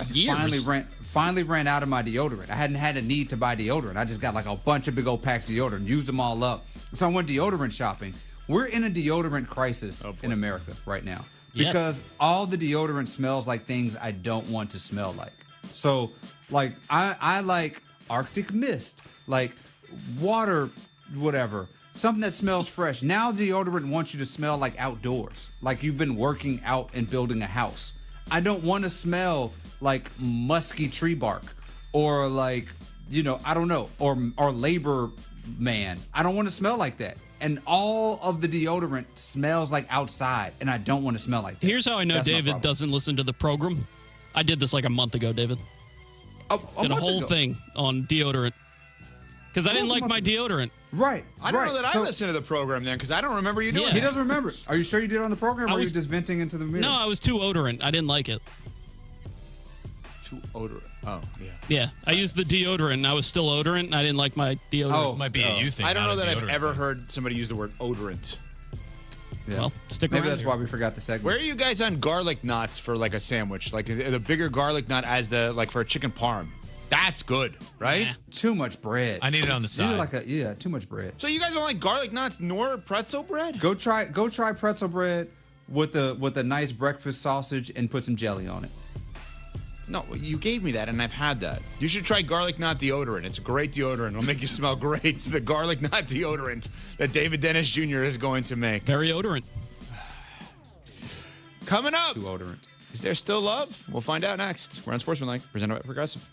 Years. Finally ran out of my deodorant. I hadn't had a need to buy deodorant. I just got like a bunch of big old packs of deodorant, used them all up. So I went deodorant shopping. We're in a deodorant crisis in America right now because all the deodorant smells like things I don't want to smell like. So like I like Arctic mist, like water, whatever. Something that smells fresh. Now deodorant wants you to smell like outdoors, like you've been working out and building a house. I don't want to smell like musky tree bark or like, I don't know, or labor man. I don't want to smell like that. And all of the deodorant smells like outside, and I don't want to smell like that. Here's how I know David doesn't listen to the program. I did this like a month ago, David. Did a whole thing on deodorant. Because I didn't like my deodorant. Right. I don't know that I listened to the program then, because I don't remember you doing it. He doesn't remember. Are you sure you did it on the program, or were you just venting into the mirror? No, I was too odorant. I didn't like it. Too odorant. Oh, yeah. Yeah, I used the deodorant, and I was still odorant, and I didn't like my deodorant. Oh, it might be a you thing. I don't know that I've ever heard somebody use the word odorant. Yeah. Well, stick around. Maybe that's why we forgot the segment. Where are you guys on garlic knots for like a sandwich? Like the bigger garlic knot as for a chicken parm. That's good, right? Nah. Too much bread. I need it on the side. Too much bread. So you guys don't like garlic knots nor pretzel bread? Go try pretzel bread with a nice breakfast sausage and put some jelly on it. No, you gave me that, and I've had that. You should try garlic knot deodorant. It's a great deodorant. It'll make you smell great. It's the garlic knot deodorant that David Dennis Jr. is going to make. Very odorant. Coming up. Too odorant. Is there still love? We'll find out next. We're on Sportsmanlike, presented by Progressive.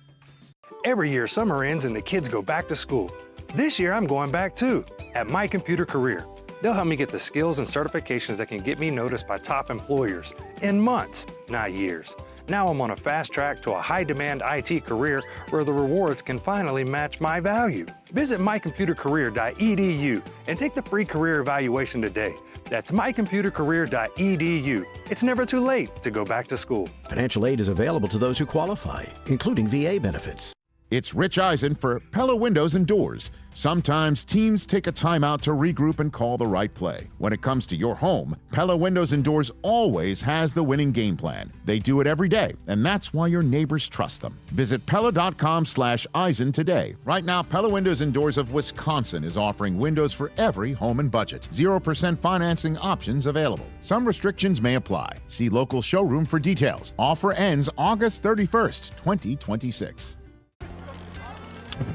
Every year, summer ends and the kids go back to school. This year, I'm going back too, at My Computer Career. They'll help me get the skills and certifications that can get me noticed by top employers in months, not years. Now I'm on a fast track to a high-demand IT career where the rewards can finally match my value. Visit mycomputercareer.edu and take the free career evaluation today. That's mycomputercareer.edu. It's never too late to go back to school. Financial aid is available to those who qualify, including VA benefits. It's Rich Eisen for Pella Windows and Doors. Sometimes teams take a timeout to regroup and call the right play. When it comes to your home, Pella Windows and Doors always has the winning game plan. They do it every day, and that's why your neighbors trust them. Visit Pella.com/Eisen today. Right now, Pella Windows and Doors of Wisconsin is offering windows for every home and budget. 0% financing options available. Some restrictions may apply. See local showroom for details. Offer ends August 31st, 2026.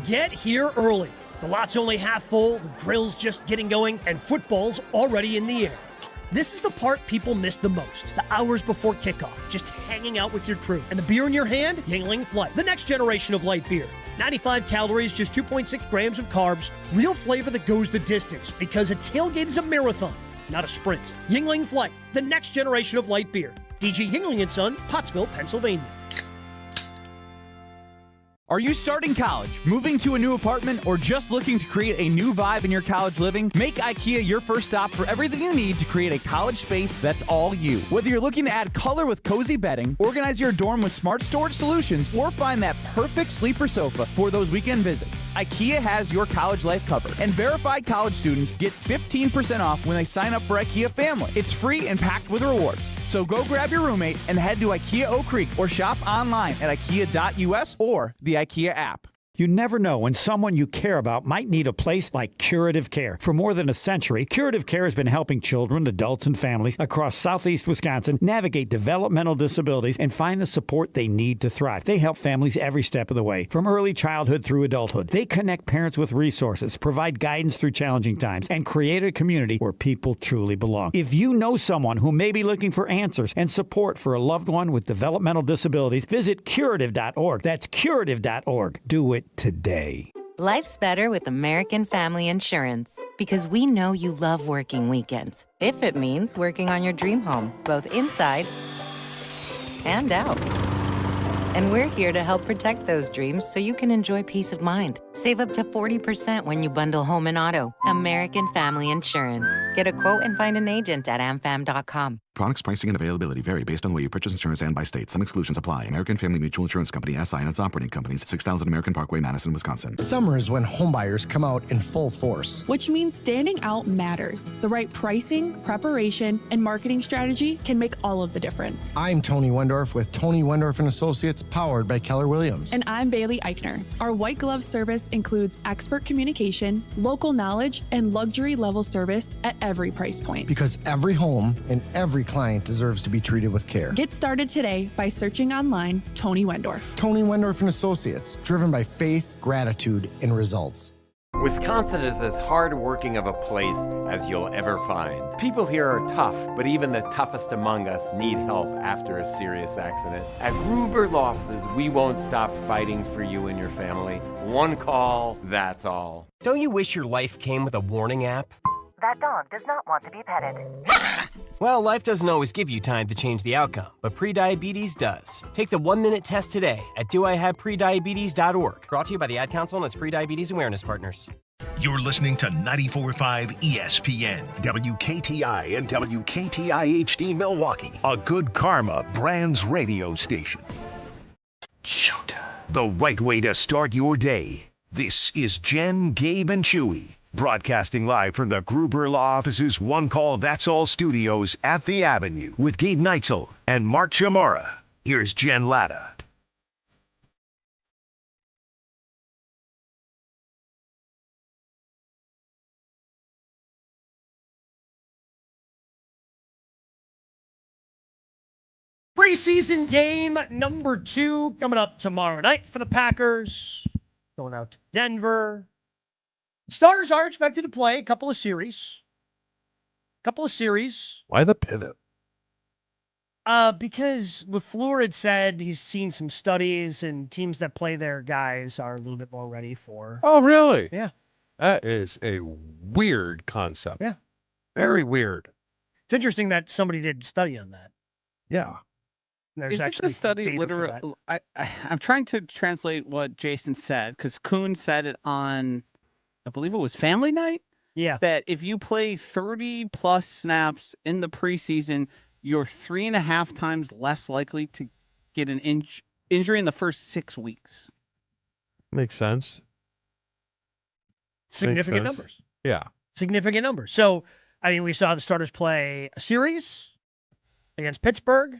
Get here early. The lot's only half full, the grill's just getting going, and football's already in the air. This is the part people miss the most. The hours before kickoff, just hanging out with your crew. And the beer in your hand? Yingling Flight, the next generation of light beer. 95 calories, just 2.6 grams of carbs. Real flavor that goes the distance, because a tailgate is a marathon, not a sprint. Yingling Flight, the next generation of light beer. DG Yingling & Son, Pottsville, Pennsylvania. Are you starting college, moving to a new apartment, or just looking to create a new vibe in your college living? Make IKEA your first stop for everything you need to create a college space that's all you. Whether you're looking to add color with cozy bedding, organize your dorm with smart storage solutions, or find that perfect sleeper sofa for those weekend visits, IKEA has your college life covered. And verified college students get 15% off when they sign up for IKEA Family. It's free and packed with rewards. So go grab your roommate and head to IKEA Oak Creek or shop online at ikea.us or the IKEA app. You never know when someone you care about might need a place like Curative Care. For more than a century, Curative Care has been helping children, adults, and families across southeast Wisconsin navigate developmental disabilities and find the support they need to thrive. They help families every step of the way, from early childhood through adulthood. They connect parents with resources, provide guidance through challenging times, and create a community where people truly belong. If you know someone who may be looking for answers and support for a loved one with developmental disabilities, visit curative.org. That's curative.org. Do it today. Life's better with American Family Insurance because we know you love working weekends. If it means working on your dream home, both inside and out. And we're here to help protect those dreams so you can enjoy peace of mind. Save up to 40% when you bundle home and auto. American Family Insurance. Get a quote and find an agent at amfam.com. Products, pricing, and availability vary based on where you purchase insurance and by state. Some exclusions apply. American Family Mutual Insurance Company, SI, and its operating companies, 6000 American Parkway, Madison, Wisconsin. Summer is when homebuyers come out in full force. Which means standing out matters. The right pricing, preparation, and marketing strategy can make all of the difference. I'm Tony Wendorf with Tony Wendorf & Associates, powered by Keller Williams. And I'm Bailey Eichner. Our white glove service includes expert communication, local knowledge, and luxury level service at every price point. Because every home and every client deserves to be treated with care. Get started today by searching online Tony Wendorf. Tony Wendorf & Associates, driven by faith, gratitude, and results. Wisconsin is as hard-working of a place as you'll ever find. People here are tough, but even the toughest among us need help after a serious accident. At Gruber Law Offices, we won't stop fighting for you and your family. One call, that's all. Don't you wish your life came with a warning app? That dog does not want to be petted. Well, life doesn't always give you time to change the outcome, but prediabetes does. Take the 1-minute test today at doihaveprediabetes.org. Brought to you by the Ad Council and its Prediabetes Awareness Partners. You're listening to 94.5 ESPN, WKTI and WKTI HD Milwaukee, a Good Karma Brands radio station. Showtime. The right way to start your day. This is Jen, Gabe, and Chewy, broadcasting live from the Gruber Law Office's One Call That's All studios at the Avenue with Gabe Neitzel and Mark Chamora. Here's Jen Latta. Preseason game number 2 coming up tomorrow night for the Packers. Going out to Denver. Starters are expected to play a couple of series. Why the pivot? Because LaFleur had said he's seen some studies and teams that play their guys are a little bit more ready for. Oh, really? Yeah. That is a weird concept. Yeah. Very weird. It's interesting that somebody did study on that. Yeah. There's Isn't actually the study data for literal? I'm trying to translate what Jason said because Kuhn said it on, I believe it was Family Night. Yeah. That if you play 30 plus snaps in the preseason, you're 3.5 times less likely to get an injury in the first 6 weeks. Makes sense. Significant numbers. Yeah. Significant numbers. So, I mean, we saw the starters play a series against Pittsburgh,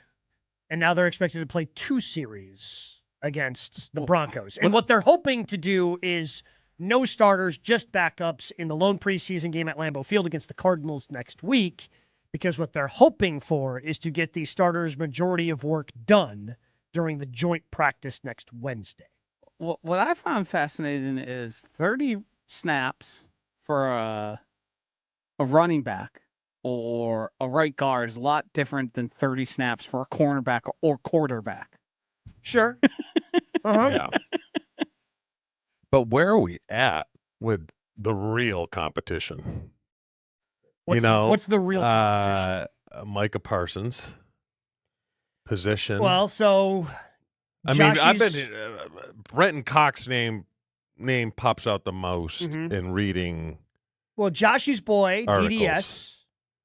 and now they're expected to play 2 series against the Broncos. And what they're hoping to do is no starters, just backups in the lone preseason game at Lambeau Field against the Cardinals next week, because what they're hoping for is to get the starters' majority of work done during the joint practice next Wednesday. What I found fascinating is 30 snaps for a running back or a right guard is a lot different than 30 snaps for a cornerback or quarterback. Sure. Uh-huh. Yeah. But where are we at with the real competition? What's the real competition? Micah Parsons position. Well, so I mean, I've been Brenton Cox's name pops out the most in reading. Well, Joshu's boy, articles. DDS,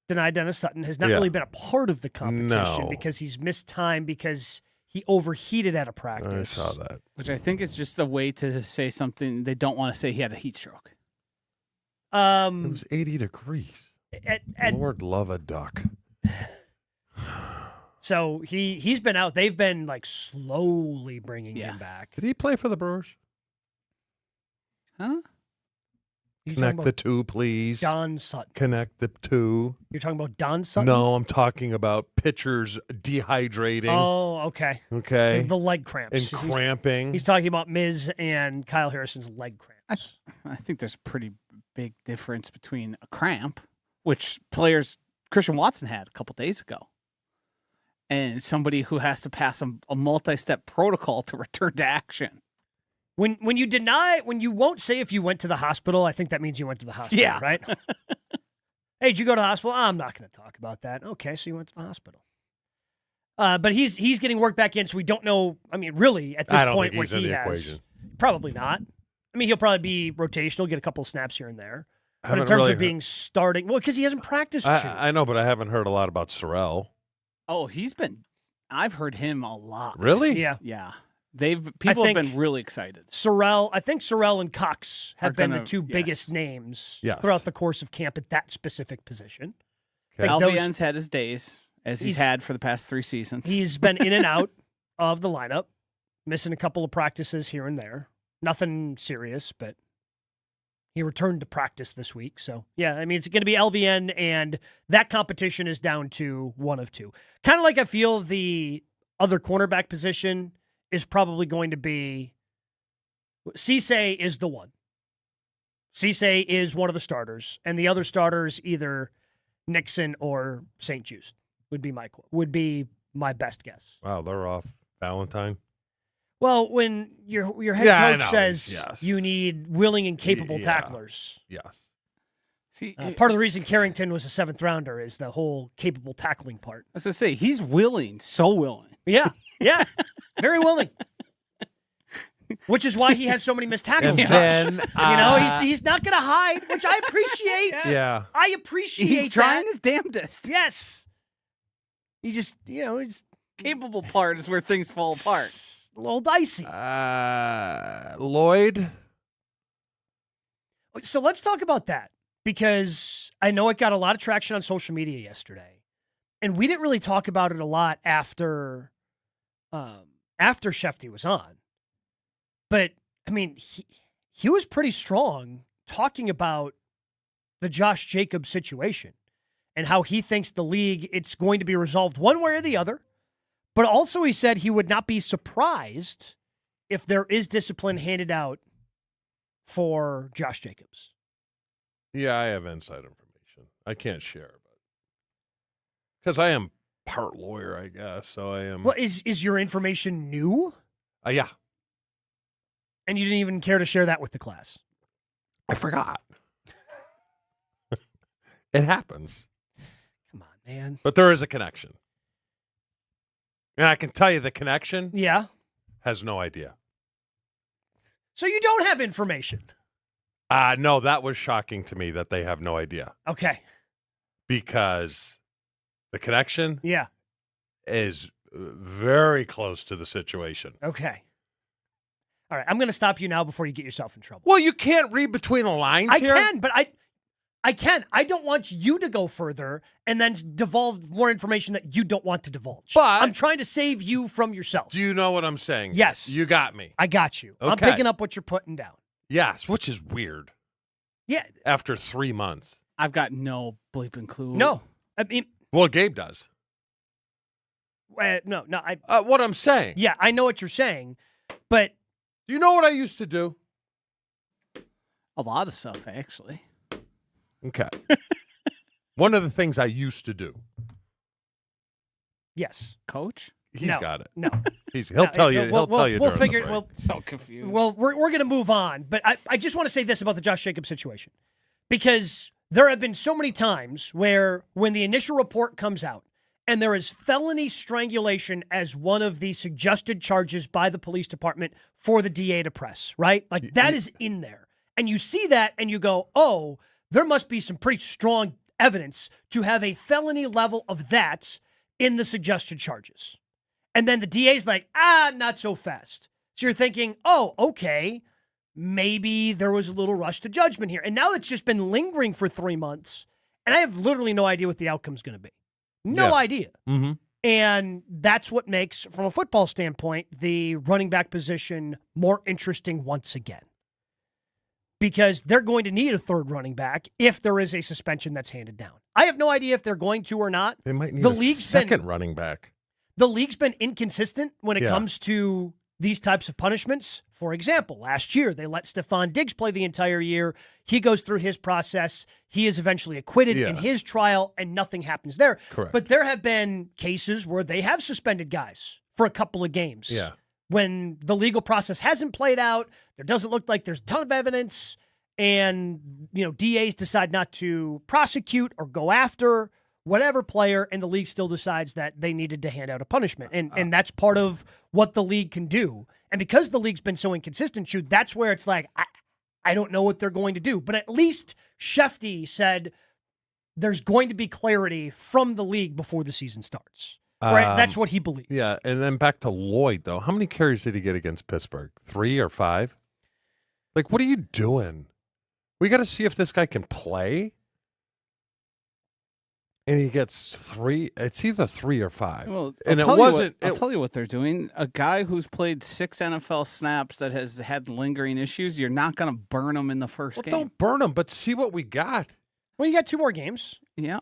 denied Dennis Sutton, has not really been a part of the competition because he's missed time because he overheated at a practice. I saw that. Which I think is just a way to say something they don't want to say he had a heat stroke. It was 80 degrees. Lord love a duck. So he's been out. They've been like slowly bringing him back. Did he play for the Brewers? Huh? Connect the two, please. Don Sutton. Connect the two. You're talking about Don Sutton? No, I'm talking about pitchers dehydrating. Oh, okay. Okay. The leg cramps. And cramping. He's talking about Miz and Kyle Harrison's leg cramps. I think there's a pretty big difference between a cramp, which Christian Watson had a couple days ago, and somebody who has to pass a multi-step protocol to return to action. When you won't say if you went to the hospital, I think that means you went to the hospital, right? Hey, did you go to the hospital? I'm not going to talk about that. Okay, so you went to the hospital. But he's getting worked back in, so we don't know. I mean, really, at this point, what he has. Equation. Probably not. I I mean, he'll probably be rotational, get a couple of snaps here and there. But in Haven't terms really of being starting, well, because he hasn't practiced. I know, but I haven't heard a lot about Sorrell. Oh, I've heard him a lot. Really? Yeah. Yeah. People have been really excited. I think Sorrell and Cox have been the two yes. biggest names Yes. throughout the course of camp at that specific position. Okay. LVN's had his days, as he's had for the past 3 seasons. He's been in and out of the lineup, missing a couple of practices here and there. Nothing serious, but he returned to practice this week. So, yeah, I mean, it's going to be LVN, and that competition is down to one of two. Kind of like I feel the other cornerback position is probably going to be Cisse is the one. Cisse is one of the starters, and the other starters either Nixon or St. Just would be my best guess. Wow, they're off Valentine. Well, when your head coach says you need willing and capable tacklers. Yes. See, part of the reason Carrington was a 7th rounder is the whole capable tackling part. I was going to say, he's willing, so willing. Yeah, very willing. Which is why he has so many missed tackles. And then, he's not going to hide, which I appreciate. Yeah. I appreciate He's trying his damnedest. Yes. He just, he's capable part is where things fall apart. A little dicey. Lloyd. So let's talk about that, because I know it got a lot of traction on social media yesterday, and we didn't really talk about it a lot after Shefty was on. But I mean, he was pretty strong talking about the Josh Jacobs situation and how he thinks the league, it's going to be resolved one way or the other. But also he said he would not be surprised if there is discipline handed out for Josh Jacobs. Yeah, I have inside information. I can't share, but because I am part lawyer, I guess. So I am. Well, is your information new? Yeah. And you didn't even care to share that with the class? I forgot. It happens. Come on, man. But there is a connection. And I can tell you the connection has no idea. So you don't have information? No, that was shocking to me that they have no idea. Okay. Because the connection is very close to the situation. Okay. All right, I'm going to stop you now before you get yourself in trouble. Well, you can't read between the lines here. I can, but I can. I don't want you to go further and then divulge more information that you don't want to divulge. But I'm trying to save you from yourself. Do you know what I'm saying? Yes. You got me. I got you. Okay. I'm picking up what you're putting down. Yes, which is weird. Yeah. After 3 months. I've got no bleeping clue. No. I mean. Well, Gabe does. No. What I'm saying. Yeah, I know what you're saying, but. Do you know what I used to do? A lot of stuff, actually. Okay. One of the things I used to do. Yes. Coach? He's got it. No. He'll tell you. He'll tell you. We'll during figure. the break. So confused. Well, we're going to move on, but I just want to say this about the Josh Jacobs situation, because there have been so many times where when the initial report comes out and there is felony strangulation as one of the suggested charges by the police department for the DA to press, right? Like that is in there. And you see that and you go, oh, there must be some pretty strong evidence to have a felony level of that in the suggested charges. And then the DA's like, not so fast. So you're thinking, oh, okay, maybe there was a little rush to judgment here. And now it's just been lingering for 3 months, and I have literally no idea what the outcome's going to be. No idea. Mm-hmm. And that's what makes, from a football standpoint, the running back position more interesting once again. Because they're going to need a third running back if there is a suspension that's handed down. I have no idea if they're going to or not. They might need a second running back. The league's been inconsistent when it comes to these types of punishments. For example, last year, they let Stephon Diggs play the entire year. He goes through his process. He is eventually acquitted in his trial, and nothing happens there. Correct. But there have been cases where they have suspended guys for a couple of games. Yeah. When the legal process hasn't played out, there doesn't look like there's a ton of evidence, and DAs decide not to prosecute or go after whatever player, and the league still decides that they needed to hand out a punishment. And that's part of what the league can do. And because the league's been so inconsistent, that's where it's like, I don't know what they're going to do. But at least Shefty said there's going to be clarity from the league before the season starts. Right? That's what he believes. Yeah, and then back to Lloyd, though. How many carries did he get against Pittsburgh? 3 or 5? Like, what are you doing? We got to see if this guy can play. And he gets 3. It's either 3 or 5. Well, and I'll tell you what they're doing. A guy who's played 6 NFL snaps that has had lingering issues, you're not going to burn him in the first game. Don't burn him, but see what we got. Well, you got 2 more games. Yeah.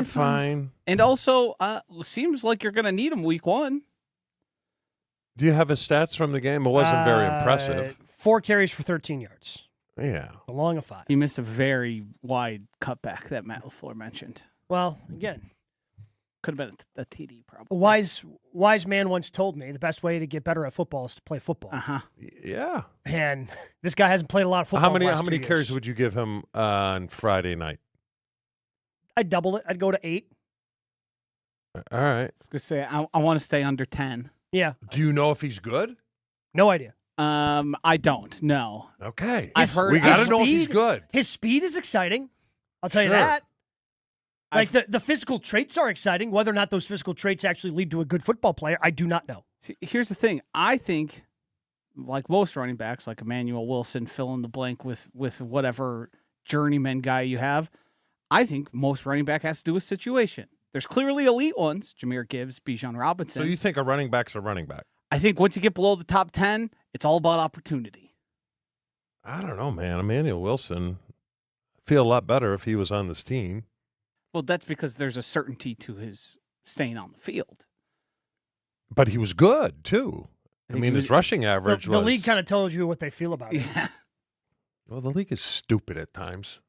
Fine. And also, seems like you're going to need him week 1. Do you have his stats from the game? It wasn't very impressive. 4 carries for 13 yards. Yeah. A long of 5. He missed a very wide cutback that Matt LaFleur mentioned. Well, again, could have been a TD probably. A wise man once told me the best way to get better at football is to play football. Yeah. And this guy hasn't played a lot of football. How many carries would you give him on Friday night? I'd double it. I'd go to 8. All right. I was going to say, I want to stay under 10. Yeah. Do you know if he's good? No idea. I don't. No. Okay. I've heard. We got to know if he's good. His speed is exciting. I'll tell you that. Like the physical traits are exciting. Whether or not those physical traits actually lead to a good football player, I do not know. See, here's the thing. I think, like most running backs, like Emmanuel Wilson, fill in the blank with whatever journeyman guy you have. I think most running back has to do with situation. There's clearly elite ones, Jahmyr Gibbs, Bijan Robinson. So you think a running back's a running back? I think once you get below the top 10, it's all about opportunity. I don't know, man. Emmanuel Wilson, I feel a lot better if he was on this team. Well, that's because there's a certainty to his staying on the field. But he was good, too. I mean, his rushing average was... The league kind of tells you what they feel about him. Yeah. Well, the league is stupid at times,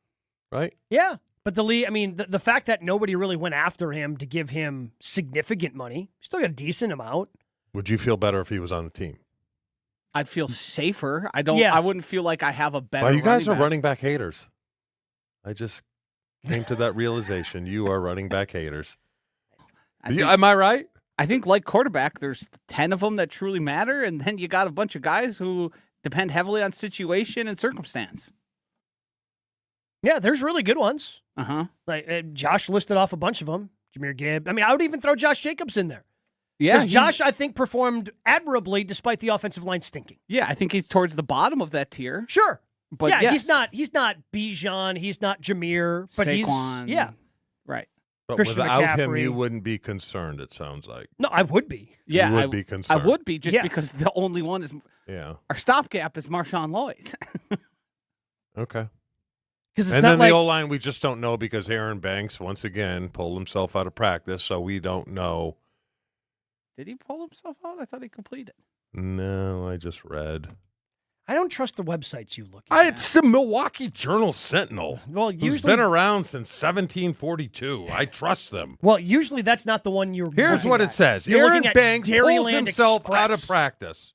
right? Yeah. But the league, I mean, the fact that nobody really went after him to give him significant money, still got a decent amount. Would you feel better if he was on the team? I'd feel safer. I wouldn't feel like I have a better Well, you guys are running back. running back haters. I just came to that realization. You are running back haters. Am I right? I think like quarterback, there's 10 of them that truly matter, and then you got a bunch of guys who depend heavily on situation and circumstance. Yeah, there's really good ones. Like Josh listed off a bunch of them. Jahmyr Gibbs. I mean, I would even throw Josh Jacobs in there. Yeah, because Josh, I think, performed admirably despite the offensive line stinking. Yeah, I think he's towards the bottom of that tier. Sure, but yeah, yes. he's not Bijan, he's not Jahmyr, but Saquon, right. But Christian without him, McCaffrey. you wouldn't be concerned, it sounds like. No, I would be. Yeah, You would be concerned. I would be just because the only one is our stopgap is Marshawn Lloyd. Okay. Because and then the O-line, we just don't know because Aaron Banks, once again, pulled himself out of practice, so we don't know. Did he pull himself out? I thought he completed. No, I just read. I don't trust the websites you look at. It's the Milwaukee Journal-Sentinel. Well, who's usually been around since 1742. I trust them. Well, usually that's not the one you're. Here's looking what at. it says. You're Aaron looking at Banks pulls Dairyland himself out of Express. practice.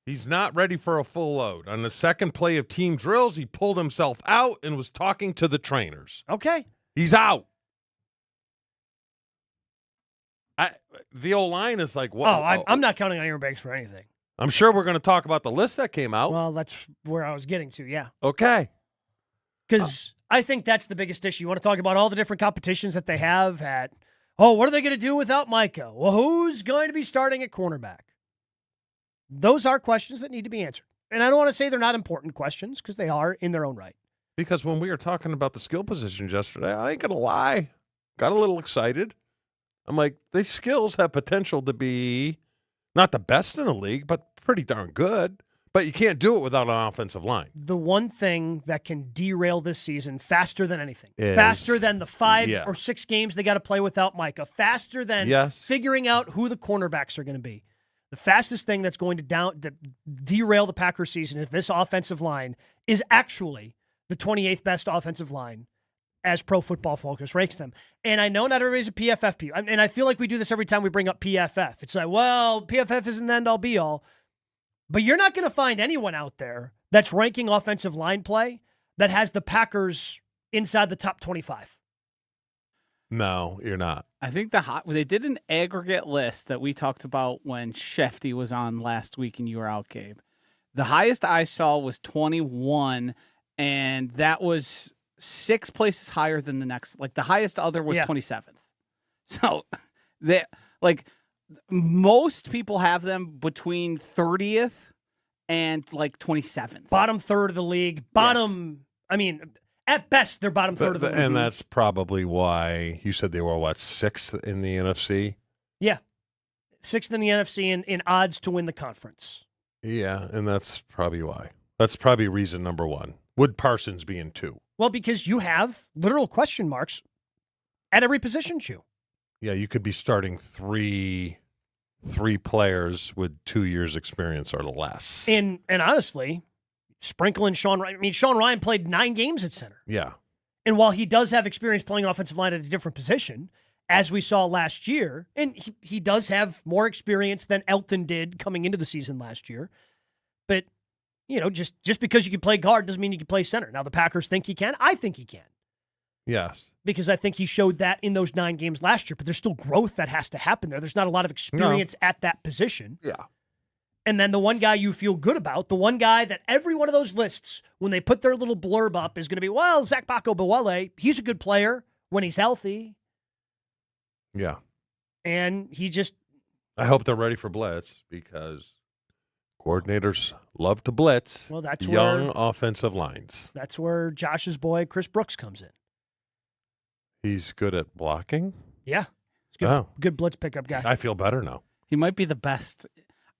He's not ready for a full load. On the second play of team drills, he pulled himself out and was talking to the trainers. Okay. He's out. The O-line is like, what? I'm not counting on Aaron Banks for anything. I'm sure we're going to talk about the list that came out. Well, that's where I was getting to, yeah. Okay. Because I think that's the biggest issue. You want to talk about all the different competitions that they have at, what are they going to do without Micah? Well, who's going to be starting at cornerback? Those are questions that need to be answered. And I don't want to say they're not important questions because they are in their own right. Because when we were talking about the skill positions yesterday, I ain't going to lie, got a little excited. I'm like, these skills have potential to be not the best in the league, but pretty darn good. But you can't do it without an offensive line. The one thing that can derail this season faster than anything, Is- faster than the 5 Yeah. or 6 games they got to play without Micah, faster than Yes. figuring out who the cornerbacks are going to be. The fastest thing that's going to derail the Packers season if this offensive line is actually the 28th best offensive line as Pro Football Focus ranks them. And I know not everybody's a PFF people, and I feel like we do this every time we bring up PFF. It's like, well, PFF isn't the end-all be-all. But you're not going to find anyone out there that's ranking offensive line play that has the Packers inside the top 25. No, you're not. I think they did an aggregate list that we talked about when Shefty was on last week and you were out, Gabe. The highest I saw was 21, and that was 6 places higher than the next. Like the highest other was 27th. So most people have them between 30th and like 27th. Bottom third of the league. At best, they're bottom third of the league. And that's probably why you said they were, 6th in the NFC? Yeah. 6th in the NFC in odds to win the conference. Yeah, and that's probably why. That's probably reason number one. Would Parsons be in 2? Well, because you have literal question marks at every position, Chew. Yeah, you could be starting three players with 2 years experience or less. And honestly, sprinkling Sean Ryan. I mean, Sean Ryan played 9 games at center. Yeah. And while he does have experience playing offensive line at a different position, as we saw last year, and he does have more experience than Elton did coming into the season last year. But, just because you can play guard doesn't mean you can play center. Now, the Packers think he can. I think he can. Yes. Because I think he showed that in those 9 games last year. But there's still growth that has to happen there. There's not a lot of experience at that position. Yeah. And then the one guy you feel good about, the one guy that every one of those lists, when they put their little blurb up, is going to be, Zach Bako-Buwele, he's a good player when he's healthy. Yeah. And I hope they're ready for blitz because coordinators love to blitz young offensive lines. That's where Josh's boy, Chris Brooks, comes in. He's good at blocking? Yeah. He's good, good blitz pickup guy. I feel better now. He might be the best.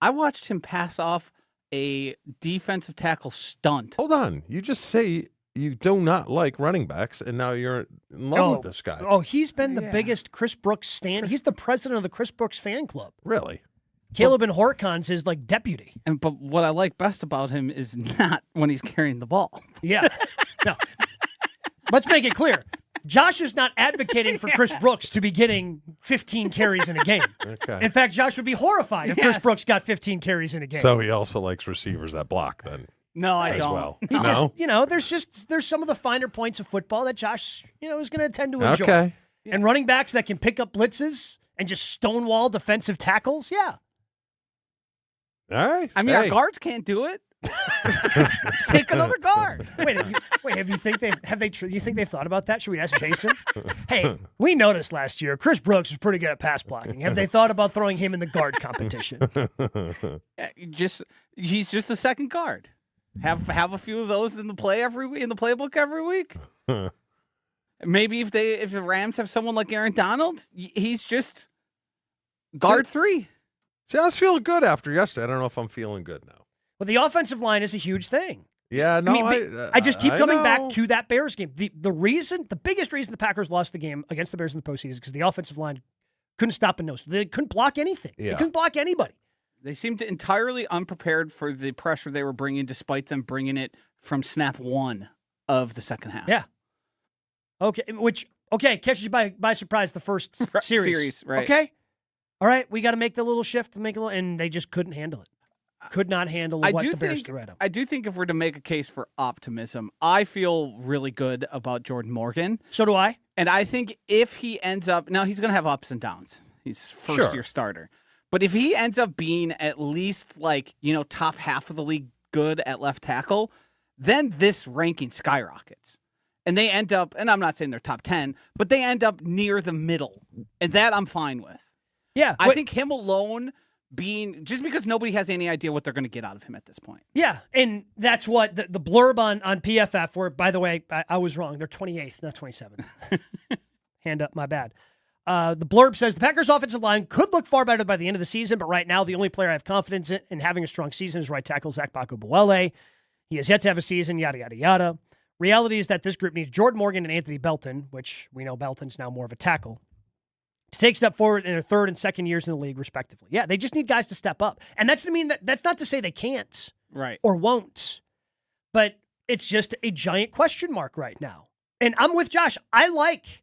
I watched him pass off a defensive tackle stunt. Hold on. You just say you do not like running backs, and now you're in love with this guy. Oh, he's been the biggest Chris Brooks stand. He's the president of the Chris Brooks fan club. Really? Caleb and Horkon's his deputy. But what I like best about him is not when he's carrying the ball. Yeah. No. Let's make it clear. Josh is not advocating for Chris Brooks to be getting 15 carries in a game. Okay. In fact, Josh would be horrified if Chris Brooks got 15 carries in a game. So he also likes receivers that block then. No, I as don't. Well. No? There's some of the finer points of football that Josh, is going to tend to enjoy. Okay. And running backs that can pick up blitzes and just stonewall defensive tackles, yeah. All right. I mean, our guards can't do it. Take another guard. Wait. You think they've thought about that? Should we ask Jason? Hey, we noticed last year Chris Brooks was pretty good at pass blocking. Have they thought about throwing him in the guard competition? He's just a second guard. Have a few of those in the playbook every week. Maybe if the Rams have someone like Aaron Donald, he's just guard 3. See, I was feeling good after yesterday. I don't know if I'm feeling good now. Well, the offensive line is a huge thing. Yeah, no, I just keep coming back to that Bears game. The biggest reason the Packers lost the game against the Bears in the postseason is because the offensive line couldn't stop a nose. They couldn't block anything. Yeah. They couldn't block anybody. They seemed entirely unprepared for the pressure they were bringing, despite them bringing it from snap 1 of the second half. Yeah. Okay, catches you by surprise the first series. Right. Okay. All right, we got to make the little shift, and they just couldn't handle it. Could not handle what the Bears threw at them. I do think if we're to make a case for optimism, I feel really good about Jordan Morgan. So do I. And I think if he ends up, now he's going to have ups and downs. He's first-year starter. But if he ends up being at least top half of the league good at left tackle, then this ranking skyrockets. And they end up, and I'm not saying they're top 10, but they end up near the middle. And that I'm fine with. Yeah. I think him alone just because nobody has any idea what they're going to get out of him at this point. Yeah, and that's what the blurb on PFF, where, by the way, I was wrong. They're 28th, not 27th. Hand up, my bad. The blurb says, the Packers' offensive line could look far better by the end of the season, but right now the only player I have confidence in having a strong season is right tackle Zach Bako-Buwele. He has yet to have a season, yada, yada, yada. Reality is that this group needs Jordan Morgan and Anthony Belton, which we know Belton's now more of a tackle, to take a step forward in their third and second years in the league, respectively. Yeah, they just need guys to step up. And that's not to say they can't or won't, but it's just a giant question mark right now. And I'm with Josh. I like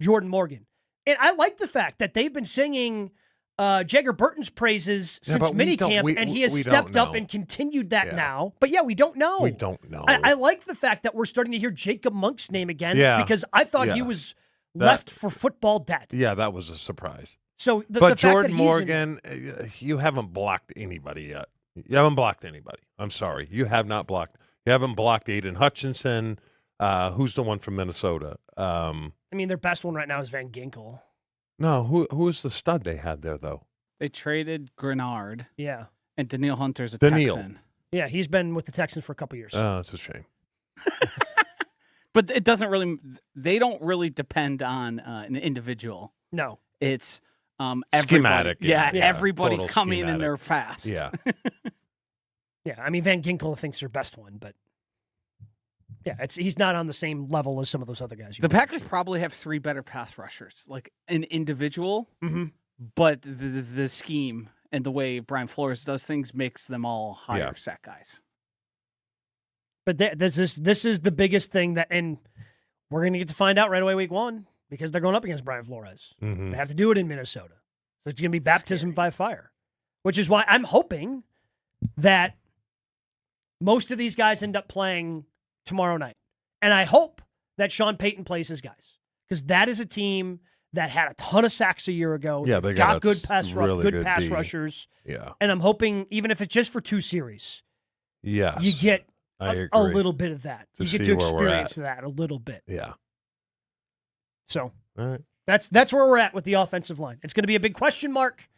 Jordan Morgan. And I like the fact that they've been singing Jagger Burton's praises since minicamp, and he has stepped up and continued that now. But we don't know. We don't know. I like the fact that we're starting to hear Jacob Monk's name again because I thought he was left for football dead. Yeah, that was a surprise. So, but Jordan Morgan, you haven't blocked anybody yet. You haven't blocked anybody. I'm sorry. You have not blocked. You haven't blocked Aiden Hutchinson. Who's the one from Minnesota? I mean, their best one right now is Van Ginkel. No, who is the stud they had there, though? They traded Grenard. Yeah. And Daniil Hunter's a Daniil. Texan. Yeah, he's been with the Texans for a couple years. Oh, that's a shame. But it doesn't really – they don't really depend on an individual. No. It's schematic. Yeah, everybody's total coming schematic. and they're fast. Yeah. Yeah, I mean, Van Ginkel I think is their best one, but yeah, he's not on the same level as some of those other guys. The Packers probably have 3 better pass rushers, like an individual, but the scheme and the way Brian Flores does things makes them all higher sack guys. But this is the biggest thing and we're going to get to find out right away week 1 because they're going up against Brian Flores. Mm-hmm. They have to do it in Minnesota. So it's going to be baptism by fire, which is why I'm hoping that most of these guys end up playing tomorrow night. And I hope that Sean Payton plays his guys because that is a team that had a ton of sacks a year ago. Yeah, they got good pass rushers. Yeah. And I'm hoping, even if it's just for 2 series, yes, you get I a agree. little bit of that. To You get see to where we're experience at. that a little bit. Yeah. So all right. that's where we're at with the offensive line. It's going to be a big question mark,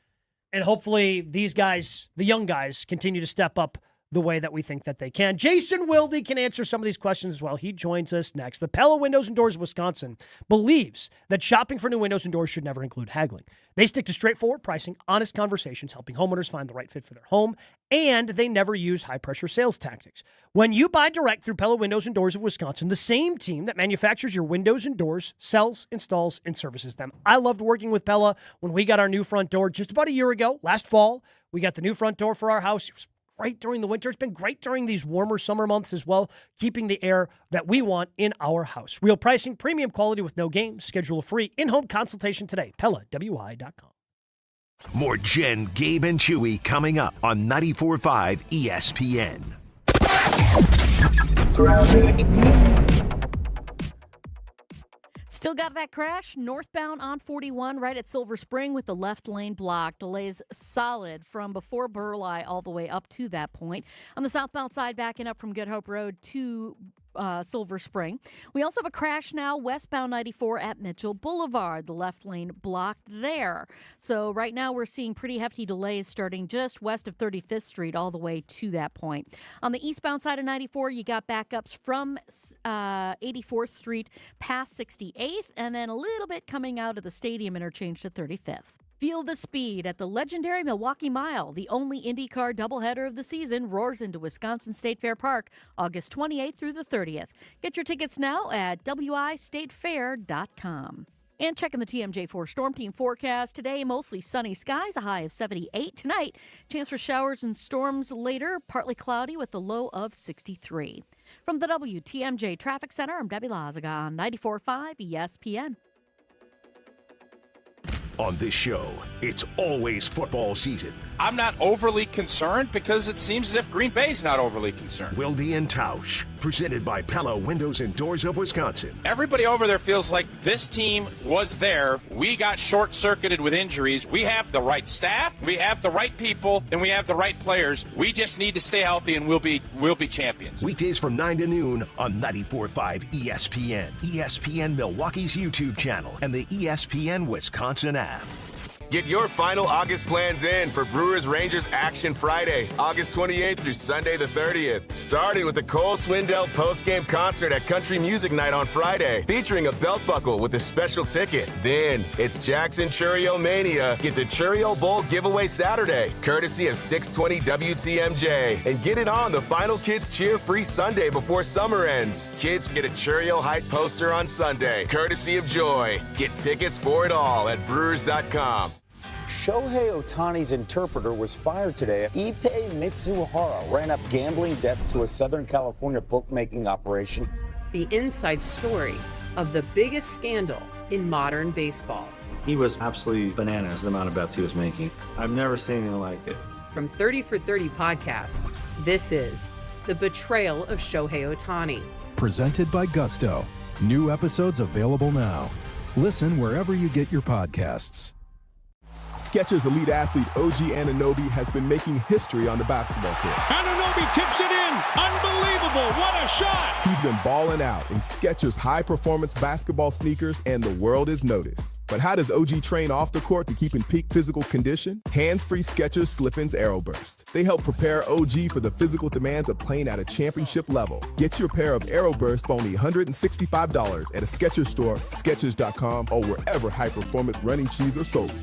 and hopefully these guys, the young guys, continue to step up the way that we think that they can. Jason Wilde can answer some of these questions as well. He joins us next. But Pella Windows and Doors of Wisconsin believes that shopping for new windows and doors should never include haggling. They stick to straightforward pricing, honest conversations, helping homeowners find the right fit for their home, and they never use high-pressure sales tactics. When you buy direct through Pella Windows and Doors of Wisconsin, the same team that manufactures your windows and doors sells, installs, and services them. I loved working with Pella when we got our new front door just about a year ago, last fall. We got the new front door for our house. It was great during the winter. It's been great during these warmer summer months as well, keeping the air that we want in our house. Real pricing, premium quality with no games. Schedule a free in-home consultation today. PellaWI.com. More Jen, Gabe, and Chewy coming up on 94.5 ESPN. Still got that crash northbound on 41 right at Silver Spring with the left lane blocked. Delays solid from before Burleigh all the way up to that point. On the southbound side, backing up from Good Hope Road to Silver Spring. We also have a crash now westbound 94 at Mitchell Boulevard. The left lane blocked there. So right now we're seeing pretty hefty delays starting just west of 35th Street all the way to that point. On the eastbound side of 94, you got backups from 84th Street past 68th and then a little bit coming out of the stadium interchange to 35th. Feel the speed at the legendary Milwaukee Mile. The only IndyCar doubleheader of the season roars into Wisconsin State Fair Park August 28th through the 30th. Get your tickets now at wistatefair.com. And checking the TMJ4 Storm Team forecast today, mostly sunny skies, a high of 78. Tonight, chance for showers and storms later, partly cloudy with a low of 63. From the WTMJ Traffic Center, I'm Debbie Lazaga on 94.5 ESPN. On this show, it's always football season. I'm not overly concerned because it seems as if Green Bay's not overly concerned. Wilde and Tausch, presented by Pella Windows and Doors of Wisconsin. Everybody over there feels like this team was there. We got short-circuited with injuries. We have the right staff, we have the right people, and we have the right players. We just need to stay healthy, and we'll be champions. Weekdays from 9 to noon on 94.5 ESPN, ESPN Milwaukee's YouTube channel, and the ESPN Wisconsin app. Get your final August plans in for Brewers-Rangers Action Friday, August 28th through Sunday the 30th. Starting with the Cole Swindell post-game concert at Country Music Night on Friday, featuring a belt buckle with a special ticket. Then it's Jackson Churio Mania. Get the Churio Bowl giveaway Saturday, courtesy of 620 WTMJ. And get it on the final Kids Cheer free Sunday before summer ends. Kids get a Churio Height poster on Sunday, courtesy of Joy. Get tickets for it all at Brewers.com. Shohei Ohtani's interpreter was fired today. Ippei Mitsuhara ran up gambling debts to a Southern California bookmaking operation. The inside story of the biggest scandal in modern baseball. He was absolutely bananas, the amount of bets he was making. I've never seen anything like it. From 30 for 30 podcasts, this is The Betrayal of Shohei Ohtani. Presented by Gusto. New episodes available now. Listen wherever you get your podcasts. Skechers elite athlete OG Anunoby has been making history on the basketball court. Anunoby tips it in. Unbelievable. What a shot. He's been balling out in Skechers high-performance basketball sneakers, and the world is noticed. But how does OG train off the court to keep in peak physical condition? Hands-free Skechers Slip-ins Aeroburst. They help prepare OG for the physical demands of playing at a championship level. Get your pair of Aeroburst for only $165 at a Skechers store, Skechers.com, or wherever high-performance running shoes are sold.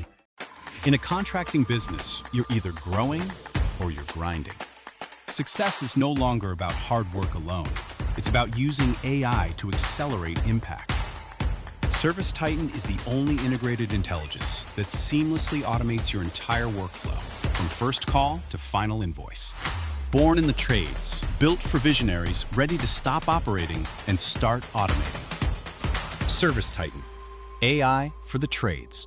In a contracting business, you're either growing or you're grinding. Success is no longer about hard work alone. It's about using AI to accelerate impact. ServiceTitan is the only integrated intelligence that seamlessly automates your entire workflow, from first call to final invoice. Born in the trades, built for visionaries ready to stop operating and start automating. ServiceTitan, AI for the trades.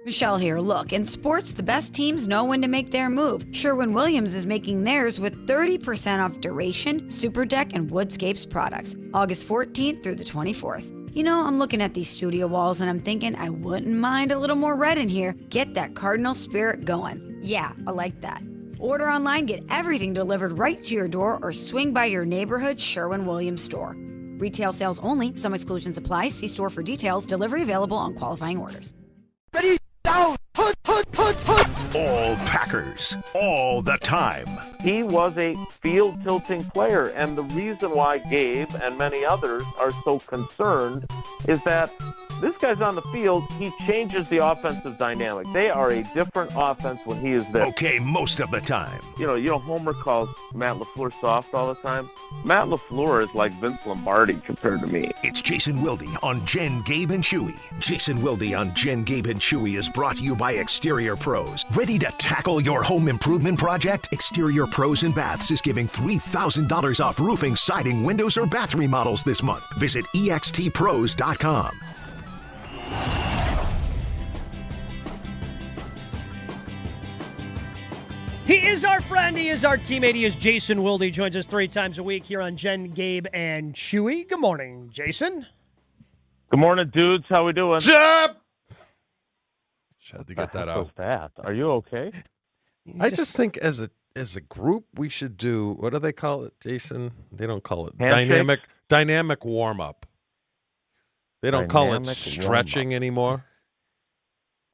Michelle here. Look, in sports, the best teams know when to make their move. Sherwin-Williams is making theirs with 30% off Duration, SuperDeck, and Woodscapes products. August 14th through the 24th. You know, I'm looking at these studio walls and I'm thinking I wouldn't mind a little more red in here. Get that Cardinal spirit going. Yeah, I like that. Order online, get everything delivered right to your door, or swing by your neighborhood Sherwin-Williams store. Retail sales only. Some exclusions apply. See store for details. Delivery available on qualifying orders. Ready, down, put. All Packers, all the time. He was a field-tilting player, and the reason why Gabe and many others are so concerned is that this guy's on the field, he changes the offensive dynamic. They are a different offense when he is there. Okay, most of the time. You know, Homer calls Matt LaFleur soft all the time. Matt LaFleur is like Vince Lombardi compared to me. It's Jason Wilde on Jen, Gabe, and Chewy. Jason Wilde on Jen, Gabe, and Chewy is brought to you by Exterior Pros. Ready to tackle your home improvement project? Exterior Pros and Baths is giving $3,000 off roofing, siding, windows, or bath remodels this month. Visit extpros.com. He is our friend. He is our teammate. He is Jason Wilde. He joins us 3 times a week here on Jen, Gabe, and Chewy. Good morning, Jason. Good morning, dudes. How we doing? Just had to get that out. So fast. Are you okay? I just think as a group we should do, what do they call it, Jason? They don't call it Handshake? dynamic warm up. They don't call it stretching anymore.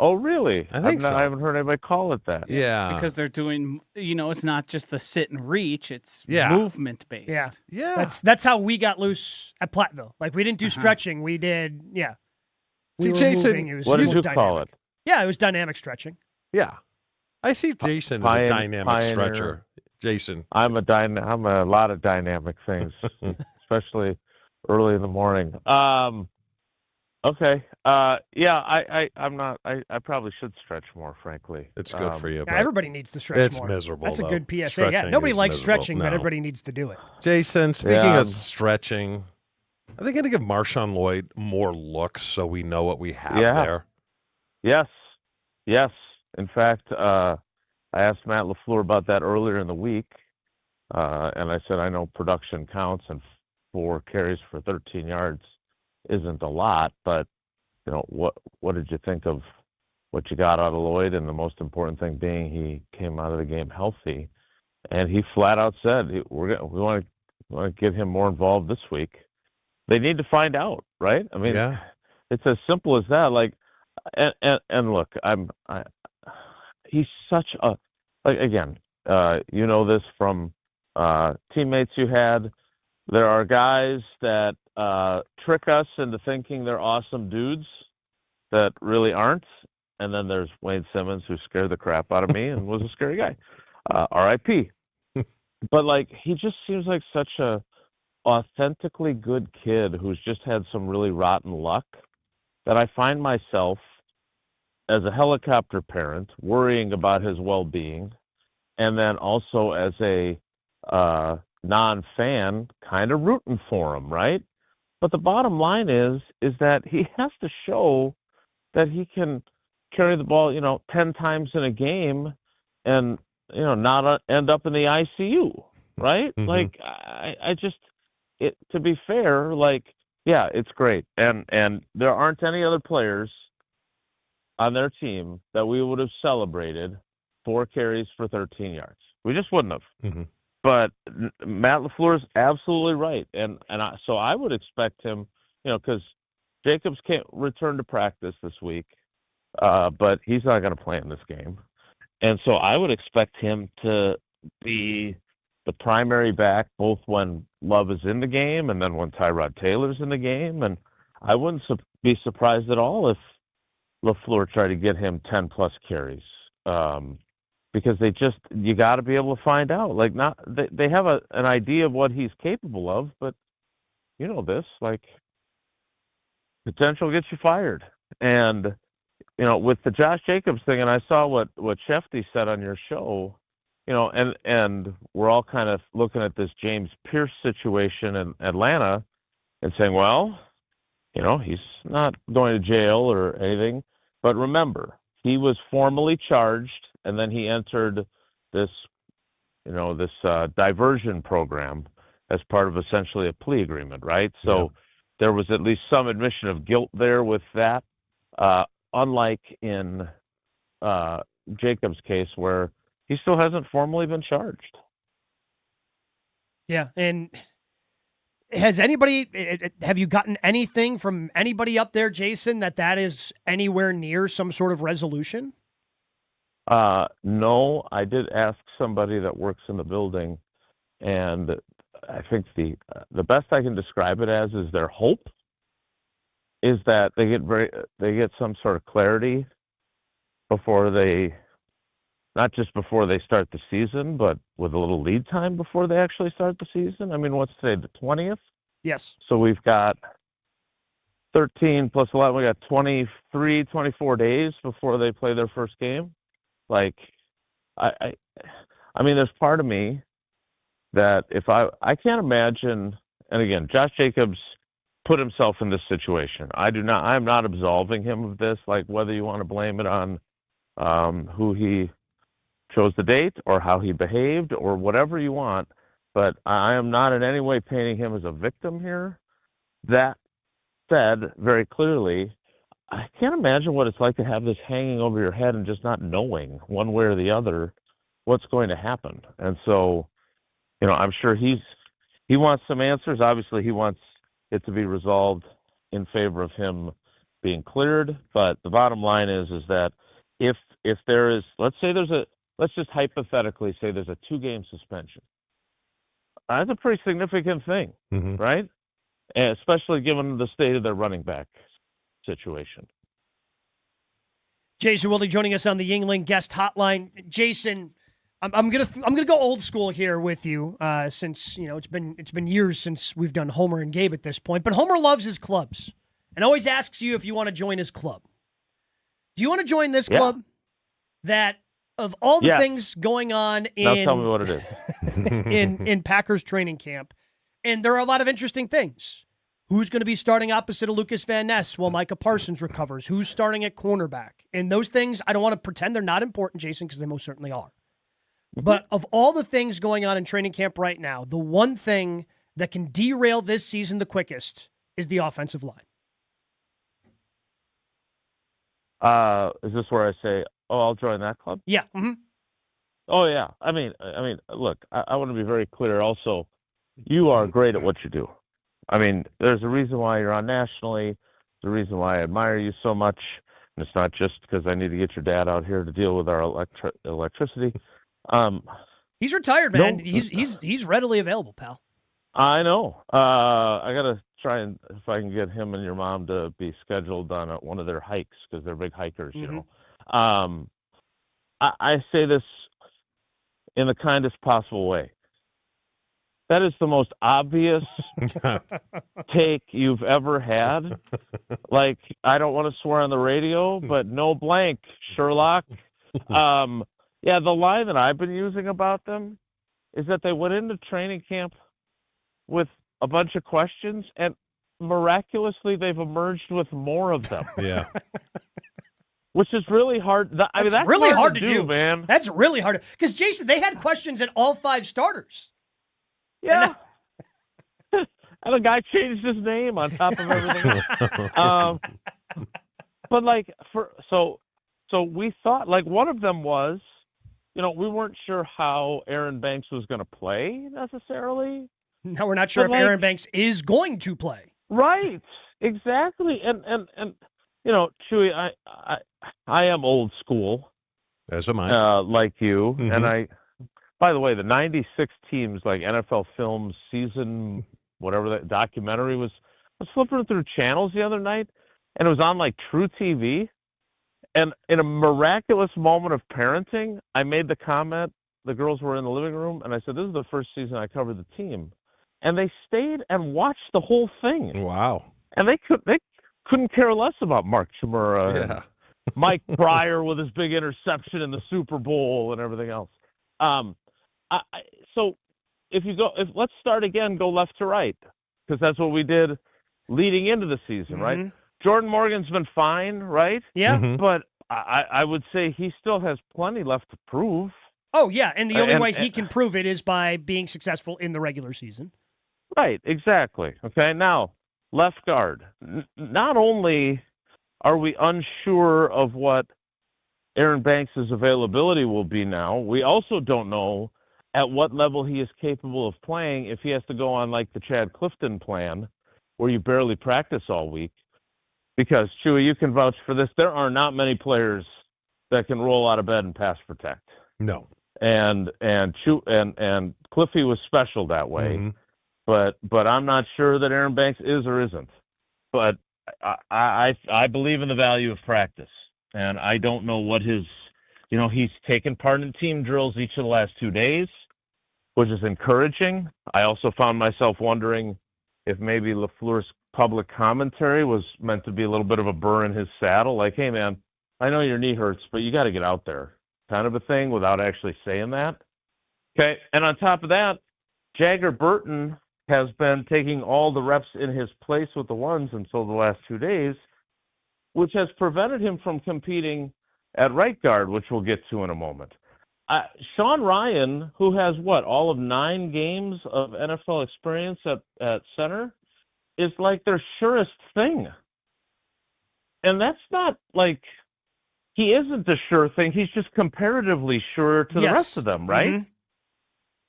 Oh, really? I think so. I haven't heard anybody call it that. Yeah. Because they're doing, it's not just the sit and reach, it's movement based. Yeah. That's how we got loose at Platteville. Like, we didn't do stretching. We did, We See, were Jason, moving. It was what did you dynamic. call it? Yeah, it was dynamic stretching. Yeah. I see Jason as a dynamic stretcher. Jason. I'm a lot of dynamic things, especially early in the morning. Okay. I'm not. I probably should stretch more, frankly. It's good for you. Yeah, everybody needs to stretch it's more. miserable. That's a though. good PSA. Stretching Nobody is likes miserable. stretching, No. but everybody needs to do it. Jason, speaking of stretching, are they going to give Marshawn Lloyd more looks so we know what we have there? Yes. In fact, I asked Matt LaFleur about that earlier in the week, and I said, I know production counts, and 4 carries for 13 yards isn't a lot, but what did you think of what you got out of Lloyd? And the most important thing being he came out of the game healthy, and he flat out said we want to get him more involved this week. They need to find out, right? I mean, it's as simple as that. Like, and look, he's such a again, this from teammates you had. There are guys that trick us into thinking they're awesome dudes that really aren't. And then there's Wayne Simmons, who scared the crap out of me and was a scary guy. R.I.P. But, he just seems like such a authentically good kid who's just had some really rotten luck that I find myself, as a helicopter parent, worrying about his well-being, and then also as a non-fan, kind of rooting for him, right? But the bottom line is that he has to show that he can carry the ball, 10 times in a game and, not end up in the ICU, right? Mm-hmm. To be fair, it's great. And there aren't any other players on their team that we would have celebrated 4 carries for 13 yards. We just wouldn't have. Mm-hmm. But Matt LaFleur is absolutely right. So I would expect him, because Jacobs can't return to practice this week, but he's not going to play in this game. And so I would expect him to be the primary back both when Love is in the game and then when Tyrod Taylor's in the game. And I wouldn't be surprised at all if LaFleur tried to get him 10-plus carries. Because you got to be able to find out. Like, they have an idea of what he's capable of, but you know this, like, potential gets you fired. And with the Josh Jacobs thing, and I saw what Shefty said on your show, and we're all kind of looking at this James Pierce situation in Atlanta and saying, well, he's not going to jail or anything. But remember, he was formally charged, and then he entered this diversion program as part of essentially a plea agreement, right? So there was at least some admission of guilt there with that, unlike in Jacobs' case where he still hasn't formally been charged. Yeah, and have you gotten anything from anybody up there, Jason, that is anywhere near some sort of resolution? No, I did ask somebody that works in the building, and I think the best I can describe it as is their hope is that they get some sort of clarity not just before they start the season, but with a little lead time before they actually start the season. I mean, what's today, the 20th? Yes. So we've got 13 plus 11. We got 23, 24 days before they play their first game. Like, I mean, there's part of me that if I can't imagine, and again, Josh Jacobs put himself in this situation. I'm not absolving him of this, like whether you want to blame it on who he chose to date or how he behaved or whatever you want, but I am not in any way painting him as a victim here. That said, very clearly, I can't imagine what it's like to have this hanging over your head and just not knowing one way or the other what's going to happen. And so, I'm sure he wants some answers. Obviously, he wants it to be resolved in favor of him being cleared. But the bottom line is that if there is, let's just hypothetically say there's a 2-game suspension. That's a pretty significant thing, right? And especially given the state of their running back situation. Jason Wilde joining us on the Yingling guest hotline. Jason, I'm gonna go old school here with you, since it's been years since we've done Homer and Gabe at this point. But Homer loves his clubs and always asks you if you want to join his club. Do you want to join this club? That of all the things going on in, now tell me what it is. in Packers training camp, and there are a lot of interesting things. Who's going to be starting opposite of Lucas Van Ness while Micah Parsons recovers? Who's starting at cornerback? And those things, I don't want to pretend they're not important, Jason, because they most certainly are. But of all the things going on in training camp right now, the one thing that can derail this season the quickest is the offensive line. Is this where I say, I'll join that club? Yeah. Mm-hmm. Oh, yeah. I mean, look, I want to be very clear also. You are great at what you do. I mean, there's a reason why you're on nationally. There's a reason why I admire you so much. And it's not just because I need to get your dad out here to deal with our electricity. He's retired, man. No, he's readily available, pal. I know. I got to try and if I can get him and your mom to be scheduled on one of their hikes because they're big hikers, you know. I say this in the kindest possible way. That is the most obvious take you've ever had. Like, I don't want to swear on the radio, but no blank, Sherlock. Yeah, the line that I've been using about them is that they went into training camp with a bunch of questions, and miraculously they've emerged with more of them. Yeah. Which is really hard. That's really hard to do, man. That's really hard. Because, Jason, they had questions at all 5 starters. Yeah. And the guy changed his name on top of everything else. But, like, so So we thought, like, one of them was, we weren't sure how Aaron Banks was going to play necessarily. Now we're not sure if Aaron Banks is going to play. Right, exactly. And Chewy, I am old school. As am I. Like you. Mm-hmm. And by the way, the 96 teams, like NFL Films season, whatever that documentary was, I was flipping through channels the other night, and it was on like True TV. And in a miraculous moment of parenting, I made the comment, the girls were in the living room, and I said, this is the first season I covered the team. And they stayed and watched the whole thing. Wow. And they couldn't care less about Mark Chmura and Mike Pryor with his big interception in the Super Bowl and everything else. So let's start again, go left to right, because that's what we did leading into the season, right? Jordan Morgan's been fine, right? Yeah. But I would say he still has plenty left to prove. Oh, yeah, and the only way he can prove it is by being successful in the regular season. Right, exactly. Okay, now, left guard. Not only are we unsure of what Aaron Banks' availability will be now, we also don't know at what level he is capable of playing if he has to go on like the Chad Clifton plan, where you barely practice all week. Because, Chewy, you can vouch for this, there are not many players that can roll out of bed and pass protect. No. And Cliffy was special that way. But I'm not sure that Aaron Banks is or isn't. But I believe in the value of practice. And I don't know what his, he's taken part in team drills each of the last 2 days, which is encouraging. I also found myself wondering if maybe LaFleur's public commentary was meant to be a little bit of a burr in his saddle. Like, hey, man, I know your knee hurts, but you got to get out there, kind of a thing, without actually saying that. Okay, and on top of that, Jagger Burton has been taking all the reps in his place with the ones until the last 2 days, which has prevented him from competing at right guard, which we'll get to in a moment. Sean Ryan, who has, all of 9 games of NFL experience at center, is like their surest thing. And that's not like he isn't a sure thing. He's just comparatively sure to the rest of them, right?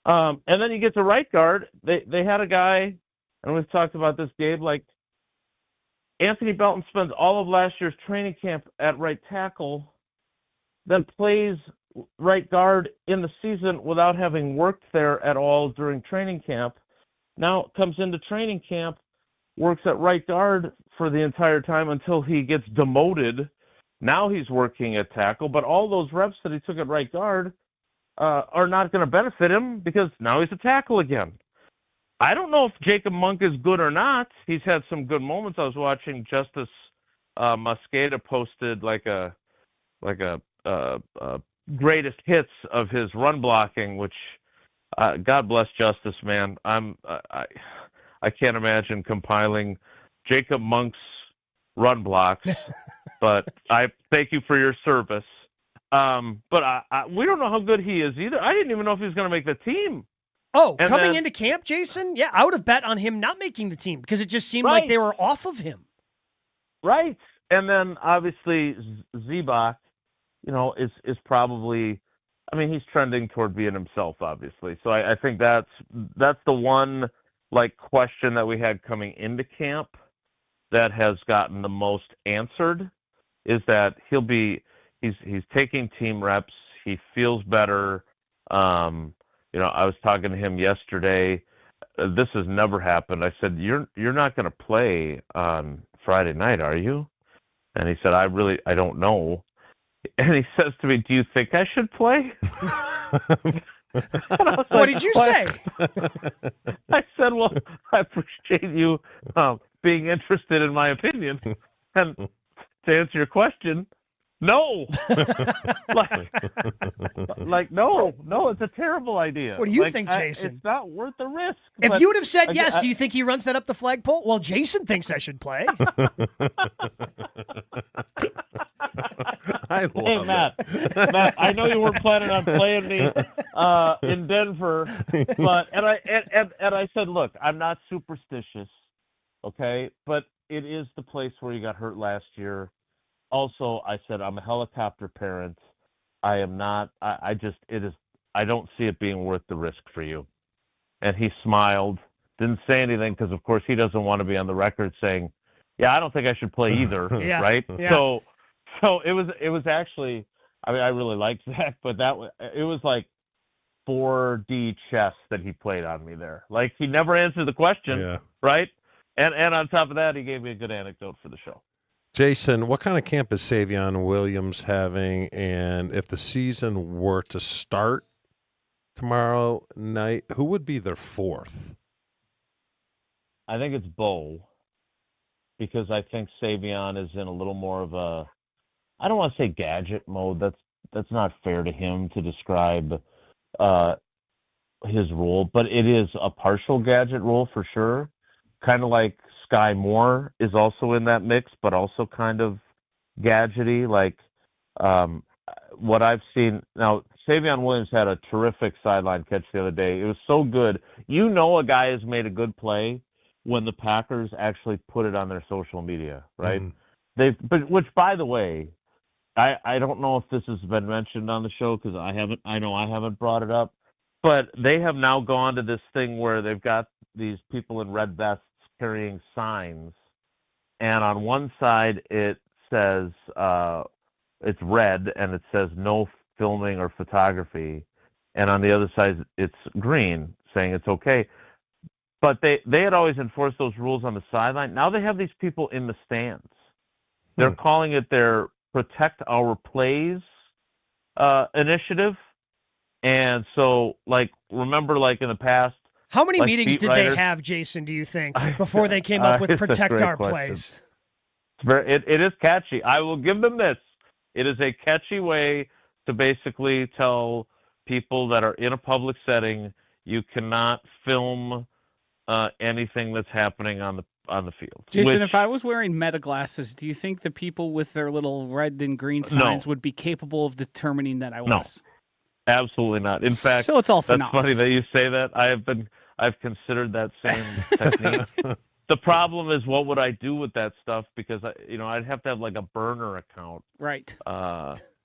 And then you get to right guard. They had a guy, and we've talked about this, Gabe, like Anthony Belton spends all of last year's training camp at right tackle, then plays right guard in the season without having worked there at all during training camp. Now comes into training camp, works at right guard for the entire time until he gets demoted. Now he's working at tackle, but all those reps that he took at right guard are not going to benefit him because now he's a tackle again. I don't know if Jacob Monk is good or not. He's had some good moments. I was watching Justice Mosqueda posted like a greatest hits of his run blocking, which God bless Justice, man. I can't imagine compiling Jacob Monk's run blocks, but I thank you for your service. But we don't know how good he is either. I didn't even know if he was going to make the team. Oh, and coming into camp, Jason? Yeah, I would have bet on him not making the team because it just seemed like they were off of him. Right. And then obviously Zebach, is probably, he's trending toward being himself, obviously. So I think that's the one question that we had coming into camp that has gotten the most answered, is that he's taking team reps. He feels better. I was talking to him yesterday. This has never happened. I said, "You're not going to play on Friday night, are you?" And he said, "I don't know." And he says to me, "Do you think I should play?" What did you say? I said, "Well, I appreciate you being interested in my opinion." And to answer your question, no. No, it's a terrible idea. What do you think, Jason? It's not worth the risk. If you would have said yes, do you think he runs that up the flagpole? Well, Jason thinks I should play. Hey, Matt, I know you weren't planning on playing me in Denver, but I said, look, I'm not superstitious, okay, but it is the place where you got hurt last year. also, I said, I'm a helicopter parent. I am not, I don't see it being worth the risk for you. And he smiled, didn't say anything because, of course, he doesn't want to be on the record saying, yeah, I don't think I should play either, right? Yeah. So it was actually, I mean, I really liked that, but it was like 4D chess that he played on me there. Like, he never answered the question, right? And on top of that, he gave me a good anecdote for the show. Jason, what kind of camp is Savion Williams having? And if the season were to start tomorrow night, who would be their fourth? I think it's Bo, because I think Savion is in a little more of a, I don't want to say gadget mode. That's not fair to him to describe his role, but it is a partial gadget role for sure. Kind of like Sky Moore is also in that mix, but also kind of gadgety. Like what I've seen now, Savion Williams had a terrific sideline catch the other day. It was so good. You know, a guy has made a good play when the Packers actually put it on their social media, right? Which, by the way, I don't know if this has been mentioned on the show because I know I haven't brought it up, but they have now gone to this thing where they've got these people in red vests carrying signs, and on one side it says it's red and it says no filming or photography, and on the other side it's green saying it's okay. But they had always enforced those rules on the sideline. Now they have these people in the stands. They're calling it their Protect Our Plays initiative. And so, like, remember, like, in the past, how many like, meetings did they have, Jason, do you think, before they came up with Protect Our Plays? It is catchy. I will give them this. It is a catchy way to basically tell people that are in a public setting you cannot film anything that's happening on the field. Jason, if I was wearing meta glasses, do you think the people with their little red and green signs would be capable of determining that I was? No, absolutely not. In fact, so it's all for that's funny that you say that. I've considered that same technique. The problem is, what would I do with that stuff? Because I'd have to have like a burner account. Right.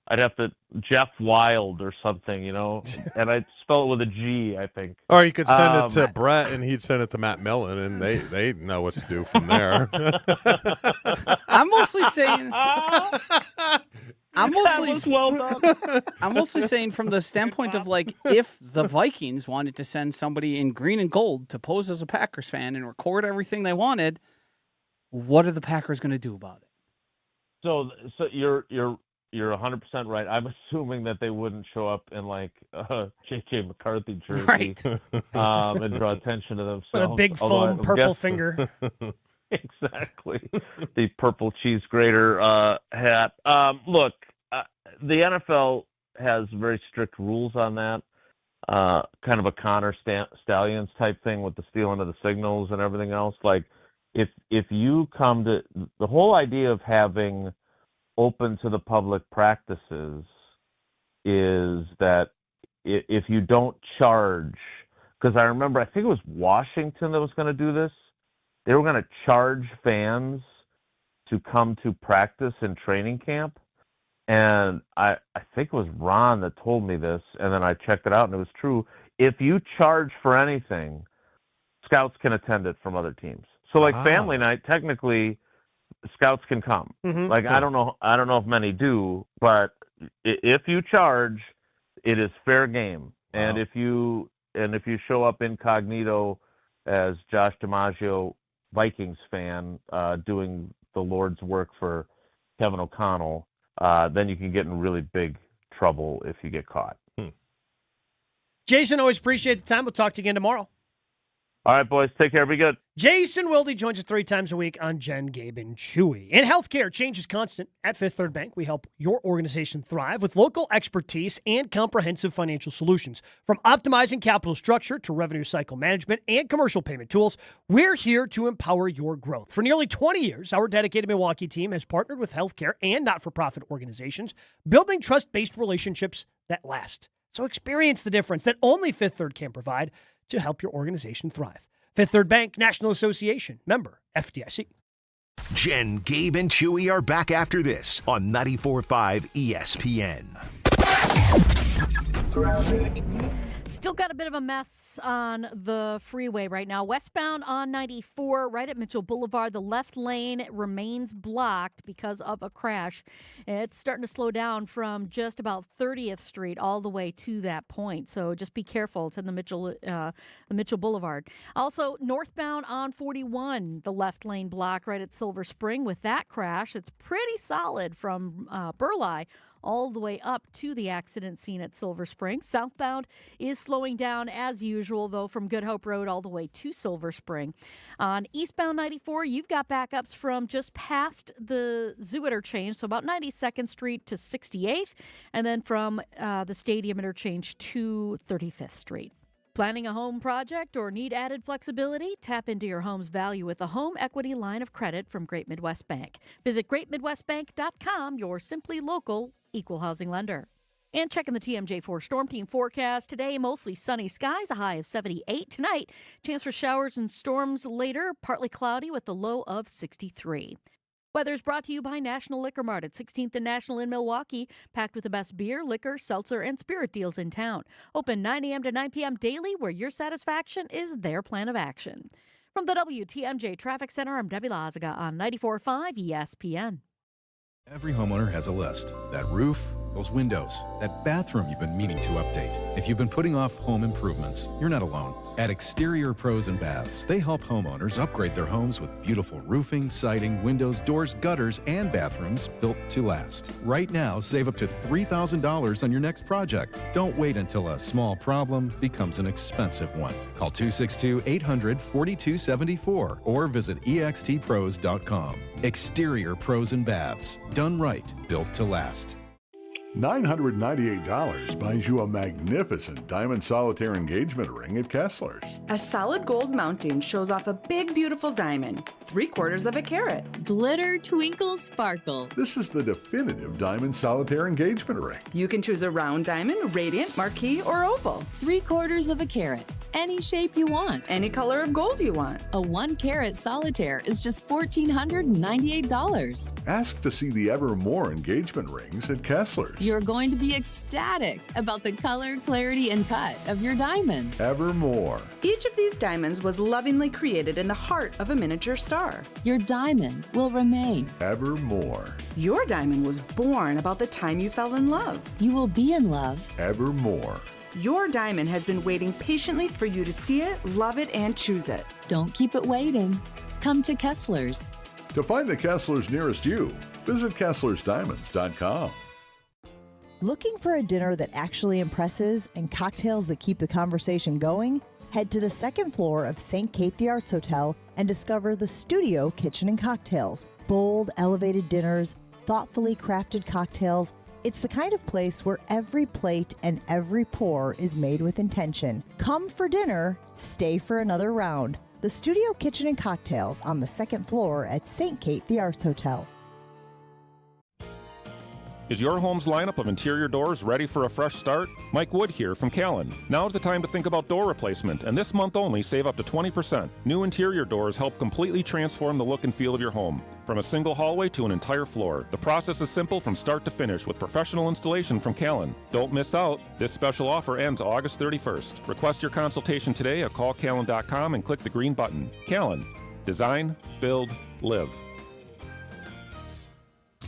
I'd have to Jeff Wild or something, and I'd spell it with a G, I think. Or you could send it to Brett, and he'd send it to Matt Millen, and they know what to do from there. I'm mostly saying. I'm mostly saying from the standpoint of, like, if the Vikings wanted to send somebody in green and gold to pose as a Packers fan and record everything they wanted, what are the Packers going to do about it? So you're 100% right. I'm assuming that they wouldn't show up in like J.J. McCarthy jersey, right, and draw attention to themselves with a big foam purple finger. Exactly, the purple cheese grater hat. Look, the NFL has very strict rules on that. Kind of a Connor Stallions type thing with the stealing of the signals and everything else. Like, if you come to the whole idea of having open to the public practices is that if you don't charge, because I remember, I think it was Washington that was going to do this. They were going to charge fans to come to practice and training camp. And I think it was Ron that told me this, and then I checked it out, and it was true. If you charge for anything, scouts can attend it from other teams. So, like, family night, technically, scouts can come. Mm-hmm. Like, I don't know if many do, but if you charge, it is fair game. And if you show up incognito as Josh DiMaggio, Vikings fan, doing the Lord's work for Kevin O'Connell, then you can get in really big trouble if you get caught. Jason, always appreciate the time. We'll talk to you again tomorrow. All right, boys. Take care. Be good. Jason Wilde joins us 3 times a week on Jen, Gabe, and Chewy. In healthcare, change is constant. At Fifth Third Bank, we help your organization thrive with local expertise and comprehensive financial solutions. From optimizing capital structure to revenue cycle management and commercial payment tools, we're here to empower your growth. For nearly 20 years, our dedicated Milwaukee team has partnered with healthcare and not-for-profit organizations, building trust-based relationships that last. So experience the difference that only Fifth Third can provide to help your organization thrive. Fifth Third Bank, National Association, member FDIC. Jen, Gabe, and Chewy are back after this on 94.5 ESPN. Still got a bit of a mess on the freeway right now. Westbound on 94, right at Mitchell Boulevard, the left lane remains blocked because of a crash. It's starting to slow down from just about 30th Street all the way to that point. So just be careful. It's in the Mitchell Boulevard. Also, northbound on 41, the left lane blocked right at Silver Spring. With that crash, it's pretty solid from Burleigh all the way up to the accident scene at Silver Spring. Southbound is slowing down as usual, though, from Good Hope Road all the way to Silver Spring. On eastbound 94, you've got backups from just past the Zoo interchange, so about 92nd Street to 68th, and then from the Stadium interchange to 35th Street. Planning a home project or need added flexibility? Tap into your home's value with a home equity line of credit from Great Midwest Bank. Visit greatmidwestbank.com, your simply local equal housing lender. And checking the TMJ4 Storm Team forecast today, mostly sunny skies, a high of 78. Tonight, chance for showers and storms later, partly cloudy with a low of 63. Weather's brought to you by National Liquor Mart at 16th and National in Milwaukee, packed with the best beer, liquor, seltzer, and spirit deals in town. Open 9 a.m. to 9 p.m. daily, where your satisfaction is their plan of action. From the WTMJ Traffic Center, I'm Debbie Lazaga on 94.5 ESPN. Every homeowner has a list. That roof, those windows, that bathroom you've been meaning to update. If you've been putting off home improvements, you're not alone. At Exterior Pros and Baths, they help homeowners upgrade their homes with beautiful roofing, siding, windows, doors, gutters, and bathrooms built to last. Right now, save up to $3,000 on your next project. Don't wait until a small problem becomes an expensive one. Call 262-800-4274 or visit extpros.com. Exterior Pros and Baths. Done right, built to last. $998 buys you a magnificent diamond solitaire engagement ring at Kessler's. A solid gold mounting shows off a big, beautiful diamond, 3/4 of a carat. Glitter, twinkle, sparkle. This is the definitive diamond solitaire engagement ring. You can choose a round diamond, radiant, marquise, or oval. 3/4 of a carat. Any shape you want. Any color of gold you want. A 1-carat solitaire is just $1,498. Ask to see the Evermore engagement rings at Kessler's. You're going to be ecstatic about the color, clarity, and cut of your diamond. Evermore. Each of these diamonds was lovingly created in the heart of a miniature star. Your diamond will remain. Evermore. Your diamond was born about the time you fell in love. You will be in love. Evermore. Your diamond has been waiting patiently for you to see it, love it, and choose it. Don't keep it waiting. Come to Kessler's. To find the Kessler's nearest you, visit KesslersDiamonds.com. Looking for a dinner that actually impresses and cocktails that keep the conversation going? Head to the second floor of St. Kate the Arts Hotel and discover the Studio Kitchen and Cocktails. Bold, elevated dinners, thoughtfully crafted cocktails. It's the kind of place where every plate and every pour is made with intention. Come for dinner, stay for another round. The Studio Kitchen and Cocktails on the second floor at St. Kate the Arts Hotel. Is your home's lineup of interior doors ready for a fresh start? Mike Wood here from Callan. Now's the time to think about door replacement, and this month only, save up to 20%. New interior doors help completely transform the look and feel of your home. From a single hallway to an entire floor, the process is simple from start to finish with professional installation from Callan. Don't miss out. This special offer ends August 31st. Request your consultation today at callcallan.com and click the green button. Callan. Design, build, live.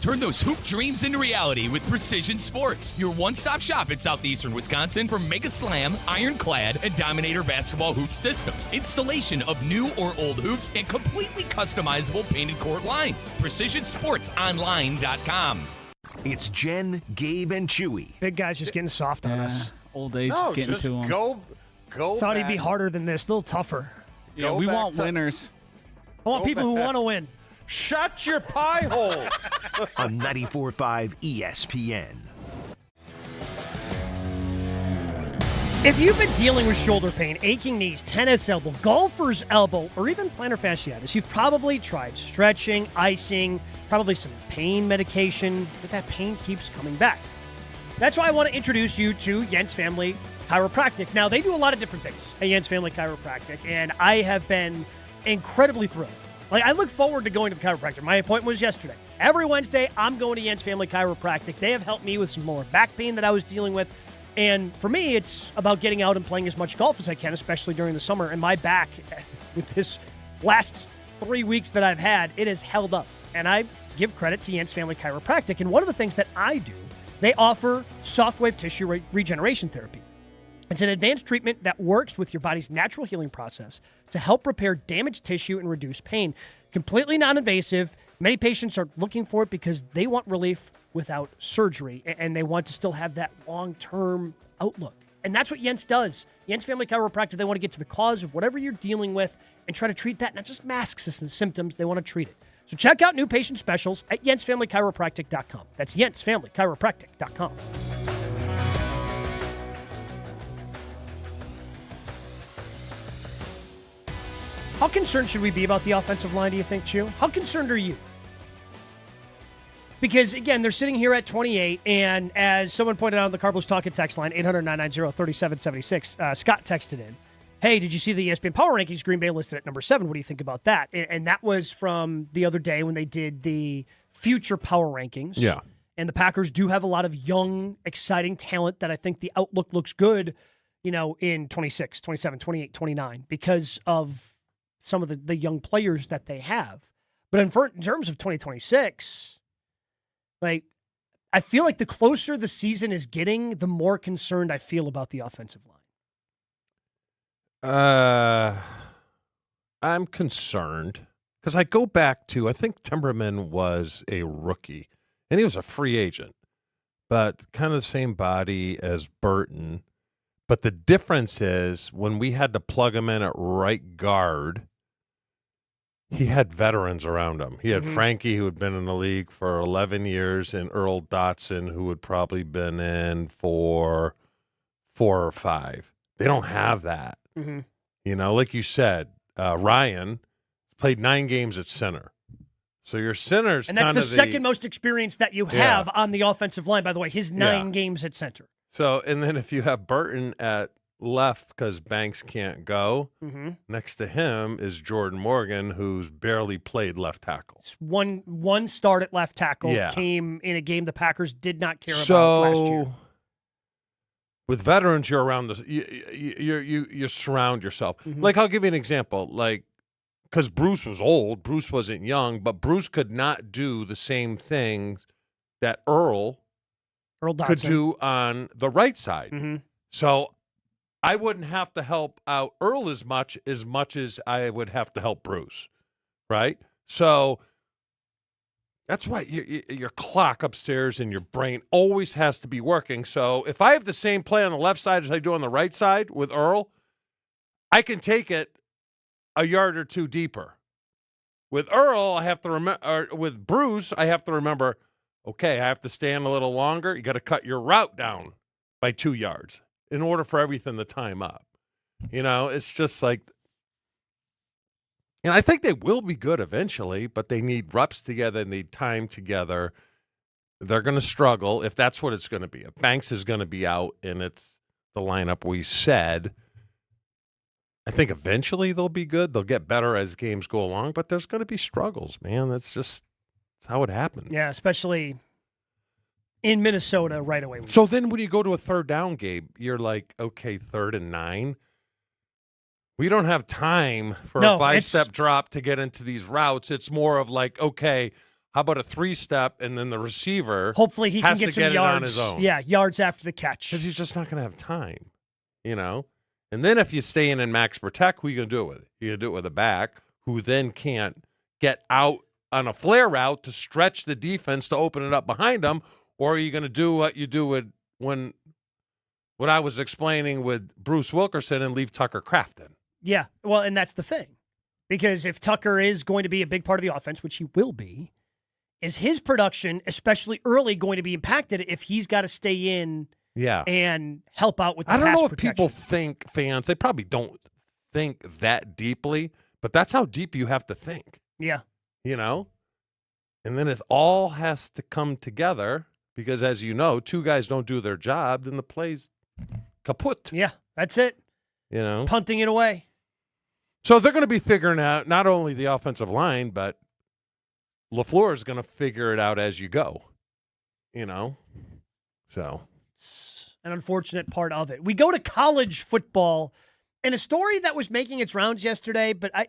Turn those hoop dreams into reality with Precision Sports, your one-stop shop in southeastern Wisconsin for Mega Slam, Ironclad, and Dominator basketball hoop systems. Installation of new or old hoops and completely customizable painted court lines. PrecisionSportsOnline.com. It's Jen, Gabe, and Chewy. Big guy's just getting soft on us. Old age is getting to him. Go Thought he'd be back. harder than this, a little tougher. Yeah, we want winners. I want people who want to win. Shut your pie holes. On 94.5 ESPN. If you've been dealing with shoulder pain, aching knees, tennis elbow, golfer's elbow, or even plantar fasciitis, you've probably tried stretching, icing, probably some pain medication, but that pain keeps coming back. That's why I want to introduce you to Jens Family Chiropractic. Now, they do a lot of different things at Jens Family Chiropractic, and I have been incredibly thrilled Like, I look forward to going to the chiropractor. My appointment was yesterday. Every Wednesday, I'm going to Jens Family Chiropractic. They have helped me with some lower back pain that I was dealing with. And for me, it's about getting out and playing as much golf as I can, especially during the summer. And my back, with this last 3 weeks that I've had, it has held up. And I give credit to Jens Family Chiropractic. And one of the things that I do, they offer soft wave tissue regeneration therapy. It's an advanced treatment that works with your body's natural healing process to help repair damaged tissue and reduce pain. Completely non-invasive. Many patients are looking for it because they want relief without surgery, and they want to still have that long-term outlook. And that's what Jens does. Jens Family Chiropractic, they want to get to the cause of whatever you're dealing with and try to treat that, not just mask symptoms. They want to treat it. So check out new patient specials at jensfamilychiropractic.com. That's jensfamilychiropractic.com. How concerned should we be about the offensive line, do you think, Chu? How concerned are you? Because, again, they're sitting here at 28, and as someone pointed out on the Carbos Talking text line, 800-990-3776, Scott texted in, hey, did you see the ESPN Power Rankings? Green Bay listed at number 7. What do you think about that? And that was from the other day when they did the future Power Rankings. Yeah. And the Packers do have a lot of young, exciting talent that I think the outlook looks good, in 26, 27, 28, 29 because of some of the young players that they have. But in terms of 2026, I feel like the closer the season is getting, the more concerned I feel about the offensive line. I'm concerned because I go back to, I think Timberman was a rookie, and he was a free agent, but kind of the same body as Burton. But the difference is when we had to plug him in at right guard, he had veterans around him. He had Frankie, who had been in the league for 11 years, and Earl Dotson, who had probably been in for 4 or 5. They don't have that. Like you said, Ryan played 9 games at center. So your center's and that's the second most experience that you have on the offensive line, by the way, his 9 games at center. So, and then if you have Burton at left because Banks can't go, next to him is Jordan Morgan, who's barely played left tackle. One start at left tackle came in a game the Packers did not care about last year. With veterans, you're around this. You surround yourself. Like, I'll give you an example. Like, because Bruce was old, Bruce wasn't young, but Bruce could not do the same thing that Earl Dotson could do on the right side. So I wouldn't have to help out Earl as much as I would have to help Bruce, right? So that's why your clock upstairs in your brain always has to be working. So if I have the same play on the left side as I do on the right side with Earl, I can take it a yard or 2 deeper. With Earl, I have to remember, or with Bruce, I have to remember, okay, I have to stand a little longer. You got to cut your route down by 2 yards in order for everything to time up. It's just like, and I think they will be good eventually, but they need reps together, they need time together. They're going to struggle if that's what it's going to be. If Banks is going to be out and it's the lineup we said, I think eventually they'll be good. They'll get better as games go along, but there's going to be struggles, man. That's how it happens. Yeah, especially in Minnesota right away. So then when you go to a third down, Gabe, you're like, okay, 3rd and 9. We don't have time for a 5-step drop to get into these routes. It's more of like, okay, how about a 3-step and then the receiver hopefully he can get some yards on his own. Yeah, yards after the catch. Because he's just not going to have time, And then if you stay in max protect, who are you going to do it with? You're going to do it with a back who then can't get out on a flare route to stretch the defense to open it up behind them, or are you going to do what you do with what I was explaining with Bruce Wilkerson and leave Tucker Kraft in? Yeah, well, and that's the thing. Because if Tucker is going to be a big part of the offense, which he will be, is his production, especially early, going to be impacted if he's got to stay in and help out with the pass protection? I don't know if people think, fans, they probably don't think that deeply, but that's how deep you have to think. Yeah. And then it all has to come together because, as you know, 2 guys don't do their job, then the play's kaput. Yeah, that's it. Punting it away. So they're going to be figuring out not only the offensive line, but LaFleur is going to figure it out as you go, So It's an unfortunate part of it. We go to college football, and a story that was making its rounds yesterday, but I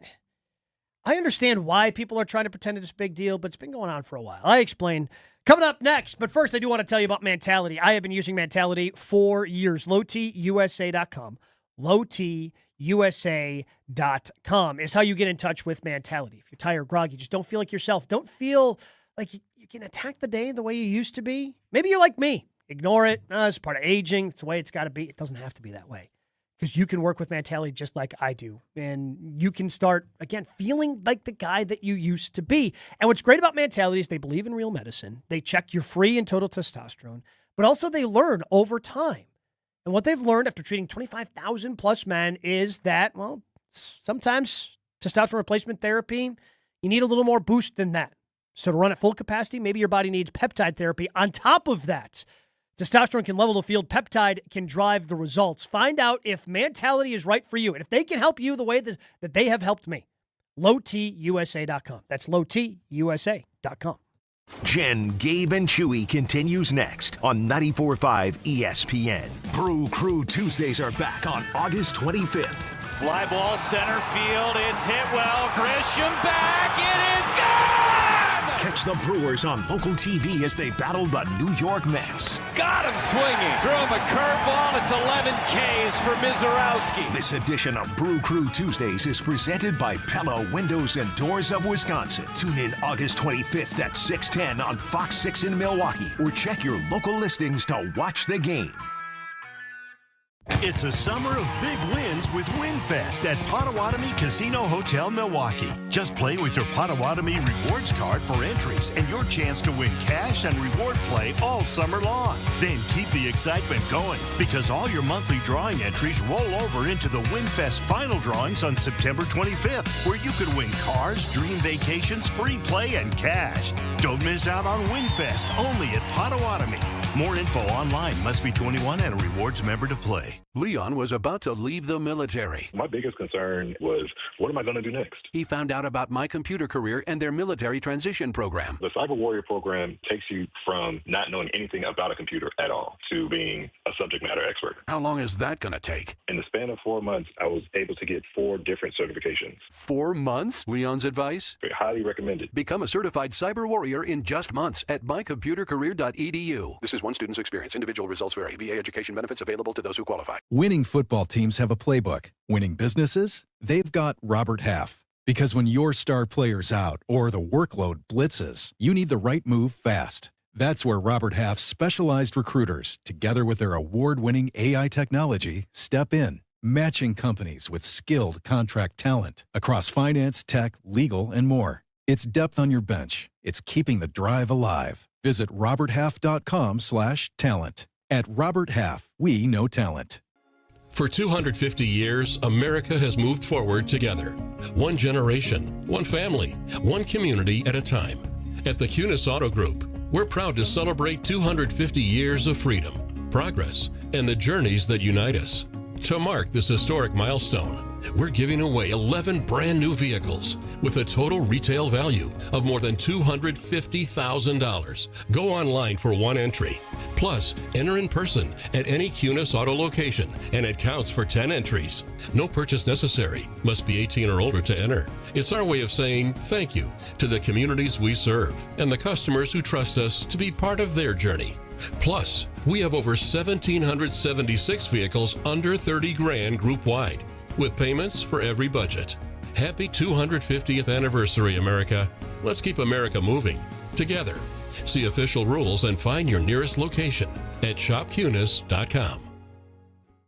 understand why people are trying to pretend it's a big deal, but it's been going on for a while. I explain. Coming up next, but first I do want to tell you about Mentality. I have been using Mentality for years. LowTUSA.com. LowTUSA.com is how you get in touch with Mentality. If you're tired, groggy, just don't feel like yourself. Don't feel like you can attack the day the way you used to be. Maybe you're like me. Ignore it. It's part of aging. It's the way it's got to be. It doesn't have to be that way. Because you can work with Mentality just like I do. And you can start, again, feeling like the guy that you used to be. And what's great about Mentality is they believe in real medicine. They check your free and total testosterone. But also they learn over time. And what they've learned after treating 25,000 plus men is that, well, sometimes testosterone replacement therapy, you need a little more boost than that. So to run at full capacity, maybe your body needs peptide therapy on top of that. Testosterone can level the field. Peptide can drive the results. Find out if Mentality is right for you and if they can help you the way that they have helped me. LowTUSA.com. That's LowTUSA.com. Jen, Gabe, and Chewy continues next on 94.5 ESPN. Brew Crew Tuesdays are back on August 25th. Fly ball center field. It's hit well. Grisham back. It is gone! Catch the Brewers on local TV as they battle the New York Mets. Got him swinging. Threw him a curveball. It's 11 Ks for Mizorowski. This edition of Brew Crew Tuesdays is presented by Pella Windows and Doors of Wisconsin. Tune in August 25th at 6:10 on Fox 6 in Milwaukee, or check your local listings to watch the game. It's a summer of big wins with WinFest at Potawatomi Casino Hotel Milwaukee. Just play with your Potawatomi Rewards card for entries and your chance to win cash and reward play all summer long. Then keep the excitement going because all your monthly drawing entries roll over into the WinFest final drawings on September 25th, where you could win cars, dream vacations, free play, and cash. Don't miss out on WinFest only at Potawatomi. More info online. Must be 21 and a rewards member to play. Leon was about to leave the military. My biggest concern was, what am I going to do next? He found out about My Computer Career and their military transition program. The Cyber Warrior program takes you from not knowing anything about a computer at all to being a subject matter expert. How long is that going to take? In the span of 4 months, I was able to get 4 different certifications. 4 months? Leon's advice? Highly recommended. Become a certified cyber warrior in just months at mycomputercareer.edu. This is one student's experience. Individual results vary. VA education benefits available to those who qualify. Winning football teams have a playbook. Winning businesses? They've got Robert Half. Because when your star player's out or the workload blitzes, you need the right move fast. That's where Robert Half's specialized recruiters, together with their award-winning AI technology, step in, matching companies with skilled contract talent across finance, tech, legal, and more. It's depth on your bench. It's keeping the drive alive. Visit roberthalf.com/talent. At Robert Half, we know talent. For 250 years, America has moved forward together. One generation, one family, one community at a time. At the Cunis Auto Group, we're proud to celebrate 250 years of freedom, progress, and the journeys that unite us. To mark this historic milestone, we're giving away 11 brand new vehicles with a total retail value of more than $250,000. Go online for one entry. Plus, enter in person at any Cunis Auto location, and it counts for 10 entries. No purchase necessary. Must be 18 or older to enter. It's our way of saying thank you to the communities we serve and the customers who trust us to be part of their journey. Plus, we have over 1,776 vehicles under 30 grand group-wide, with payments for every budget. Happy 250th anniversary, America. Let's keep America moving together. See official rules and find your nearest location at shopcunis.com.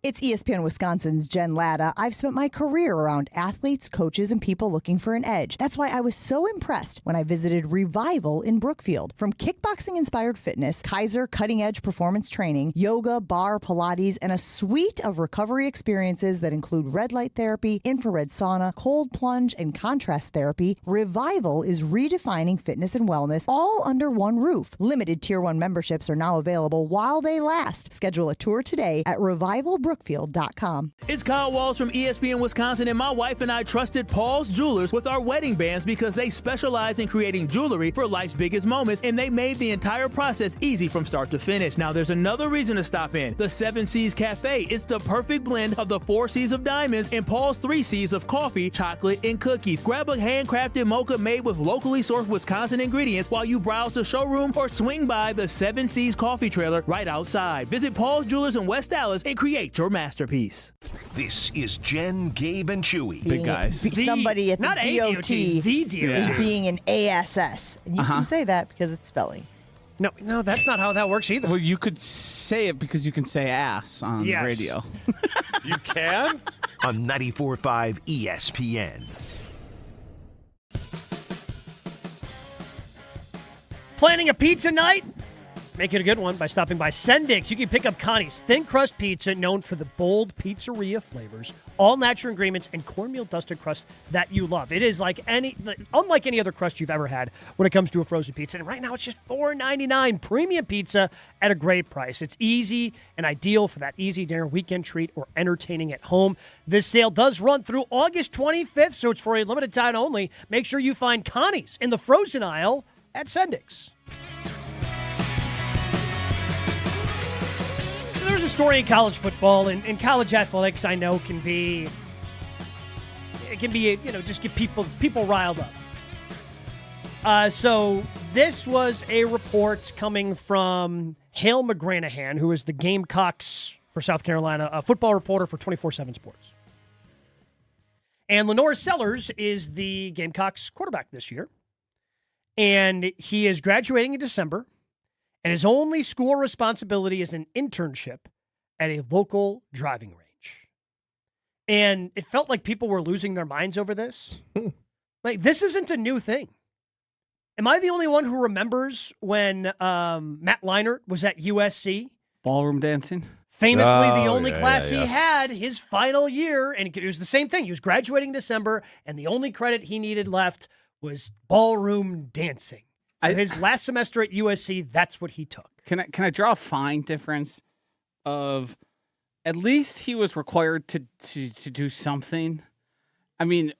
It's ESPN Wisconsin's Jen Latta. I've spent my career around athletes, coaches, and people looking for an edge. That's why I was so impressed when I visited Revival in Brookfield. From kickboxing-inspired fitness, Kaiser cutting-edge performance training, yoga, bar, Pilates, and a suite of recovery experiences that include red light therapy, infrared sauna, cold plunge, and contrast therapy, Revival is redefining fitness and wellness all under one roof. Limited Tier 1 memberships are now available while they last. Schedule a tour today at Revival Brookfield.com. It's Kyle Walls from ESPN Wisconsin, and my wife and I trusted Paul's Jewelers with our wedding bands because they specialize in creating jewelry for life's biggest moments, and they made the entire process easy from start to finish. Now, there's another reason to stop in. The 7 C's Cafe. It's the perfect blend of the 4 C's of diamonds and Paul's 3 C's of coffee, chocolate, and cookies. Grab a handcrafted mocha made with locally sourced Wisconsin ingredients while you browse the showroom or swing by the 7 C's coffee trailer right outside. Visit Paul's Jewelers in West Dallas and create your masterpiece. This is Jen, Gabe, and Chewy. Big guys. Somebody at the not DOT, the DOT. is being an ASS. And you can say that because it's spelling. No, that's not how that works either. Well, you could say it because you can say ass on the radio. You can? On 94.5 ESPN. Planning a pizza night? Make it a good one by stopping by Sendix. You can pick up Connie's thin crust pizza, known for the bold pizzeria flavors, all natural ingredients, and cornmeal dusted crust that you love. It is unlike any other crust you've ever had when it comes to a frozen pizza. And right now it's just $4.99 premium pizza at a great price. It's easy and ideal for that easy dinner, weekend treat, or entertaining at home. This sale does run through August 25th, so it's for a limited time only. Make sure you find Connie's in the frozen aisle at Sendix. There's a story in college football and college athletics. I know can be just get people riled up. So this was a report coming from Hale McGranahan, who is the Gamecocks for South Carolina, a football reporter for 24/7 Sports. And Lenore Sellers is the Gamecocks quarterback this year, and he is graduating in December. And his only school responsibility is an internship at a local driving range. And it felt like people were losing their minds over this. Like, this isn't a new thing. Am I the only one who remembers when Matt Leinart was at USC? Ballroom dancing? Famously, the only class he had his final year, and it was the same thing. He was graduating in December, and the only credit he needed left was ballroom dancing. So his last semester at USC, that's what he took. Can I draw a fine difference of at least he was required to do something? I mean,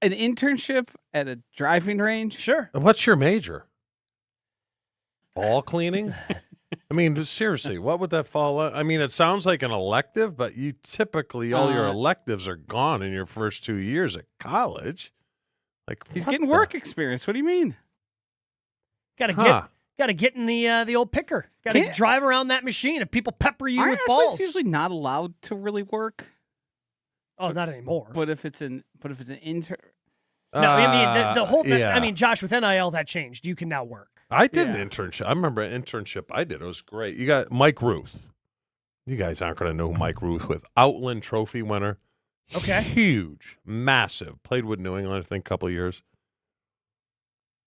an internship at a driving range? Sure. What's your major? Ball cleaning? I mean, seriously, what would that fall on? I mean, it sounds like an elective, but you typically, all your electives are gone in your first 2 years at college. Like, he's getting work experience. What do you mean? Got to get in the old picker. Got to drive around that machine. If people pepper you with balls, usually not allowed to really work. Oh, not anymore. But if it's an intern, no, I mean the whole. Yeah. I mean, Josh, with NIL that changed. You can now work. I did an internship. I remember an internship I did. It was great. You got Mike Ruth. You guys aren't going to know who Mike Ruth with Outland Trophy winner. Okay, huge, massive. Played with New England, I think, a couple of years.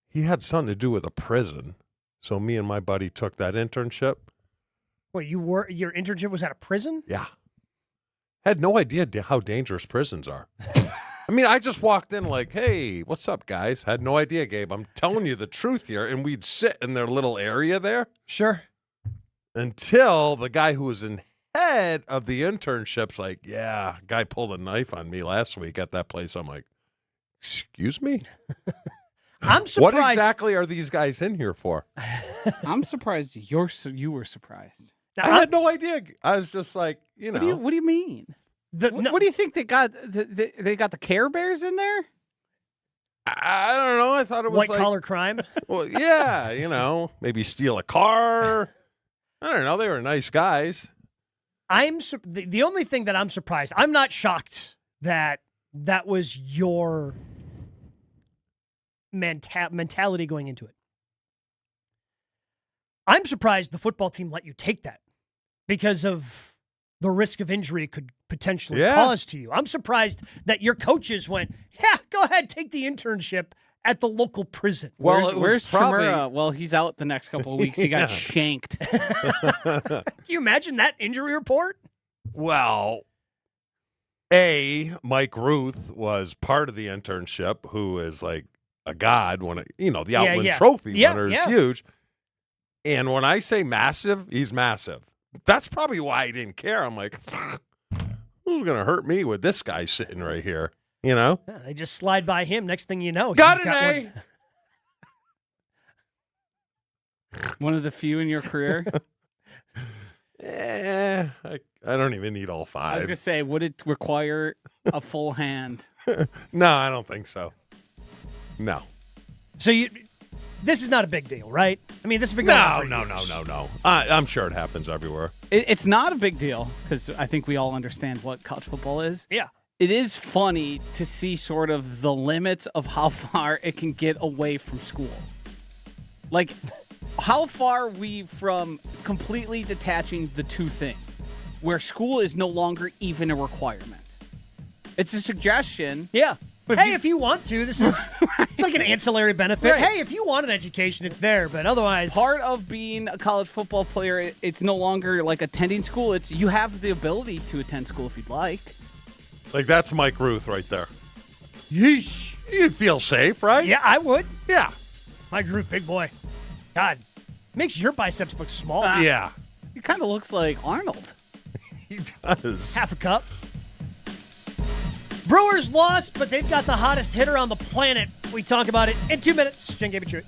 He had something to do with a prison, so me and my buddy took that internship. Wait, your internship was at a prison? Yeah. Had no idea how dangerous prisons are. I mean, I just walked in like, hey, what's up, guys? Had no idea, Gabe. I'm telling you the truth here. And we'd sit in their little area there. Sure. Until the guy who was in head of the internship's like, yeah, guy pulled a knife on me last week at that place. I'm like, excuse me? I'm surprised. What exactly are these guys in here for? I'm surprised you were surprised. Now, I had no idea. I was just like, What do you mean? What do you think they got? They got the Care Bears in there? I don't know. I thought it was white collar crime. Well, yeah, maybe steal a car. I don't know. They were nice guys. The only thing that I'm surprised. I'm not shocked that was your mentality going into it. I'm surprised the football team let you take that because of the risk of injury it could potentially cause to you. I'm surprised that your coaches went, go ahead, take the internship at the local prison. Well, where's Chimera? Well, he's out the next couple of weeks. He got shanked. Can you imagine that injury report? Well, Mike Ruth was part of the internship, who is like a god when the Outland Trophy winner is huge. And when I say massive, he's massive. That's probably why I didn't care. I'm like, Who's going to hurt me with this guy sitting right here? You know? Yeah, they just slide by him. Next thing you know, got he's an A. One of the few in your career. I don't even need all 5. I was going to say, would it require a full hand? No, I don't think so. No. So this is not a big deal, right? I mean, this has been No. going on for years. No. I'm sure it happens everywhere. It's not a big deal because I think we all understand what college football is. Yeah. It is funny to see sort of the limits of how far it can get away from school. Like, how far are we from completely detaching the two things, where school is no longer even a requirement? It's a suggestion. Yeah. But hey, if you want to, this is it's like an ancillary benefit. Right. Hey, if you want an education, it's there, but otherwise, Part of being a college football player, it's no longer like attending school. It's you have the ability to attend school if you'd like. Like, that's Mike Ruth right there. yeesh. You'd feel safe, right? Yeah, I would. Yeah. My group, big boy. God, makes your biceps look small. Yeah. He kind of looks like Arnold. He does. Half a cup. Brewers lost, but they've got the hottest hitter on the planet. We talk about it in 2 minutes. Jen gave it to it.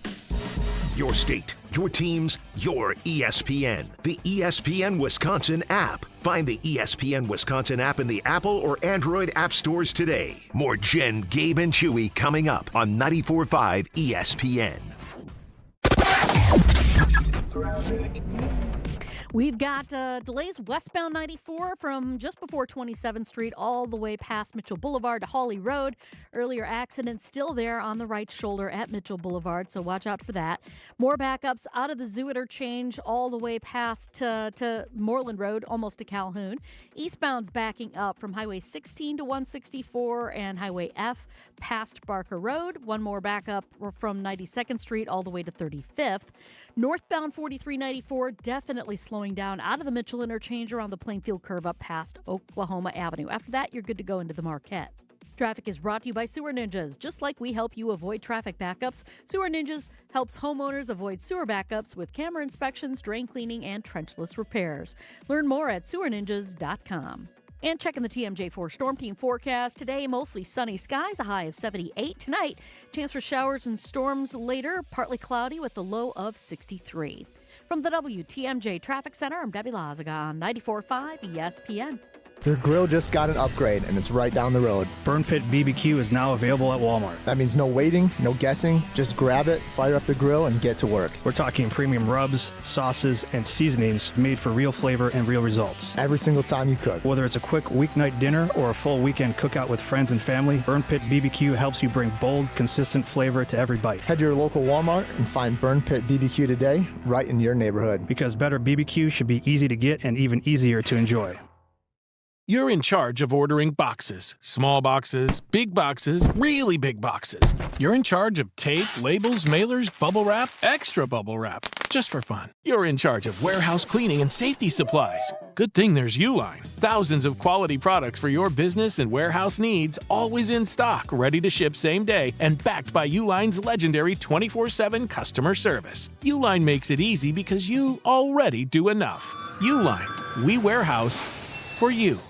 Your state, your teams, your ESPN. The ESPN Wisconsin app. Find the ESPN Wisconsin app in the Apple or Android app stores today. More Jen, Gabe, and Chewy coming up on 94.5 ESPN. We've got delays westbound 94 from just before 27th Street all the way past Mitchell Boulevard to Hawley Road. Earlier accident still there on the right shoulder at Mitchell Boulevard, so watch out for that. More backups out of the Zoo Interchange all the way past to Moreland Road, almost to Calhoun. Eastbound's backing up from Highway 16 to 164 and Highway F past Barker Road. One more backup from 92nd Street all the way to 35th. Northbound 4394 definitely slowing down out of the Mitchell Interchange around the Plainfield curve up past Oklahoma Avenue. After that, you're good to go into the Marquette. Traffic is brought to you by Sewer Ninjas. Just like we help you avoid traffic backups, Sewer Ninjas helps homeowners avoid sewer backups with camera inspections, drain cleaning, and trenchless repairs. Learn more at sewerninjas.com. And checking the TMJ4 Storm Team forecast. Today, mostly sunny skies, a high of 78. Tonight, chance for showers and storms later, partly cloudy with a low of 63. From the WTMJ Traffic Center, I'm Debbie Lazaga on 94.5 ESPN. Your grill just got an upgrade, and it's right down the road. Burn Pit BBQ is now available at Walmart. That means no waiting, no guessing. Just grab it, fire up the grill, and get to work. We're talking premium rubs, sauces, and seasonings made for real flavor and real results. Every single time you cook. Whether it's a quick weeknight dinner or a full weekend cookout with friends and family, Burn Pit BBQ helps you bring bold, consistent flavor to every bite. Head to your local Walmart and find Burn Pit BBQ today, right in your neighborhood. Because better BBQ should be easy to get and even easier to enjoy. You're in charge of ordering boxes. Small boxes, really big boxes. You're in charge of tape, labels, mailers, bubble wrap, extra bubble wrap, just for fun. You're in charge of warehouse cleaning and safety supplies. Good thing there's Uline. Thousands of quality products for your business and warehouse needs, always in stock, ready to ship same day, and backed by Uline's legendary 24/7 customer service. Uline makes it easy because you already do enough. Uline, we warehouse for you.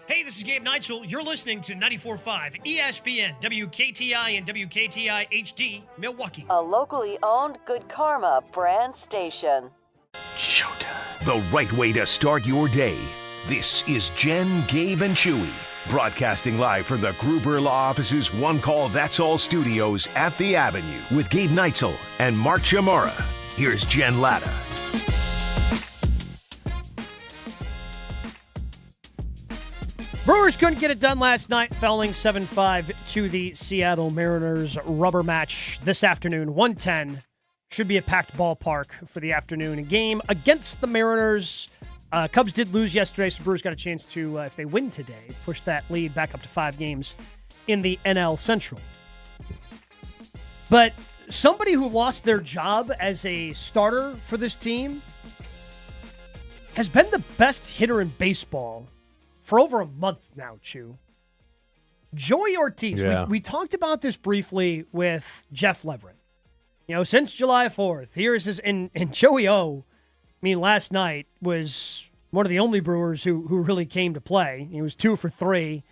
Hey, this is Gabe Neitzel. You're listening to 94.5 ESPN, WKTI and WKTI HD, Milwaukee. A locally owned Good Karma brand station. Showtime. The right way to start your day. This is Jen, Gabe, and Chewy, broadcasting live from the Gruber Law Office's One Call That's All studios at the Avenue with Gabe Neitzel and Mark Chamora. Here's Jen Latta. Brewers couldn't get it done last night, falling 7-5 to the Seattle Mariners. Rubber match this afternoon, 1:10. Should be a packed ballpark for the afternoon game against the Mariners. Cubs did lose yesterday, so Brewers got a chance to, if they win today, push that lead back up to 5 games in the NL Central. But somebody who lost their job as a starter for this team has been the best hitter in baseball for over a month now, Chew. Joey Ortiz. Yeah. We talked about this briefly with Jeff Leverett. You know, since July 4th, here's his, and Joey O, I mean, last night was one of the only Brewers who really came to play. He was 2 for 3,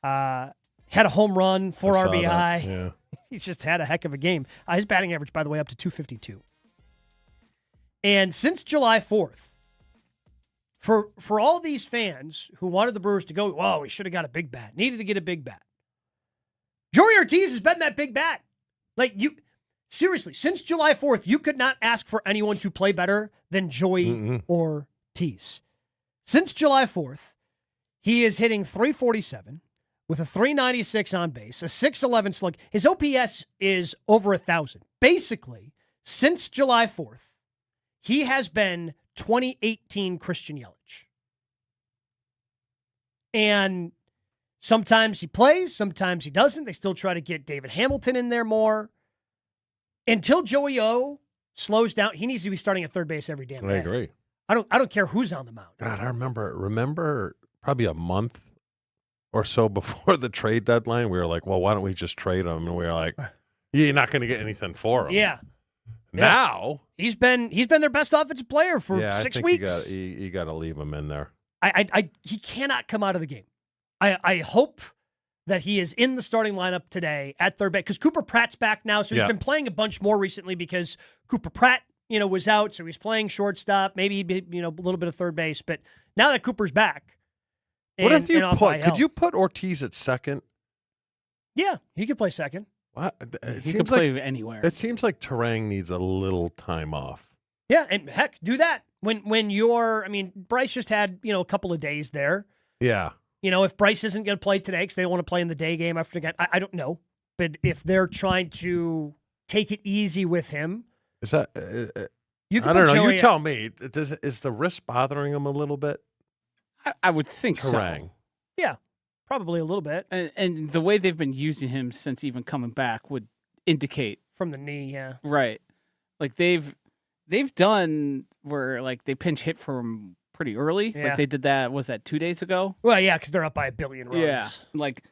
had a home run, 4 RBI. Yeah. He's just had a heck of a game. His batting average, by the way, up to 252. And since July 4th, for all these fans who wanted the Brewers to go, oh, we should have got a big bat, needed to get a big bat. Joey Ortiz has been that big bat. Seriously, since July 4th, you could not ask for anyone to play better than Joey Ortiz. Since July 4th, he is hitting .347 with a .396 on base, a .611 slug. His OPS is over 1,000. Basically, since July 4th, he has been 2018 Christian Yelich. And sometimes he plays, sometimes he doesn't. They still try to get David Hamilton in there more. Until Joey O slows down, he needs to be starting at third base every damn day. I agree. I don't care who's on the mound. God, I remember probably a month or so before the trade deadline, we were like, well, why don't we just trade him? And we were like, you're not going to get anything for him. Yeah. Now he's been their best offensive player for 6 weeks. You got to leave him in there. He cannot come out of the game. I hope that he is in the starting lineup today at third base because Cooper Pratt's back now, so he's been playing a bunch more recently because Cooper Pratt, was out, so he's playing shortstop, maybe a little bit of third base. But now that Cooper's back, what if you could you put Ortiz at second? Yeah, he could play second. What? He could play anywhere. It seems like Terang needs a little time off. Yeah, and heck, do that when you're. Bryce just had a couple of days there. Yeah. If Bryce isn't going to play today because they don't want to play in the day game after the game, I don't know. But if they're trying to take it easy with him, is that? You can I don't know. Joey You tell me. Is the wrist bothering him a little bit? I would think Terang. so. Yeah, probably a little bit. And the way they've been using him since even coming back would indicate from the knee. Yeah, right. Like they've done where like they pinch hit for him pretty early. Yeah. Like they did that. Was that 2 days ago? Well, yeah, because they're up by 1 billion runs. Yeah, like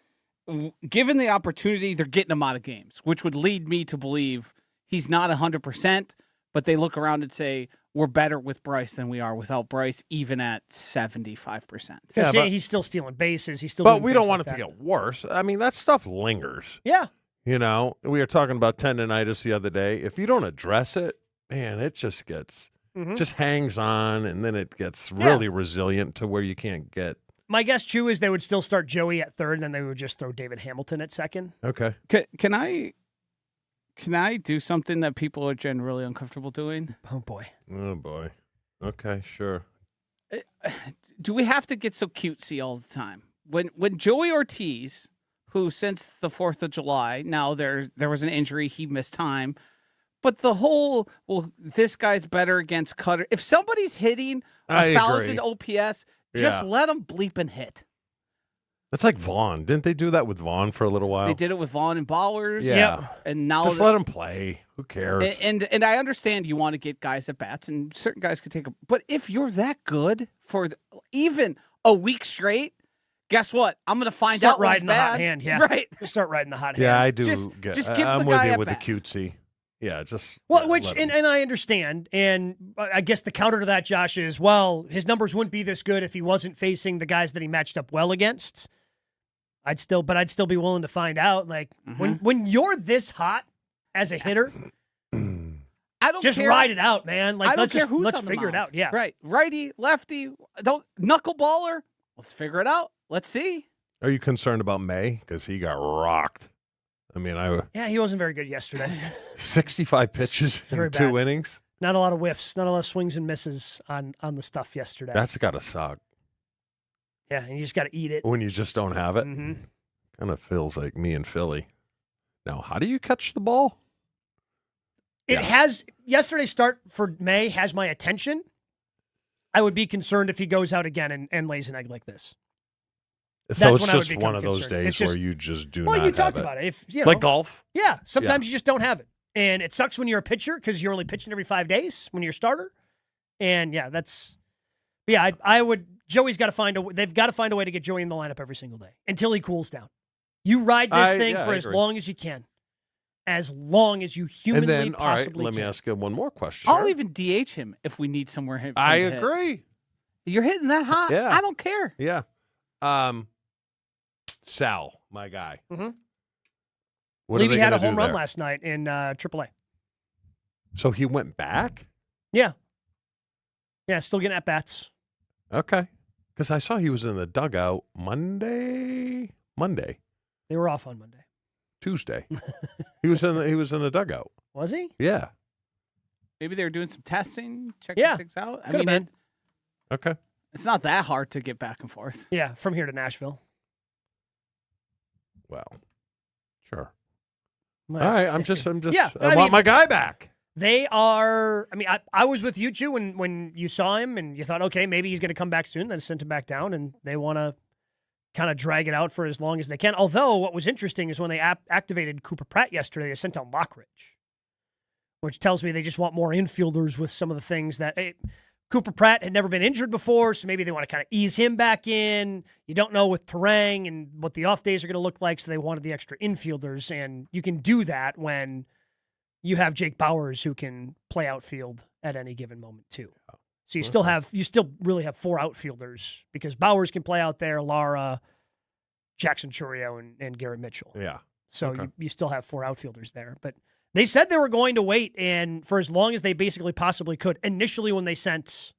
given the opportunity, they're getting him out of games, which would lead me to believe he's not 100%. But they look around and say, we're better with Bryce than we are without Bryce, even at 75%. Yeah, he's still stealing bases. He's still. But doing we things don't want like it to that. get worse. That stuff lingers. Yeah. We were talking about tendonitis the other day. If you don't address it, man, it just gets, just hangs on, and then it gets really resilient to where you can't get. My guess, too, is they would still start Joey at third, and then they would just throw David Hamilton at second. Okay. Can I do something that people are generally uncomfortable doing? Oh, boy. Oh, boy. Okay, sure. Do we have to get so cutesy all the time? When Joey Ortiz, who since the 4th of July, now there was an injury, he missed time, but the whole, this guy's better against Cutter. If somebody's hitting 1,000 OPS, just let them bleep and hit. That's like Vaughn. Didn't they do that with Vaughn for a little while? They did it with Vaughn and Bowers. Yeah. Yep. And now just let him play. Who cares? And I understand you want to get guys at bats, and certain guys could take but if you're that good for even a week straight, guess what? I'm going to find out what's riding the bad. hot hand. Yeah, right. Just start riding the hot hand. Yeah, I do. Just give I'm the with guy you at with bats. the cutesy. Yeah, just and I understand, and I guess the counter to that, Josh, is his numbers wouldn't be this good if he wasn't facing the guys that he matched up well against. I'd still be willing to find out. Like when you're this hot as a hitter, I don't just care. ride it out, man. Like I don't care who's let's on the figure it mound. out. Yeah, right. Righty, lefty, don't knuckleballer. Let's figure it out. Let's see. Are you concerned about May because he got rocked? Yeah, he wasn't very good yesterday. 65 pitches in 2 innings. Not a lot of whiffs, not a lot of swings and misses on the stuff yesterday. That's got to suck. Yeah, and you just got to eat it. When you just don't have it. Mm-hmm. Kind of feels like me and Philly. Now, how do you catch the ball? It has, yesterday's start for May has my attention. I would be concerned if he goes out again and lays an egg like this. So That's it's when I would just become one of those concerned. days where you just do not Well, you have talked it. about it. If, like golf? Yeah, sometimes you just don't have it. And it sucks when you're a pitcher because you're only pitching every 5 days when you're a starter. And, I would – Joey's got to find they've got to find a way to get Joey in the lineup every single day until he cools down. You ride this thing for as long as you can. As long as you humanly possibly let can. me ask you one more question. I'll even DH him if we need somewhere. I agree. You're hitting that hot. Yeah. I don't care. Yeah. Sal, my guy. Mm-hmm. I What believe are they he had a gonna home do run there? last night in AAA. So he went back? Yeah. Yeah, still getting at-bats. Okay. Because I saw he was in the dugout Monday. They were off on Monday. Tuesday. he was in the dugout. Was he? Yeah. Maybe they were doing some testing, checking things out. Could have been. Okay. It's not that hard to get back and forth. Yeah, from here to Nashville. Well, sure. Well, all right. I'm just. Yeah, I I want mean, my guy back. They are. I mean, I was with you two when you saw him, and you thought, okay, maybe he's going to come back soon. Then sent him back down, and they want to kind of drag it out for as long as they can. Although, what was interesting is when they activated Cooper Pratt yesterday, they sent down Lockridge, which tells me they just want more infielders with some of the things that Cooper Pratt had never been injured before, so maybe they want to kind of ease him back in. You don't know with Terang and what the off days are going to look like, so they wanted the extra infielders, and you can do that when you have Jake Bauers who can play outfield at any given moment too. So you still really have 4 outfielders because Bauers can play out there, Lara, Jackson Chourio, and Garrett Mitchell. Yeah. So you still have 4 outfielders there. But they said they were going to wait and for as long as they basically possibly could. Initially when they sent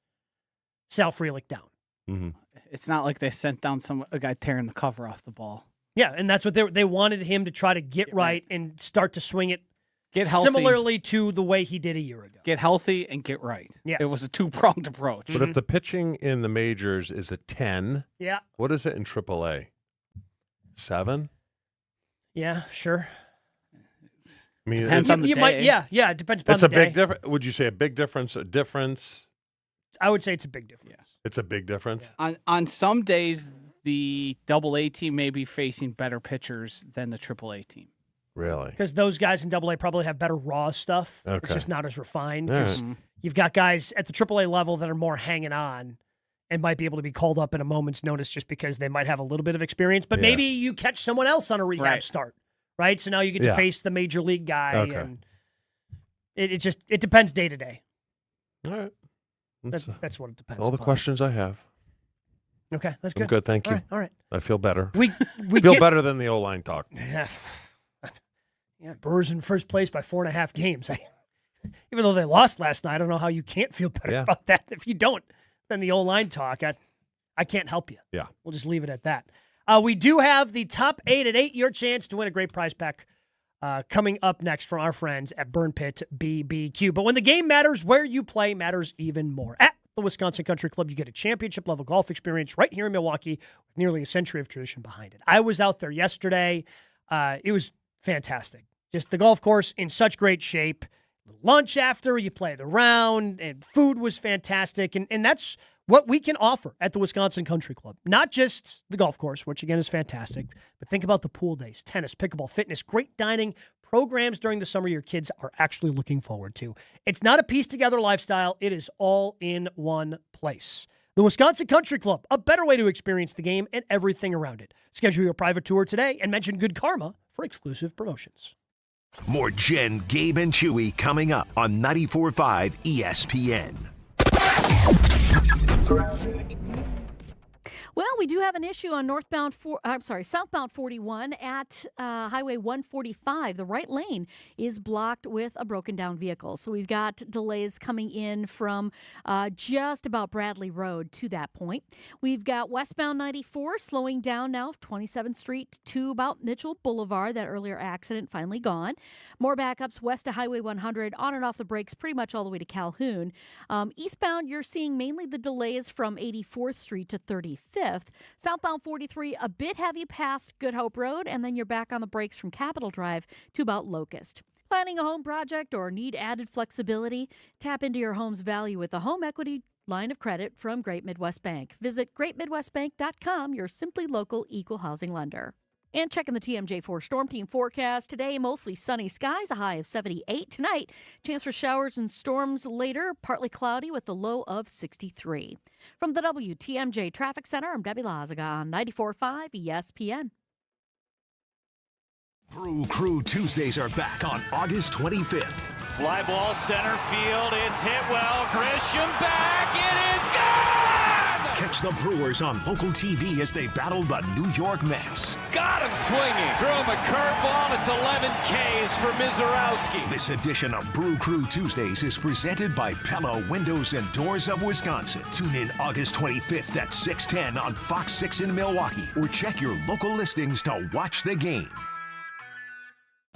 Sal Frelick down. Mm-hmm. It's not like they sent down a guy tearing the cover off the ball. Yeah, and that's what they wanted him to try to get right and start to swing it Get healthy. similarly to the way he did a year ago. Get healthy and get right. Yeah. It was a 2-pronged approach. But if the pitching in the majors is a 10, Yeah. what is it in AAA? 7? Yeah, sure. I mean, Depends on the day. Yeah, it depends on it's the a big day. difference. Would you say a big difference? A difference? I would say it's a big difference. It's a big difference. On some days, the AA team may be facing better pitchers than the AAA team. Really? Because those guys in AA probably have better raw stuff. It's Okay. just not as refined. All 'Cause right. you've got guys at the AAA level that are more hanging on and might be able to be called up in a moment's notice just because they might have a little bit of experience. But Yeah. maybe you catch someone else on a rehab Right. start, right? So now you get to Yeah. face the major league guy. Okay. And it depends day to day. All right. That's what it depends all the upon. questions I have. Okay, that's good. I'm good, thank you. All right. I feel better. We feel get- better than the O-line talk. Yeah, Brewers in first place by 4.5 games. Even though they lost last night, I don't know how you can't feel better about that. If you don't, then the O-line talk, I can't help you. Yeah. We'll just leave it at that. We do have the top 8 at 8, your chance to win a great prize pack coming up next from our friends at Burn Pit BBQ. But when the game matters, where you play matters even more. At the Wisconsin Country Club, you get a championship-level golf experience right here in Milwaukee with nearly a century of tradition behind it. I was out there yesterday. It was fantastic. Just the golf course in such great shape. Lunch after, you play the round, and food was fantastic. And that's what we can offer at the Wisconsin Country Club. Not just the golf course, which again is fantastic, but think about the pool days, tennis, pickleball, fitness, great dining, programs during the summer your kids are actually looking forward to. It's not a piece-together lifestyle. It is all in one place. The Wisconsin Country Club, a better way to experience the game and everything around it. Schedule your private tour today and mention Good Karma for exclusive promotions. More Jen, Gabe, and Chewy coming up on 94.5 ESPN. Well, we do have an issue on southbound 41 at Highway 145. The right lane is blocked with a broken down vehicle. So we've got delays coming in from just about Bradley Road to that point. We've got westbound 94 slowing down now, 27th Street to about Mitchell Boulevard. That earlier accident finally gone. More backups west of Highway 100, on and off the brakes pretty much all the way to Calhoun. Eastbound, you're seeing mainly the delays from 84th Street to 35th. Southbound 43, a bit heavy past Good Hope Road, and then you're back on the brakes from Capitol Drive to about Locust. Planning a home project or need added flexibility? Tap into your home's value with the home equity line of credit from Great Midwest Bank. Visit greatmidwestbank.com, your simply local equal housing lender. And checking the TMJ4 Storm Team forecast. Today, mostly sunny skies, a high of 78. Tonight, chance for showers and storms later, partly cloudy with the low of 63. From the WTMJ Traffic Center, I'm Debbie Lazaga on 94.5 ESPN. Brew Crew Tuesdays are back on August 25th. Fly ball center field. It's hit well. Grisham back. It is gone! Catch the Brewers on local TV as they battle the New York Mets. Got him swinging. Throw him a curveball. It's 11 Ks for Mizorowski. This edition of Brew Crew Tuesdays is presented by Pella Windows and Doors of Wisconsin. Tune in August 25th at 6:10 on Fox 6 in Milwaukee, or check your local listings to watch the game.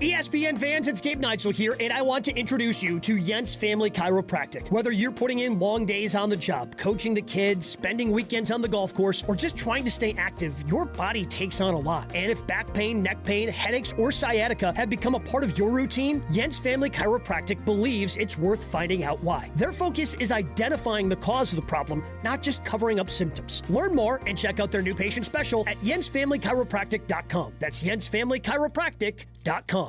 ESPN fans, it's Gabe Neitzel here, and I want to introduce you to Jens Family Chiropractic. Whether you're putting in long days on the job, coaching the kids, spending weekends on the golf course, or just trying to stay active, your body takes on a lot. And if back pain, neck pain, headaches, or sciatica have become a part of your routine, Jens Family Chiropractic believes it's worth finding out why. Their focus is identifying the cause of the problem, not just covering up symptoms. Learn more and check out their new patient special at jensfamilychiropractic.com. That's jensfamilychiropractic.com.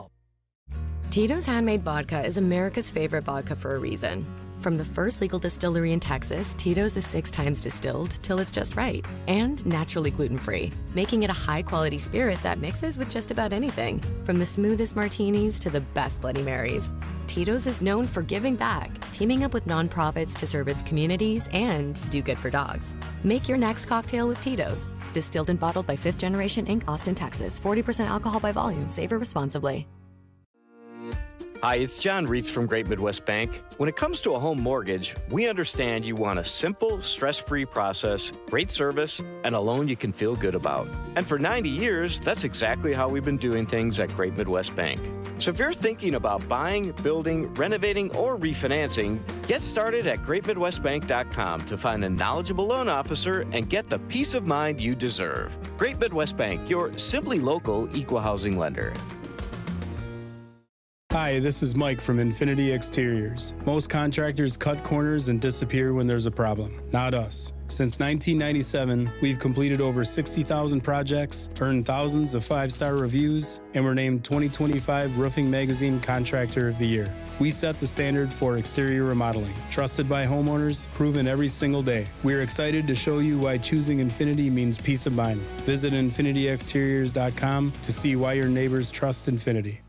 Tito's Handmade Vodka is America's favorite vodka for a reason. From the first legal distillery in Texas, Tito's is 6 times distilled till it's just right, and naturally gluten-free, making it a high-quality spirit that mixes with just about anything, from the smoothest martinis to the best Bloody Marys. Tito's is known for giving back, teaming up with nonprofits to serve its communities and do good for dogs. Make your next cocktail with Tito's. Distilled and bottled by 5th Generation Inc., Austin, Texas. 40% alcohol by volume. Savor responsibly. Hi, it's John Reitz from Great Midwest Bank. When it comes to a home mortgage, we understand you want a simple, stress-free process, great service, and a loan you can feel good about. And for 90 years, that's exactly how we've been doing things at Great Midwest Bank. So if you're thinking about buying, building, renovating, or refinancing, get started at greatmidwestbank.com to find a knowledgeable loan officer and get the peace of mind you deserve. Great Midwest Bank, your simply local equal housing lender. Hi, this is Mike from Infinity Exteriors. Most contractors cut corners and disappear when there's a problem. Not us. Since 1997, we've completed over 60,000 projects, earned thousands of 5-star reviews, and were named 2025 Roofing Magazine Contractor of the Year. We set the standard for exterior remodeling. Trusted by homeowners, proven every single day. We're excited to show you why choosing Infinity means peace of mind. Visit infinityexteriors.com to see why your neighbors trust Infinity.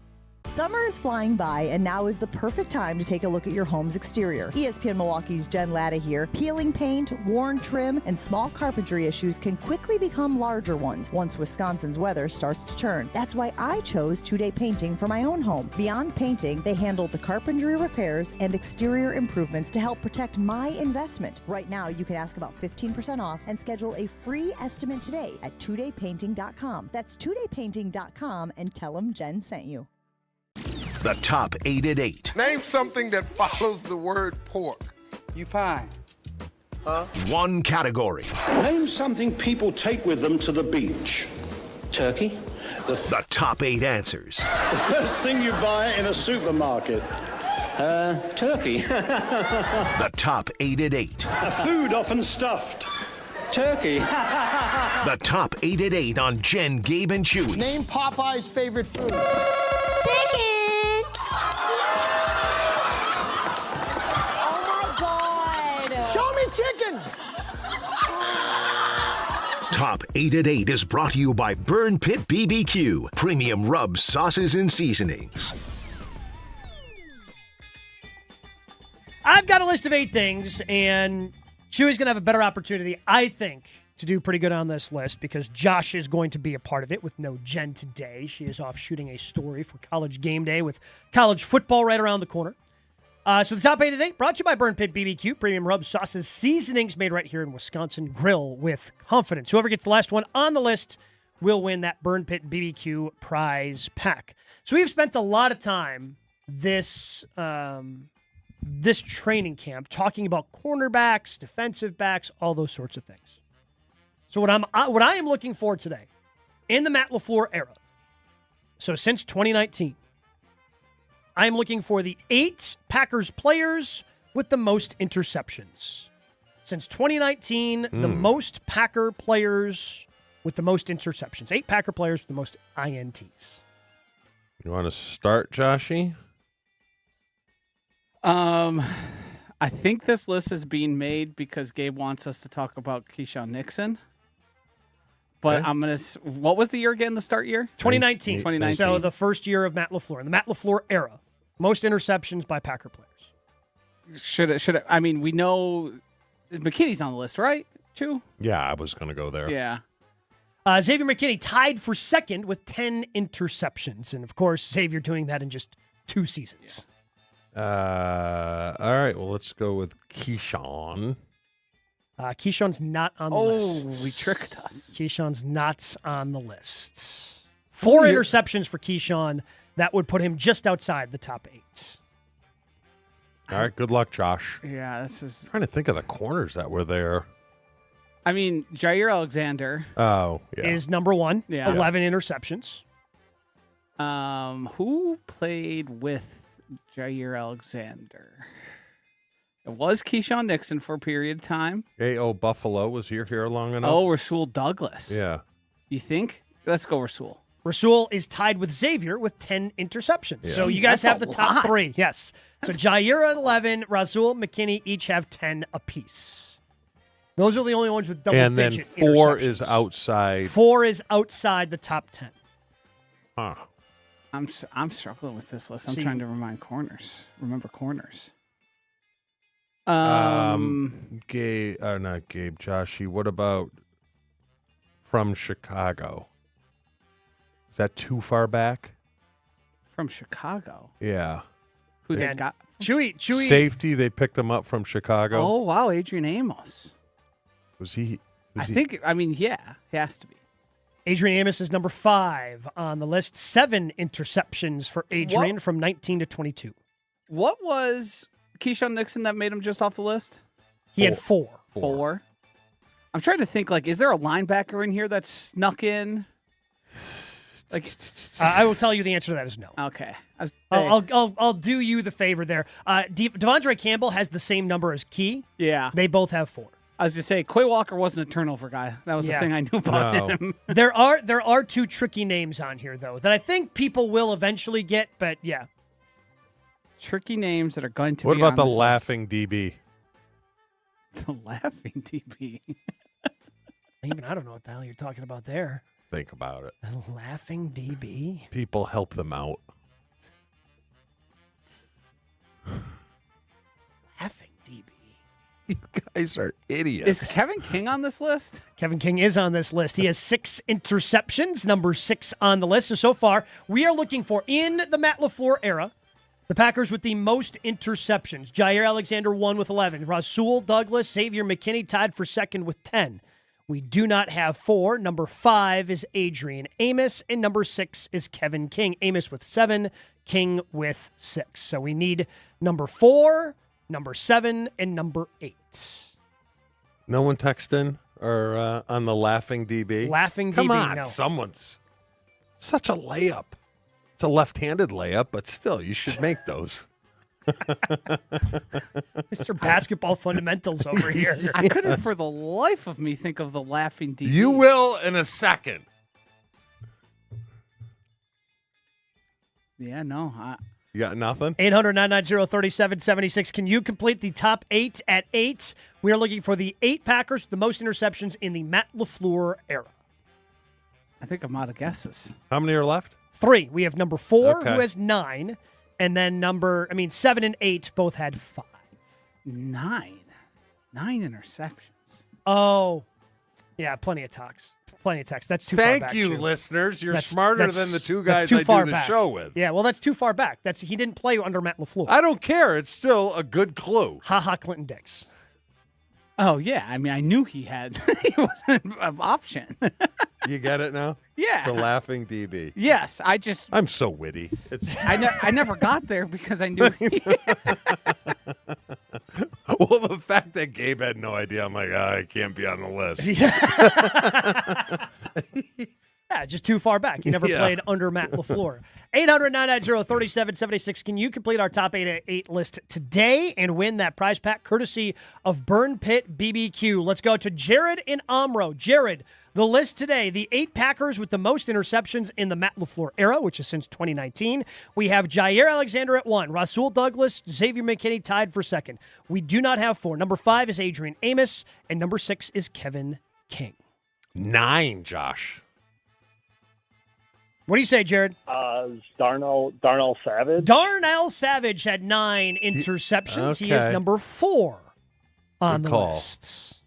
Summer is flying by, and now is the perfect time to take a look at your home's exterior. ESPN Milwaukee's Jen Latta here. Peeling paint, worn trim, and small carpentry issues can quickly become larger ones once Wisconsin's weather starts to turn. That's why I chose 2-Day Painting for my own home. Beyond painting, they handle the carpentry repairs and exterior improvements to help protect my investment. Right now, you can ask about 15% off and schedule a free estimate today at 2daypainting.com. That's 2daypainting.com, and tell them Jen sent you. The top 8 at 8. Name something that follows the word pork. You pie. Huh? One category. Name something people take with them to the beach. Turkey. The top 8 answers. The first thing you buy in a supermarket. Turkey. The top 8 at 8. A food often stuffed. Turkey. The top 8 at 8 on Jen, Gabe, and Chewy. Name Popeye's favorite food. Chicken! Show me chicken! Top 8 at 8 is brought to you by Burn Pit BBQ, premium rubs, sauces, and seasonings. I've got a list of 8 things, and Chewy's going to have a better opportunity, I think, to do pretty good on this list because Josh is going to be a part of it with no Jen today. She is off shooting a story for College Game Day with college football right around the corner. So the top 8 today brought to you by Burn Pit BBQ, premium rubs, sauces, seasonings made right here in Wisconsin. Grill with confidence. Whoever gets the last one on the list will win that Burn Pit BBQ prize pack. So we've spent a lot of time this training camp talking about cornerbacks, defensive backs, all those sorts of things. So what I am looking for today in the Matt LaFleur era, so since 2019, I am looking for the 8 Packers players with the most interceptions. Since 2019, the most Packer players with the most interceptions. 8 Packer players with the most INTs. You want to start, Joshy? I think this list is being made because Gabe wants us to talk about Keyshawn Nixon. But okay. I'm going to... What was the year again, the start year? 2019. 2019. So the first year of Matt LaFleur. In the Matt LaFleur era, most interceptions by Packer players. Should it? I mean, we know... McKinney's on the list, right? Two? Yeah, I was going to go there. Yeah. Xavier McKinney tied for second with 10 interceptions. And, of course, Xavier doing that in just 2 seasons. All right, well, let's go with Keyshawn. Keyshawn's not on the list. Oh, we tricked us. Keyshawn's not on the list. 4 interceptions for Keyshawn. That would put him just outside the top 8. All right, good luck, Josh. Yeah, this is... I'm trying to think of the corners that were there. I mean, Jair Alexander. Oh, yeah. Is number 1. Yeah. 11 interceptions. Who played with Jair Alexander? It was Keyshawn Nixon for a period of time. A.O. Buffalo was here long enough. Oh, Rasul Douglas. Yeah. You think? Let's go Rasul. Rasul is tied with Xavier with 10 interceptions. Yeah. So you guys That's have a the top lot. 3. Yes. So Jair at 11, Rasul, McKinney each have 10 apiece. Those are the only ones with double-digit interceptions. And then 4 is outside. 4 is outside the top 10. Huh. I'm struggling with this list. I'm See- trying to remember corners. Gabe, not Gabe, Joshy. What about from Chicago? Is that too far back? From Chicago. Yeah. Who they got? Chewy. Safety, they picked him up from Chicago. Oh, wow, Adrian Amos. Was he? Yeah, he has to be. Adrian Amos is number 5 on the list. 7 interceptions for Adrian from 19 to 22. What was Keyshawn Nixon that made him just off the list? He had 4. 4. I'm trying to think, is there a linebacker in here that snuck in? I will tell you the answer to that is no. Okay. I'll do you the favor there. Devondre Campbell has the same number as Key. Yeah. They both have 4. I was just saying, Quay Walker wasn't a turnover guy. That was the thing I knew about him. There are 2 tricky names on here, though, that I think people will eventually get, but yeah. Tricky names that are going to What be about on the this laughing DB? list. The laughing DB. Even I don't know what the hell you're talking about there. Think about it. The laughing DB? People help them out. Laughing DB. You guys are idiots. Is Kevin King on this list? Kevin King is on this list. He has 6 interceptions, number 6 on the list. So far, we are looking for, in the Matt LaFleur era, the Packers with the most interceptions. Jair Alexander won with 11. Rasul Douglas, Xavier McKinney tied for second with 10. We do not have 4. Number 5 is Adrian Amos, and number 6 is Kevin King. Amos with 7, King with 6. So we need number 4, number 7, and number 8. No one texting or on the laughing DB? Laughing Come DB, on, no. someone's such a layup. It's a left-handed layup, but still, you should make those. Mr. Basketball Fundamentals over here. I couldn't for the life of me think of the laughing DB. You will in a second. Yeah, no. You got nothing? 800-990-3776. Can you complete the top 8 at 8? We are looking for the 8 Packers with the most interceptions in the Matt LaFleur era. I think I'm out of guesses. How many are left? 3. We have number 4, Okay. who has 9. And then 7 and 8 both had 5. 9 interceptions. Oh, yeah, plenty of talks. Plenty of text. That's too far back. Thank you, Chew. listeners. You're That's- smarter that's- than the 2 that's guys too I do far the back. show with. Yeah, well, that's too far back. He didn't play under Matt LaFleur. I don't care. It's still a good clue. Ha Clinton Dix. Oh, yeah. I mean, I knew he wasn't an option. You get it now? Yeah. The laughing DB. Yes, I'm so witty. I never got there because I knew Well, the fact that Gabe had no idea, I'm like, I can't be on the list. Yeah, just too far back. You never played under Matt LaFleur. 800-990-3776. Can you complete our top 8 at 8 list today and win that prize pack courtesy of Burn Pit BBQ? Let's go to Jared in Omro. Jared, the list today, the 8 Packers with the most interceptions in the Matt LaFleur era, which is since 2019. We have Jair Alexander at 1, Rasul Douglas, Xavier McKinney tied for second. We do not have 4. Number 5 is Adrian Amos, and number 6 is Kevin King. 9, Josh. What do you say, Jared? Darnell Savage. Darnell Savage had 9 interceptions. He is Okay. number 4 on Good the call. list.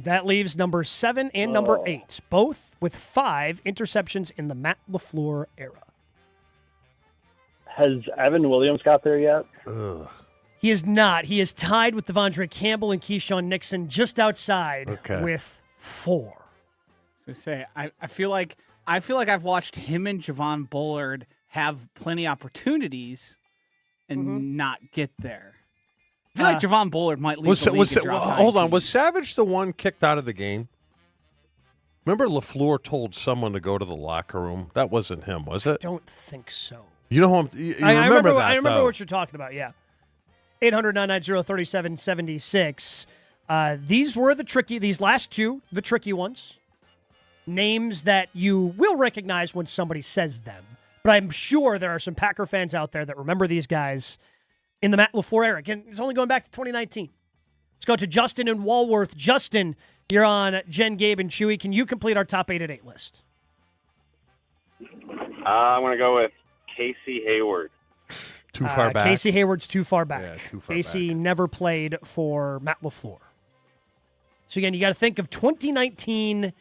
That leaves number 7 and number 8, both with 5 interceptions in the Matt LaFleur era. Has Evan Williams got there yet? He is not. He is tied with Devondre Campbell and Keyshawn Nixon just outside with 4. So say, I feel like I've watched him and Javon Bullard have plenty of opportunities and not get there. I feel like Javon Bullard might leave the league and drop hold on. Was Savage the one kicked out of the game? Remember LaFleur told someone to go to the locker room? That wasn't him, was it? I don't think so. You know who I remember that, I remember though. what you're talking about, yeah. 800-990-3776. These were these last 2, the tricky ones. Names that you will recognize when somebody says them. But I'm sure there are some Packer fans out there that remember these guys in the Matt LaFleur era. Again, it's only going back to 2019. Let's go to Justin in Walworth. Justin, you're on Jen, Gabe, and Chewy. Can you complete our top 8 at 8 list? I'm going to go with Casey Hayward. Too far back. Casey Hayward's too far back. Yeah, too far Casey back. never played for Matt LaFleur. So again, you got to think of 2019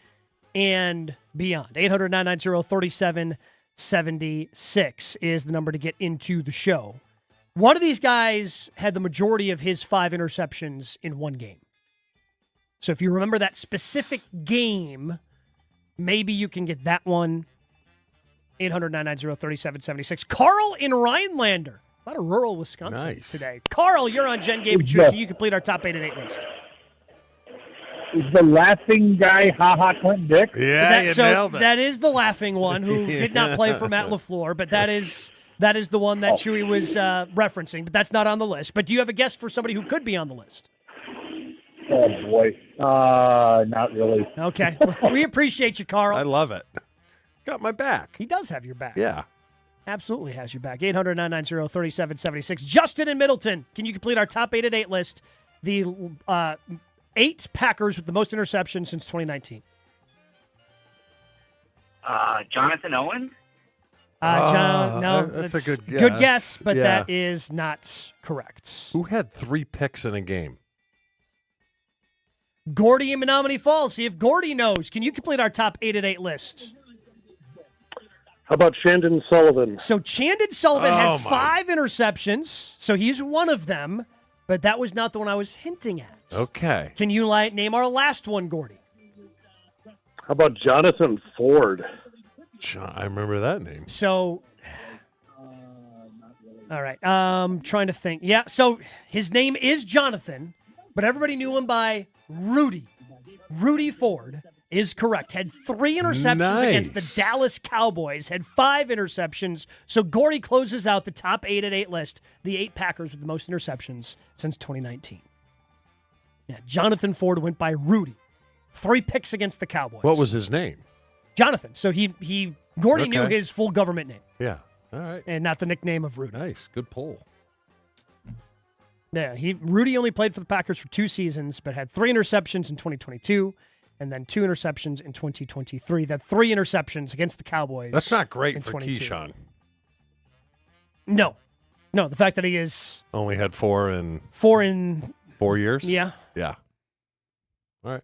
and beyond. 800-990-3776 is the number to get into the show. One of these guys had the majority of his 5 interceptions in one game. So if you remember that specific game, maybe you can get that one. 800-990-3776. Carl in Rhinelander. A lot of rural Wisconsin today. Carl, you're on Jen, Gabe, and Chewy. Can you complete our top 8 at 8 list? Is the laughing guy Clinton Dix? Yeah, you nailed it. That is the laughing one who did not play for Matt LaFleur, but that is the one that Chewy was referencing, but that's not on the list. But do you have a guess for somebody who could be on the list? Oh, boy. Not really. Okay. We appreciate you, Carl. I love it. Got my back. He does have your back. Yeah. Absolutely has your back. 800-990-3776. Justin in Middleton, can you complete our top 8 at 8 list? The 8 Packers with the most interceptions since 2019. Jonathan Owen? No, that's a good guess. Good guess, but Yeah. that is not correct. Who had 3 picks in a game? Gordy in Menominee Falls. See if Gordy knows. Can you complete our top 8 at 8 list? How about Chandon Sullivan? So Chandon Sullivan had Oh, 5 interceptions, so he's one of them, but that was not the one I was hinting at. Okay. Can you name our last one, Gordy? How about Jonathan Ford? I remember that name. So, all right. Trying to think. Yeah, so his name is Jonathan, but everybody knew him by Rudy. Rudy Ford is correct. Had 3 interceptions against the Dallas Cowboys. Had 5 interceptions. So Gordy closes out the top 8 at 8 list. The 8 Packers with the most interceptions since 2019. Yeah, Jonathan Ford went by Rudy. 3 picks against the Cowboys. What was his name? Jonathan. So Gordy knew his full government name. Yeah. All right. And not the nickname of Rudy. Nice. Good poll. Yeah, Rudy only played for the Packers for 2 seasons, but had 3 interceptions in 2022 and then 2 interceptions in 2023. That 3 interceptions against the Cowboys. That's not great in for 22. Keyshawn. No, the fact that he is Only had 4 in 4 in 4 years? Yeah. Yeah. All right.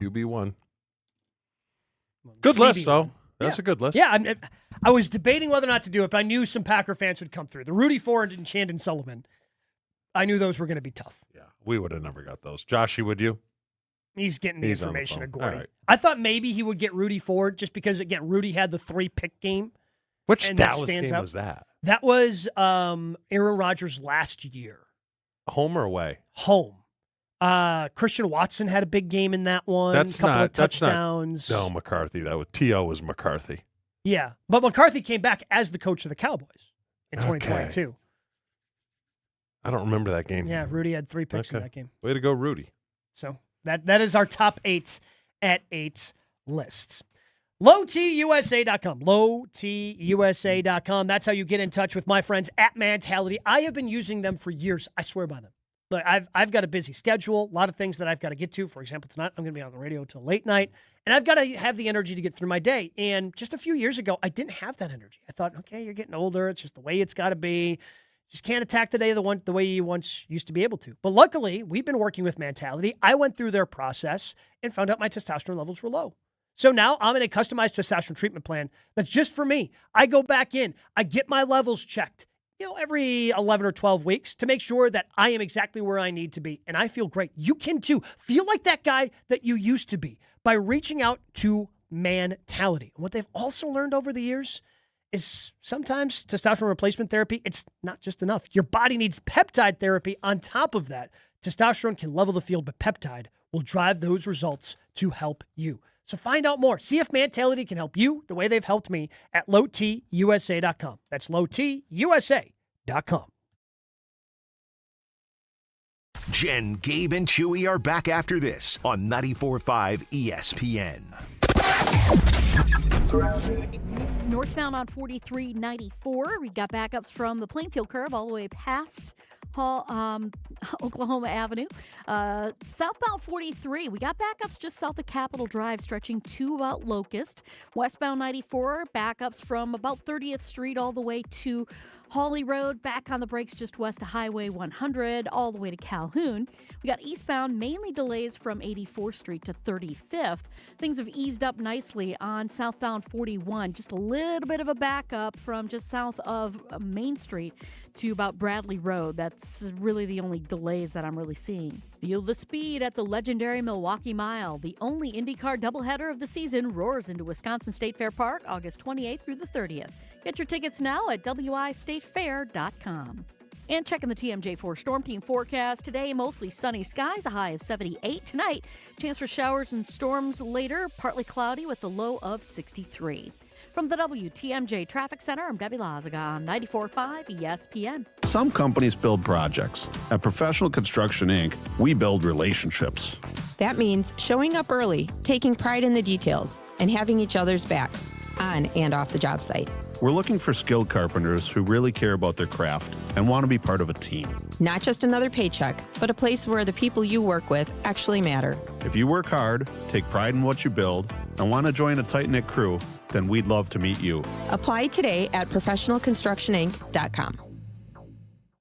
QB1. Good list, CB1. though. That's a good list. Yeah, I was debating whether or not to do it, but I knew some Packer fans would come through. The Rudy Ford and Chandon Sullivan, I knew those were going to be tough. Yeah, we would have never got those. Joshy, would you? He's getting the He's on the information phone. of Gordy. All right. I thought maybe he would get Rudy Ford just because, again, Rudy had the 3-pick game. Which and that Dallas stands game out. was that? That was Aaron Rodgers last year. Home or away? Home. Christian Watson had a big game in that one. That's couple not of touchdowns. That's not, no, McCarthy. That was T.O. was McCarthy. Yeah, but McCarthy came back as the coach of the Cowboys in 2022. I don't remember that game. Yeah, Rudy had 3 picks in that game. Way to go, Rudy. So that is our top 8 at 8 lists. LowTUSA.com. LowTUSA.com. That's how you get in touch with my friends at Mentality. I have been using them for years. I swear by them. Look, I've got a busy schedule, a lot of things that I've got to get to. For example, tonight I'm going to be on the radio till late night, and I've got to have the energy to get through my day. And just a few years ago, I didn't have that energy. I thought, okay, you're getting older. It's just the way it's got to be. Just can't attack the day the way you once used to be able to. But luckily, we've been working with Mentality. I went through their process and found out my testosterone levels were low. So now I'm in a customized testosterone treatment plan that's just for me. I go back in. I get my levels checked, every 11 or 12 weeks to make sure that I am exactly where I need to be. And I feel great. You can too. Feel like that guy that you used to be by reaching out to Mentality. And what they've also learned over the years is sometimes testosterone replacement therapy, it's not just enough. Your body needs peptide therapy on top of that. Testosterone can level the field, but peptide will drive those results to help you. So find out more. See if Mentality can help you the way they've helped me at lowtusa.com. That's lowtusa.com. Jen, Gabe, and Chewy are back after this on 94.5 ESPN. Northbound on 4394. We got backups from the Plainfield curve all the way past Oklahoma Avenue. Southbound 43, we got backups just south of Capitol Drive stretching to about Locust. Westbound 94, backups from about 30th Street all the way to Hawley Road, back on the brakes just west of Highway 100, all the way to Calhoun. We got eastbound, mainly delays from 84th Street to 35th. Things have eased up nicely on southbound 41. Just a little bit of a backup from just south of Main Street to about Bradley Road. That's really the only delays that I'm really seeing. Feel the speed at the legendary Milwaukee Mile. The only IndyCar doubleheader of the season roars into Wisconsin State Fair Park August 28th through the 30th. Get your tickets now at wistatefair.com. And checking the TMJ4 Storm Team forecast. Today, mostly sunny skies, a high of 78. Tonight, chance for showers and storms later, partly cloudy with a low of 63. From the WTMJ Traffic Center, I'm Debbie Lazaga on 94.5 ESPN. Some companies build projects. At Professional Construction, Inc., we build relationships. That means showing up early, taking pride in the details, and having each other's backs, on and off the job site. We're looking for skilled carpenters who really care about their craft and want to be part of a team. Not just another paycheck, but a place where the people you work with actually matter. If you work hard, take pride in what you build, and want to join a tight-knit crew, then we'd love to meet you. Apply today at professionalconstructioninc.com.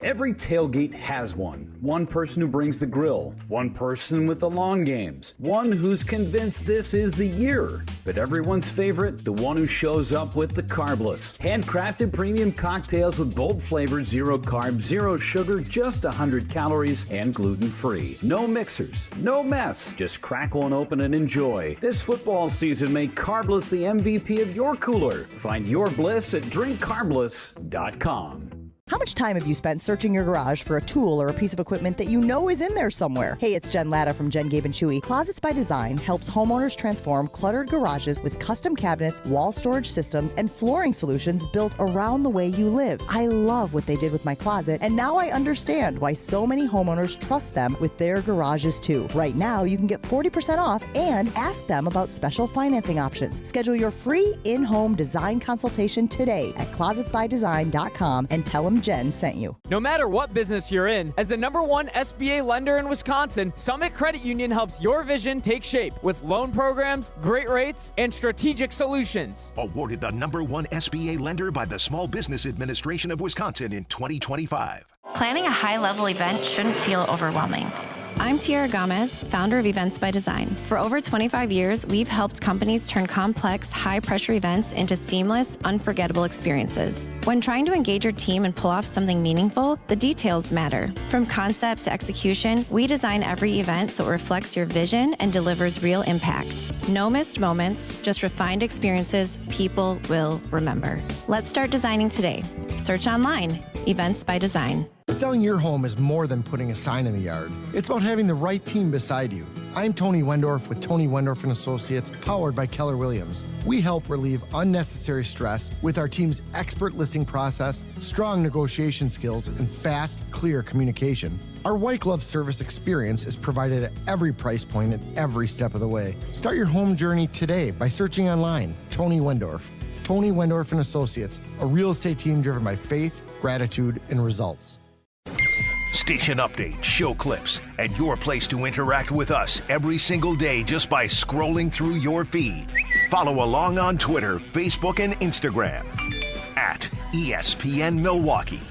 Every tailgate has one. One person who brings the grill. One person with the long games. One who's convinced this is the year. But everyone's favorite, the one who shows up with the carbless. Handcrafted premium cocktails with bold flavors, 0 carb, 0 sugar, just 100 calories, and gluten-free. No mixers, no mess. Just crack one open and enjoy. This football season, make Carbless the MVP of your cooler. Find your bliss at drinkcarbless.com. How much time have you spent searching your garage for a tool or a piece of equipment that you know is in there somewhere? Hey, it's Jen Latta from Jen, Gabe, and Chewy. Closets by Design helps homeowners transform cluttered garages with custom cabinets, wall storage systems, and flooring solutions built around the way you live. I love what they did with my closet, and now I understand why so many homeowners trust them with their garages too. Right now, you can get 40% off and ask them about special financing options. Schedule your free in-home design consultation today at closetsbydesign.com and tell them Jen sent you. No matter what business you're in, as the #1 SBA lender in Wisconsin, Summit Credit Union helps your vision take shape with loan programs, great rates, and strategic solutions. Awarded the #1 SBA lender by the Small Business Administration of Wisconsin in 2025. Planning a high-level event shouldn't feel overwhelming. I'm Tiara Gomez, founder of Events by Design. For over 25 years, we've helped companies turn complex, high-pressure events into seamless, unforgettable experiences. When trying to engage your team and pull off something meaningful, the details matter. From concept to execution, we design every event so it reflects your vision and delivers real impact. No missed moments, just refined experiences people will remember. Let's start designing today. Search online, Events by Design. Selling your home is more than putting a sign in the yard. It's about having the right team beside you. I'm Tony Wendorf with Tony Wendorf & Associates, powered by Keller Williams. We help relieve unnecessary stress with our team's expert listing process, strong negotiation skills, and fast, clear communication. Our white glove service experience is provided at every price point at every step of the way. Start your home journey today by searching online, Tony Wendorf. Tony Wendorf & Associates, a real estate team driven by faith, gratitude, and results. Station updates, show clips, and your place to interact with us every single day just by scrolling through your feed. Follow along on Twitter, Facebook, and Instagram at ESPN Milwaukee.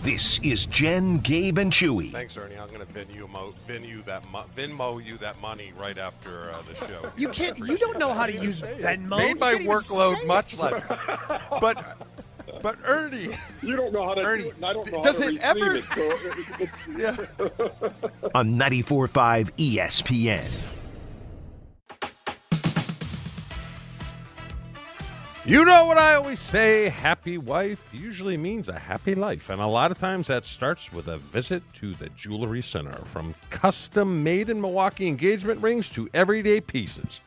This is Jen, Gabe, and Chewy. Thanks, Ernie. I'm going to Venmo you that money right after the show. You can't. You don't know how to use Venmo. Made my workload much less. But Ernie, you don't know how to. Ernie, do it, and I don't know does how to it ever? it, so Yeah. On 94.5 ESPN. You know what I always say, happy wife usually means a happy life. And a lot of times that starts with a visit to the Jewelry Center. From custom-made in Milwaukee engagement rings to everyday pieces.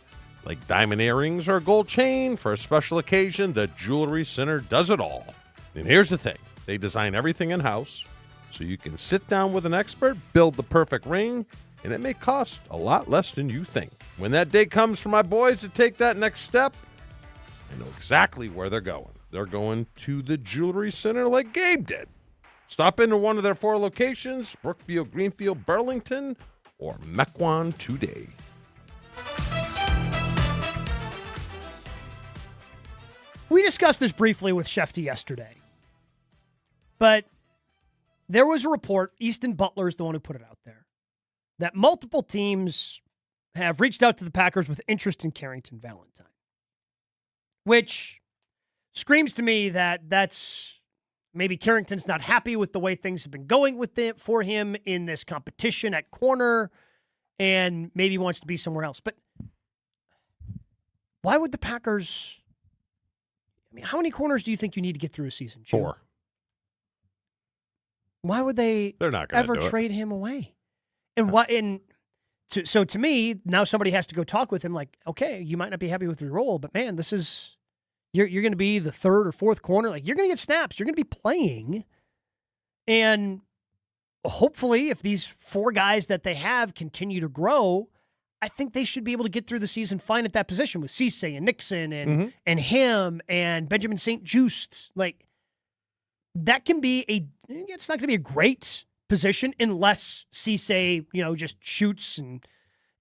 Like diamond earrings or a gold chain for a special occasion, the Jewelry Center does it all. And here's the thing. They design everything in-house, so you can sit down with an expert, build the perfect ring, and it may cost a lot less than you think. When that day comes for my boys to take that next step, I know exactly where they're going. They're going to the Jewelry Center like Gabe did. Stop into one of their 4 locations, Brookfield, Greenfield, Burlington, or Mequon today. We discussed this briefly with Shefty yesterday, but there was a report, Easton Butler is the one who put it out there, that multiple teams have reached out to the Packers with interest in Carrington Valentine, which screams to me that that's maybe Carrington's not happy with the way things have been going with it for him in this competition at corner and maybe wants to be somewhere else. But why would the Packers... I mean, how many corners do you think you need to get through a season? 4. Why would they They're not gonna ever do it. trade him away? And why? So to me, now somebody has to go talk with him. Like, okay, you might not be happy with your role, but man, this is you're going to be the 3rd or 4th corner. Like, you're going to get snaps. You're going to be playing, and hopefully, if these 4 guys that they have continue to grow, I think they should be able to get through the season fine at that position with Cisse and Nixon and him and Benjamin St. Juste. Like, that can be it's not going to be a great position unless Cisse, just shoots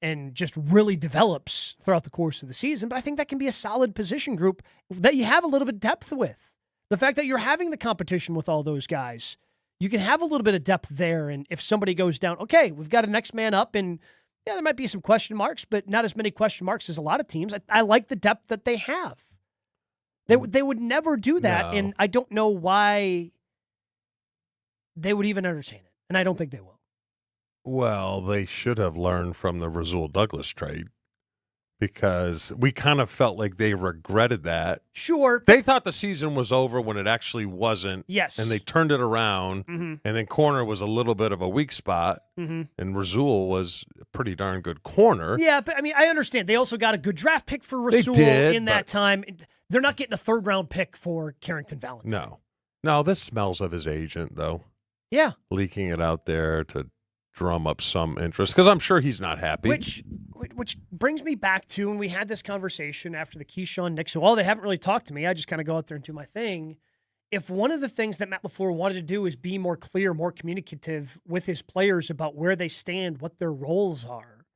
and just really develops throughout the course of the season. But I think that can be a solid position group that you have a little bit of depth with. The fact that you're having the competition with all those guys, you can have a little bit of depth there. And if somebody goes down, okay, we've got a next man up, and yeah, there might be some question marks, but not as many question marks as a lot of teams. I like the depth that they have. They would never do that, No. and I don't know why they would even entertain it, and I don't think they will. Well, they should have learned from the Rasul Douglas trade because we kind of felt like they regretted that. Sure. They thought the season was over when it actually wasn't. Yes. And they turned it around, and then corner was a little bit of a weak spot, and Rasul was a pretty darn good corner. Yeah, but I mean, I understand. They also got a good draft pick for Rasul did, in that but- time. They're not getting a 3rd-round pick for Carrington Valentine. No, this smells of his agent, though. Yeah. Leaking it out there to drum up some interest because I'm sure he's not happy. Which brings me back to when we had this conversation after the Keyshawn Nixon. Well, they haven't really talked to me. I just kind of go out there and do my thing. If one of the things that Matt LaFleur wanted to do is be more clear, more communicative with his players about where they stand, what their roles are,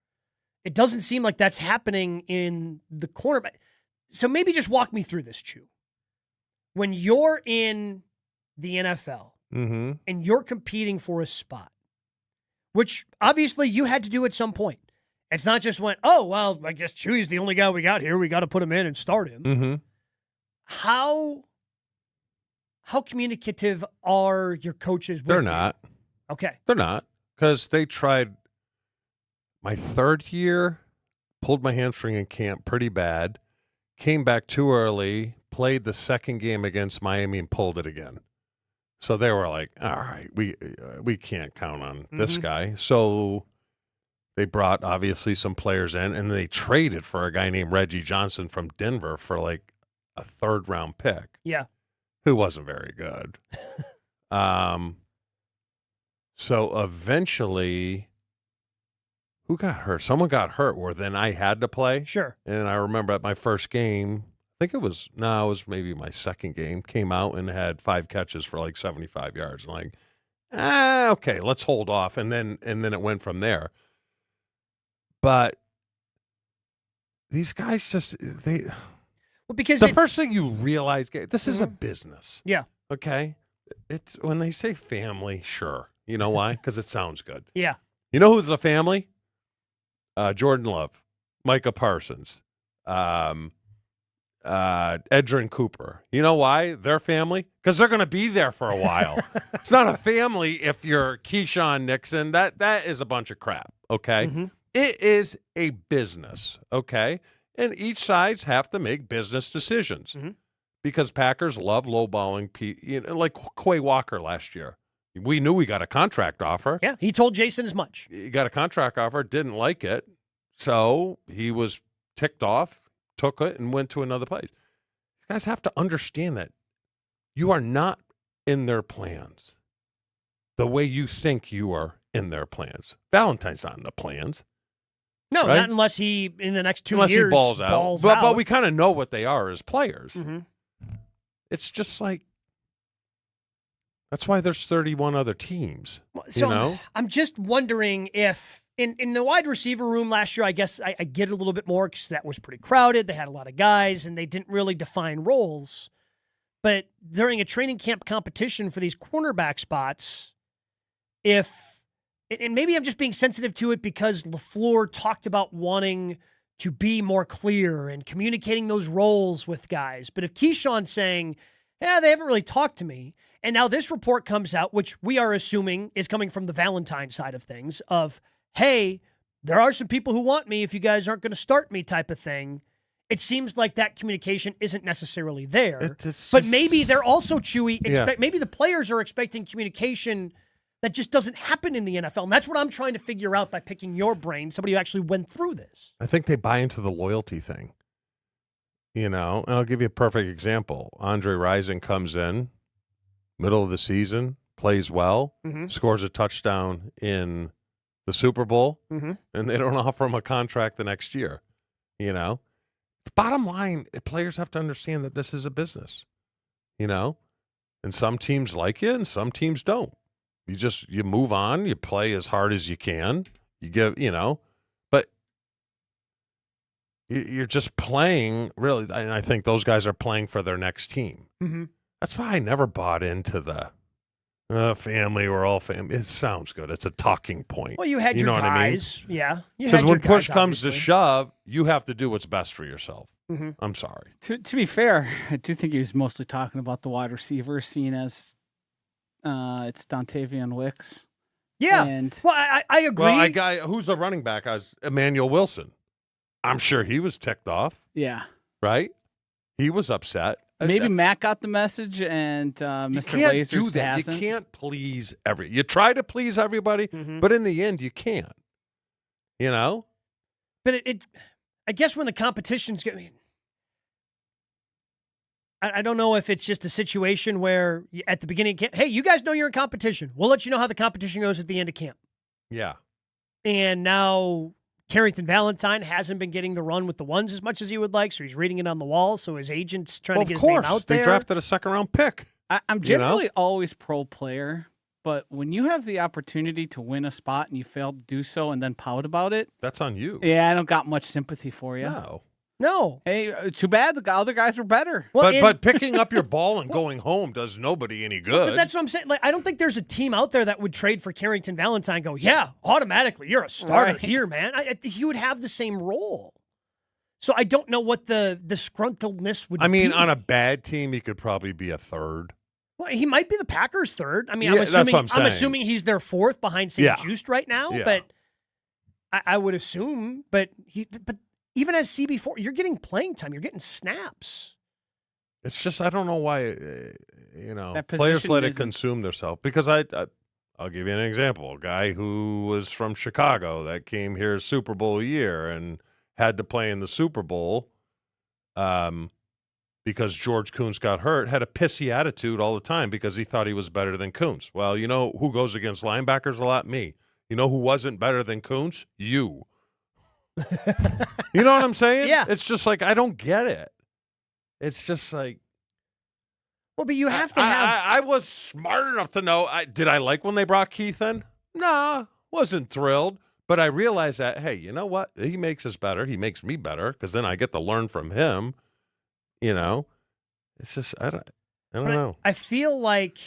it doesn't seem like that's happening in the corner. So maybe just walk me through this, Chew. When you're in the NFL and you're competing for a spot, which obviously you had to do at some point. It's not just went, oh, well, I guess Chewy's the only guy we got here. We got to put him in and start him. How communicative are your coaches with They're you? not. Okay. They're not because they tried my 3rd year, pulled my hamstring in camp pretty bad, came back too early, played the 2nd game against Miami and pulled it again. So they were like, all right, we can't count on this guy. So they brought, obviously, some players in, and they traded for a guy named Reggie Johnson from Denver for like a 3rd-round pick. Yeah. Who wasn't very good. So eventually, who got hurt? Someone got hurt where then I had to play. Sure. And I remember at my first game, I think it was maybe my 2nd game, came out and had 5 catches for like 75 yards. I'm like, okay, let's hold off. And then it went from there. But these guys because the first thing you realize, this is a business. Yeah. Okay. it's when they say family, sure. You know why? Because it sounds good. Yeah. You know who's a family? Jordan Love, Micah Parsons, Edgerrin Cooper. You know why they're family? Because they're going to be there for a while. It's not a family if you're Keyshawn Nixon. That is a bunch of crap, okay? Mm-hmm. It is a business, okay? And each sides have to make business decisions because Packers love lowballing, like Quay Walker last year. We knew we got a contract offer. Yeah, he told Jason as much. He got a contract offer, didn't like it, so he was ticked off, took it, and went to another place. You guys have to understand that you are not in their plans the way you think you are in their plans. Valentine's not in the plans. No, right? not unless he, in the next 2 unless years, he balls out. But we kind of know what they are as players. Mm-hmm. It's just like, that's why there's 31 other teams. So you know? I'm just wondering if in the wide receiver room last year, I guess I get it a little bit more because that was pretty crowded. They had a lot of guys, and they didn't really define roles. But during a training camp competition for these cornerback spots, and maybe I'm just being sensitive to it because LaFleur talked about wanting to be more clear and communicating those roles with guys. But if Keyshawn's saying, yeah, they haven't really talked to me, and now this report comes out, which we are assuming is coming from the Valentine side of things, of, hey, there are some people who want me if you guys aren't going to start me type of thing. It seems like that communication isn't necessarily there. But maybe they're also, Chewy, maybe the players are expecting communication that just doesn't happen in the NFL. And that's what I'm trying to figure out by picking your brain, somebody who actually went through this. I think they buy into the loyalty thing. You know, and I'll give you a perfect example. Andre Rison comes in, middle of the season, plays well, scores a touchdown in the Super Bowl, and they don't offer him a contract the next year. You know, the bottom line, players have to understand that this is a business. You know, and some teams like you and some teams don't. You move on, you play as hard as you can, but you're just playing, really, and I think those guys are playing for their next team. Mm-hmm. That's why I never bought into the family, we're all family. It sounds good. It's a talking point. Well, you had your guys. I mean? Yeah. Because when push comes to shove, you have to do what's best for yourself. Mm-hmm. I'm sorry. To be fair, I do think he was mostly talking about the wide receiver, seeing as it's Dontavian Wicks. Yeah. And well, I agree. Well, who's the running back? Emmanuel Wilson. I'm sure he was ticked off. Yeah. Right? He was upset. Maybe Matt got the message and Mr. Lasers hasn't. You can't please you try to please everybody, but in the end, you can't. You know? But I guess when the competition's good, I don't know if it's just a situation where at the beginning of camp, hey, you guys know you're in competition. We'll let you know how the competition goes at the end of camp. Yeah. And now Carrington Valentine hasn't been getting the run with the ones as much as he would like, so he's reading it on the wall, so his agent's trying to get his name out there. They drafted a second-round pick. I'm generally always pro-player, but when you have the opportunity to win a spot and you fail to do so and then pout about it. That's on you. Yeah, I don't got much sympathy for you. No. Hey, too bad the other guys were better. Well, but picking up your ball and going home does nobody any good. But that's what I'm saying. Like, I don't think there's a team out there that would trade for Carrington Valentine and go, yeah, automatically, you're a starter here, man. He would have the same role. So I don't know what the disgruntledness would be. I mean, on a bad team, he could probably be a third. Well, he might be the Packers' third. I mean, Yeah, that's what I'm saying. I'm assuming he's their fourth behind St. Just right now. Yeah. But I would assume. But even as CB4, you're getting playing time. You're getting snaps. It's just I don't know why That players position let it isn't- consume themselves. Because I'll give you an example. A guy who was from Chicago that came here Super Bowl year and had to play in the Super Bowl because George Kuntz got hurt, had a pissy attitude all the time because he thought he was better than Kuntz. Well, you know who goes against linebackers a lot? Me. You know who wasn't better than Kuntz? You. You know what I'm saying? Yeah. It's just like, I don't get it. It's just like. Well, but you have to have. I was smart enough to know. Did I like when they brought Keith in? Nah, wasn't thrilled. But I realized that, hey, you know what? He makes us better. He makes me better because then I get to learn from him. You know, it's just I don't know. I feel like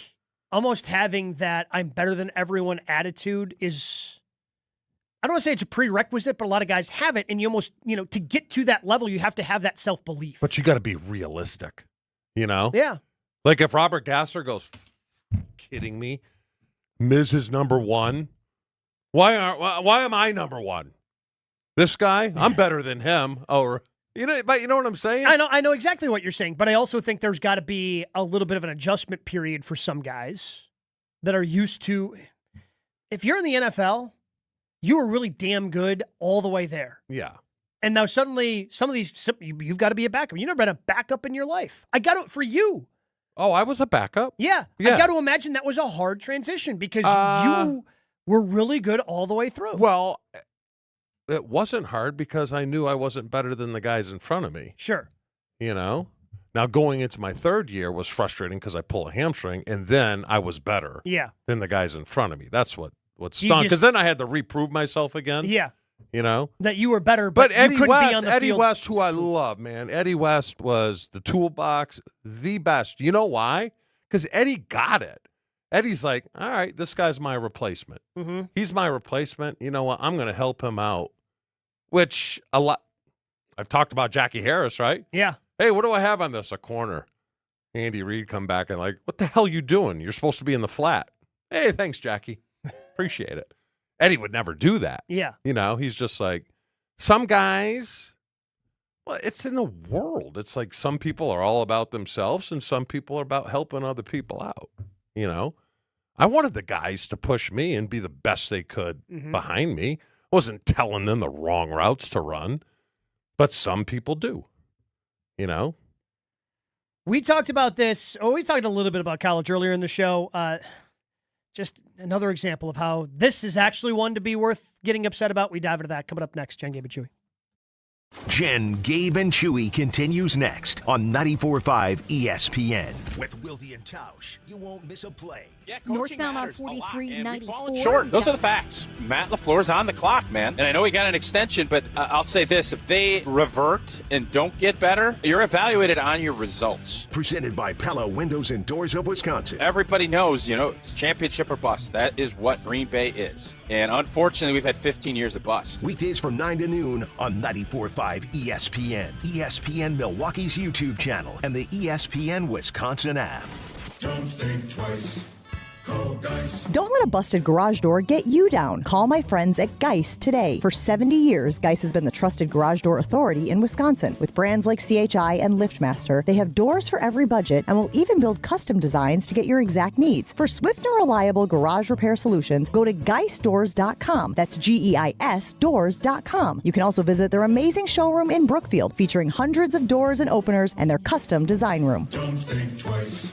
almost having that I'm better than everyone attitude is, I don't want to say it's a prerequisite, but a lot of guys have it. And you almost, to get to that level, you have to have that self-belief. But you got to be realistic, Yeah. Like if Robert Gasser goes, kidding me? Miz is number one. Why am I number one? This guy, I'm better than him. But you know what I'm saying? I know exactly what you're saying, but I also think there's got to be a little bit of an adjustment period for some guys that are used to. If you're in the NFL, you were really damn good all the way there. Yeah. And now suddenly, some of these, you've got to be a backup. You've never been a backup in your life. I got it for you. Oh, I was a backup? Yeah. I got to imagine that was a hard transition because you were really good all the way through. Well, it wasn't hard because I knew I wasn't better than the guys in front of me. Sure. Now going into my third year was frustrating because I pulled a hamstring, and then I was better than the guys in front of me. That's what stunk, because then I had to reprove myself again. Yeah. That you were better, but Eddie you couldn't West, be on the Eddie field. West, who I love, man. Eddie West was the toolbox, the best. You know why? Because Eddie got it. Eddie's like, all right, this guy's my replacement. Mm-hmm. He's my replacement. You know what? I'm going to help him out. Which a lot. I've talked about Jackie Harris, right? Yeah. Hey, what do I have on this? A corner. Andy Reid come back and like, what the hell you doing? You're supposed to be in the flat. Hey, thanks, Jackie. Appreciate it. Eddie would never do that. Yeah. He's just like, some guys, well, it's in the world. It's like some people are all about themselves and some people are about helping other people out. I wanted the guys to push me and be the best they could behind me. I wasn't telling them the wrong routes to run, but some people do, We talked about this. We talked a little bit about college earlier in the show. Just another example of how this is actually one to be worth getting upset about. We dive into that coming up next. Jen, Gabe, and Chewy. Jen, Gabe, and Chewy continues next on 94.5 ESPN. With Wilde and Tausch, you won't miss a play. Yeah, northbound on 4394. Short. Those are the facts. Matt LaFleur's on the clock, man. And I know he got an extension, but I'll say this. If they revert and don't get better, you're evaluated on your results. Presented by Pella Windows and Doors of Wisconsin. Everybody knows, it's championship or bust. That is what Green Bay is. And unfortunately, we've had 15 years of bust. Weekdays from 9 to noon on 94.5 ESPN. ESPN Milwaukee's YouTube channel and the ESPN Wisconsin app. Don't think twice. Call Geist. Don't let a busted garage door get you down. Call my friends at Geist today. For 70 years, Geist has been the trusted garage door authority in Wisconsin. With brands like CHI and LiftMaster, they have doors for every budget and will even build custom designs to get your exact needs. For swift and reliable garage repair solutions, go to geistdoors.com. That's GEIS doors.com. You can also visit their amazing showroom in Brookfield, featuring hundreds of doors and openers and their custom design room. Don't think twice.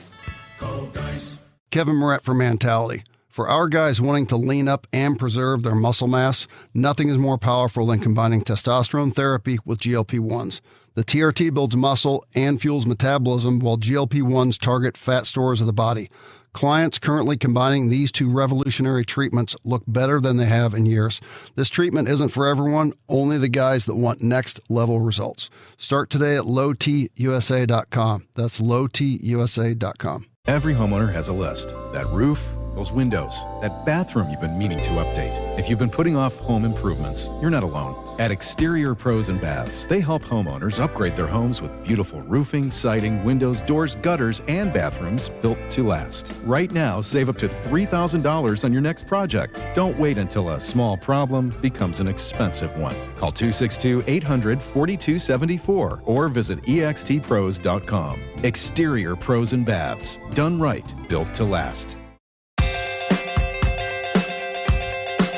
Call Geist. Kevin Moret for Mentality. For our guys wanting to lean up and preserve their muscle mass, nothing is more powerful than combining testosterone therapy with GLP-1s. The TRT builds muscle and fuels metabolism, while GLP-1s target fat stores of the body. Clients currently combining these two revolutionary treatments look better than they have in years. This treatment isn't for everyone, only the guys that want next-level results. Start today at lowtusa.com. That's lowtusa.com. Every homeowner has a list. That roof, those windows, that bathroom you've been meaning to update. If you've been putting off home improvements, you're not alone. At Exterior Pros and Baths, they help homeowners upgrade their homes with beautiful roofing, siding, windows, doors, gutters, and bathrooms built to last. Right now, save up to $3,000 on your next project. Don't wait until a small problem becomes an expensive one. Call 262-800-4274 or visit extpros.com. Exterior Pros and Baths. Done right, built to last.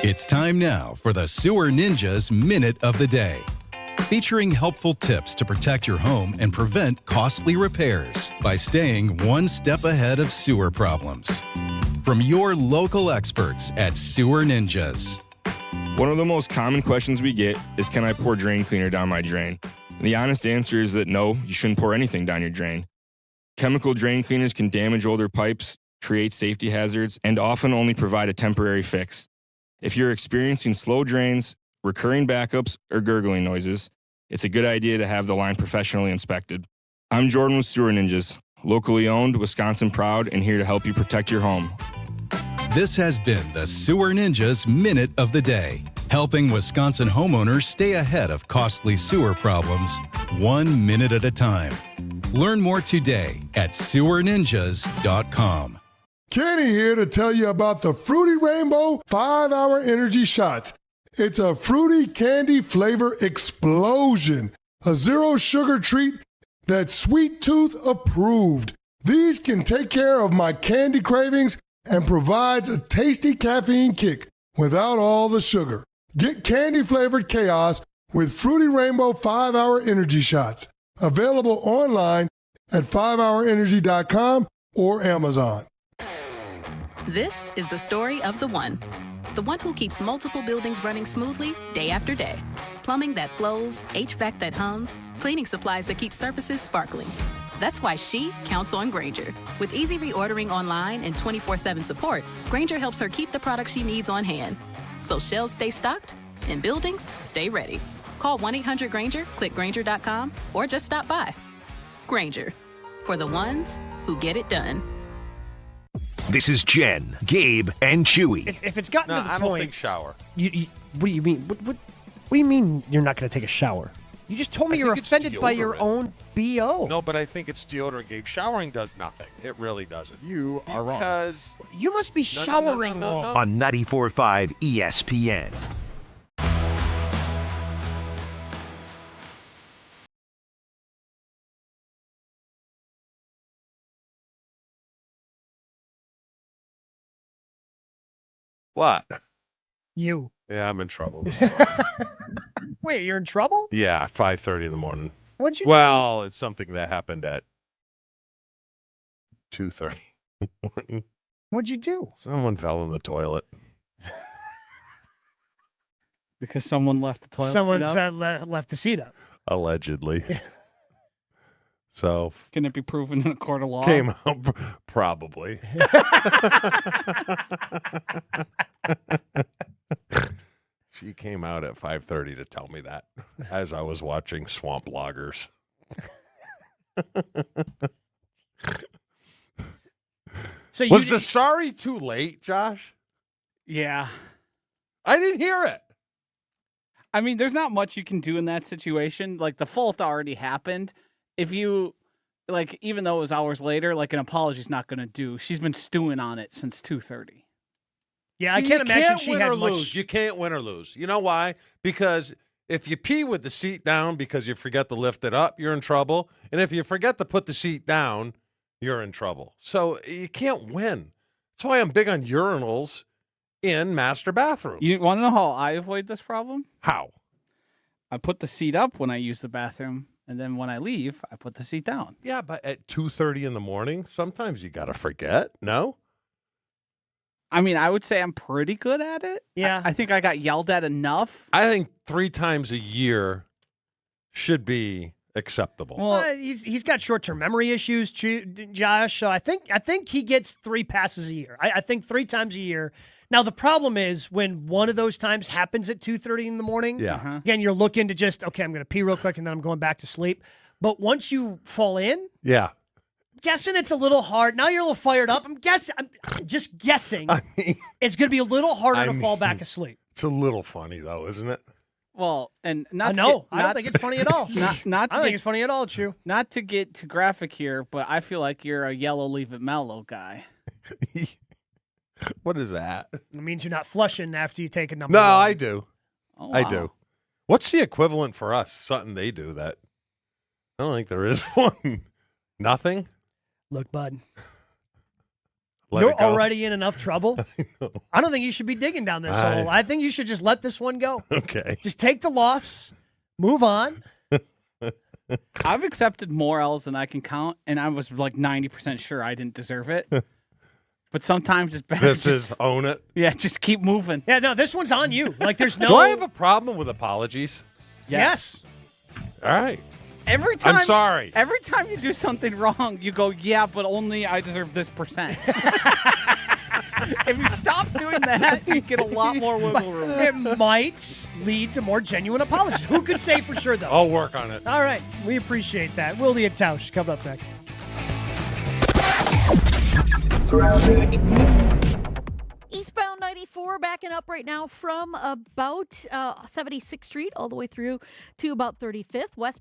It's time now for the Sewer Ninjas Minute of the Day, featuring helpful tips to protect your home and prevent costly repairs by staying one step ahead of sewer problems. From your local experts at Sewer Ninjas. One of the most common questions we get is, can I pour drain cleaner down my drain? And the honest answer is that no, you shouldn't pour anything down your drain. Chemical drain cleaners can damage older pipes, create safety hazards, and often only provide a temporary fix. If you're experiencing slow drains, recurring backups, or gurgling noises, it's a good idea to have the line professionally inspected. I'm Jordan with Sewer Ninjas. locally owned, Wisconsin proud, and here to help you protect your home. This has been the Sewer Ninjas Minute of the Day, helping Wisconsin homeowners stay ahead of costly sewer problems 1 minute at a time. Learn more today at sewerninjas.com. Kenny here to tell you about the Fruity Rainbow 5-Hour Energy Shots. It's a fruity candy flavor explosion. A zero sugar treat that's Sweet Tooth approved. These can take care of my candy cravings and provides a tasty caffeine kick without all the sugar. Get candy-flavored chaos with Fruity Rainbow 5-Hour Energy Shots. Available online at 5hourenergy.com or Amazon. This is the story of the one who keeps multiple buildings running smoothly day after day. Plumbing that flows, HVAC that hums, cleaning supplies that keep surfaces sparkling. That's why she counts on Grainger. With easy reordering online and 24/7 support, Grainger helps her keep the products she needs on hand. So shelves stay stocked and buildings stay ready. Call 1-800-GRAINGER, click Grainger.com, or just stop by. Grainger, for the ones who get it done. This is Jen, Gabe, and Chewy. If it's gotten to the I point, don't think shower. You what do you mean? What do you mean you're not going to take a shower? You just told me you're offended by your own BO. No, but I think it's deodorant, Gabe. Showering does nothing. It really doesn't. You are wrong. Because you must be showering wrong. On 94.5 ESPN. What? You. Yeah, I'm in trouble. Wait, you're in trouble? Yeah, 5:30 in the morning. What'd you Well, it's something that happened at 2:30 in the morning. What'd you do? Someone fell in the toilet. Because someone left the toilet Someone seat up? left the seat up. Allegedly. So Can it be proven in a court of law? came out probably. She came out at 5:30 to tell me that as I was watching Swamp Loggers. So Was the sorry too late, Josh? Yeah. I didn't hear it. I mean, there's not much you can do in that situation. Like, the fault already happened. If you, like, even though it was hours later, like, an apology's not going to do. She's been stewing on it since 2:30. Yeah, I can't imagine she had much. Lose. You can't win or lose. You know why? Because if you pee with the seat down because you forget to lift it up, you're in trouble. And if you forget to put the seat down, you're in trouble. So you can't win. That's why I'm big on urinals in master bathrooms. You want to know how I avoid this problem? How? I put the seat up when I use the bathroom, and then when I leave, I put the seat down. Yeah, but at 2:30 in the morning, sometimes you got to forget, no? I mean, I would say I'm pretty good at it. Yeah. I think I got yelled at enough. I think 3 times a year should be acceptable. Well, he's got short-term memory issues, Josh. So I think he gets 3 passes a year. I think 3 times a year. Now the problem is when one of those times happens at 2:30 in the morning. Yeah. Again, you're looking to just I'm going to pee real quick and then I'm going back to sleep. But once you fall in, Yeah. guessing it's a little hard. Now you're a little fired up. I'm just guessing. It's going to be a little harder to fall back asleep. It's a little funny though, isn't it? Well, and not. I don't think it's funny at all. Not. I don't think it's funny at all, Chew. Not to get too graphic here, but I feel like you're a yellow leave it mellow guy. What is that? It means you're not flushing after you take a number. No, one. I do. Oh, I wow. do. What's the equivalent for us? Something they do that I don't think there is one. Nothing? Look, bud. Let You're it go. already in enough trouble. I don't think you should be digging down this hole. I think you should just let this one go. Okay. Just take the loss, move on. I've accepted more L's than I can count, and I was like 90% sure I didn't deserve it. But sometimes it's better. This is own it. Yeah, just keep moving. Yeah, no, this one's on you. Like, there's no. Do I have a problem with apologies? Yes. All right. Every time. I'm sorry. Every time you do something wrong, you go, yeah, but only I deserve this percent. If you stop doing that, you get a lot more wiggle room. It might lead to more genuine apologies. Who could say for sure, though? I'll work on it. All right. We appreciate that. Willie and Tausch coming up next. Traffic. Eastbound 94 backing up right now from about 76th Street all the way through to about 35th. Westbound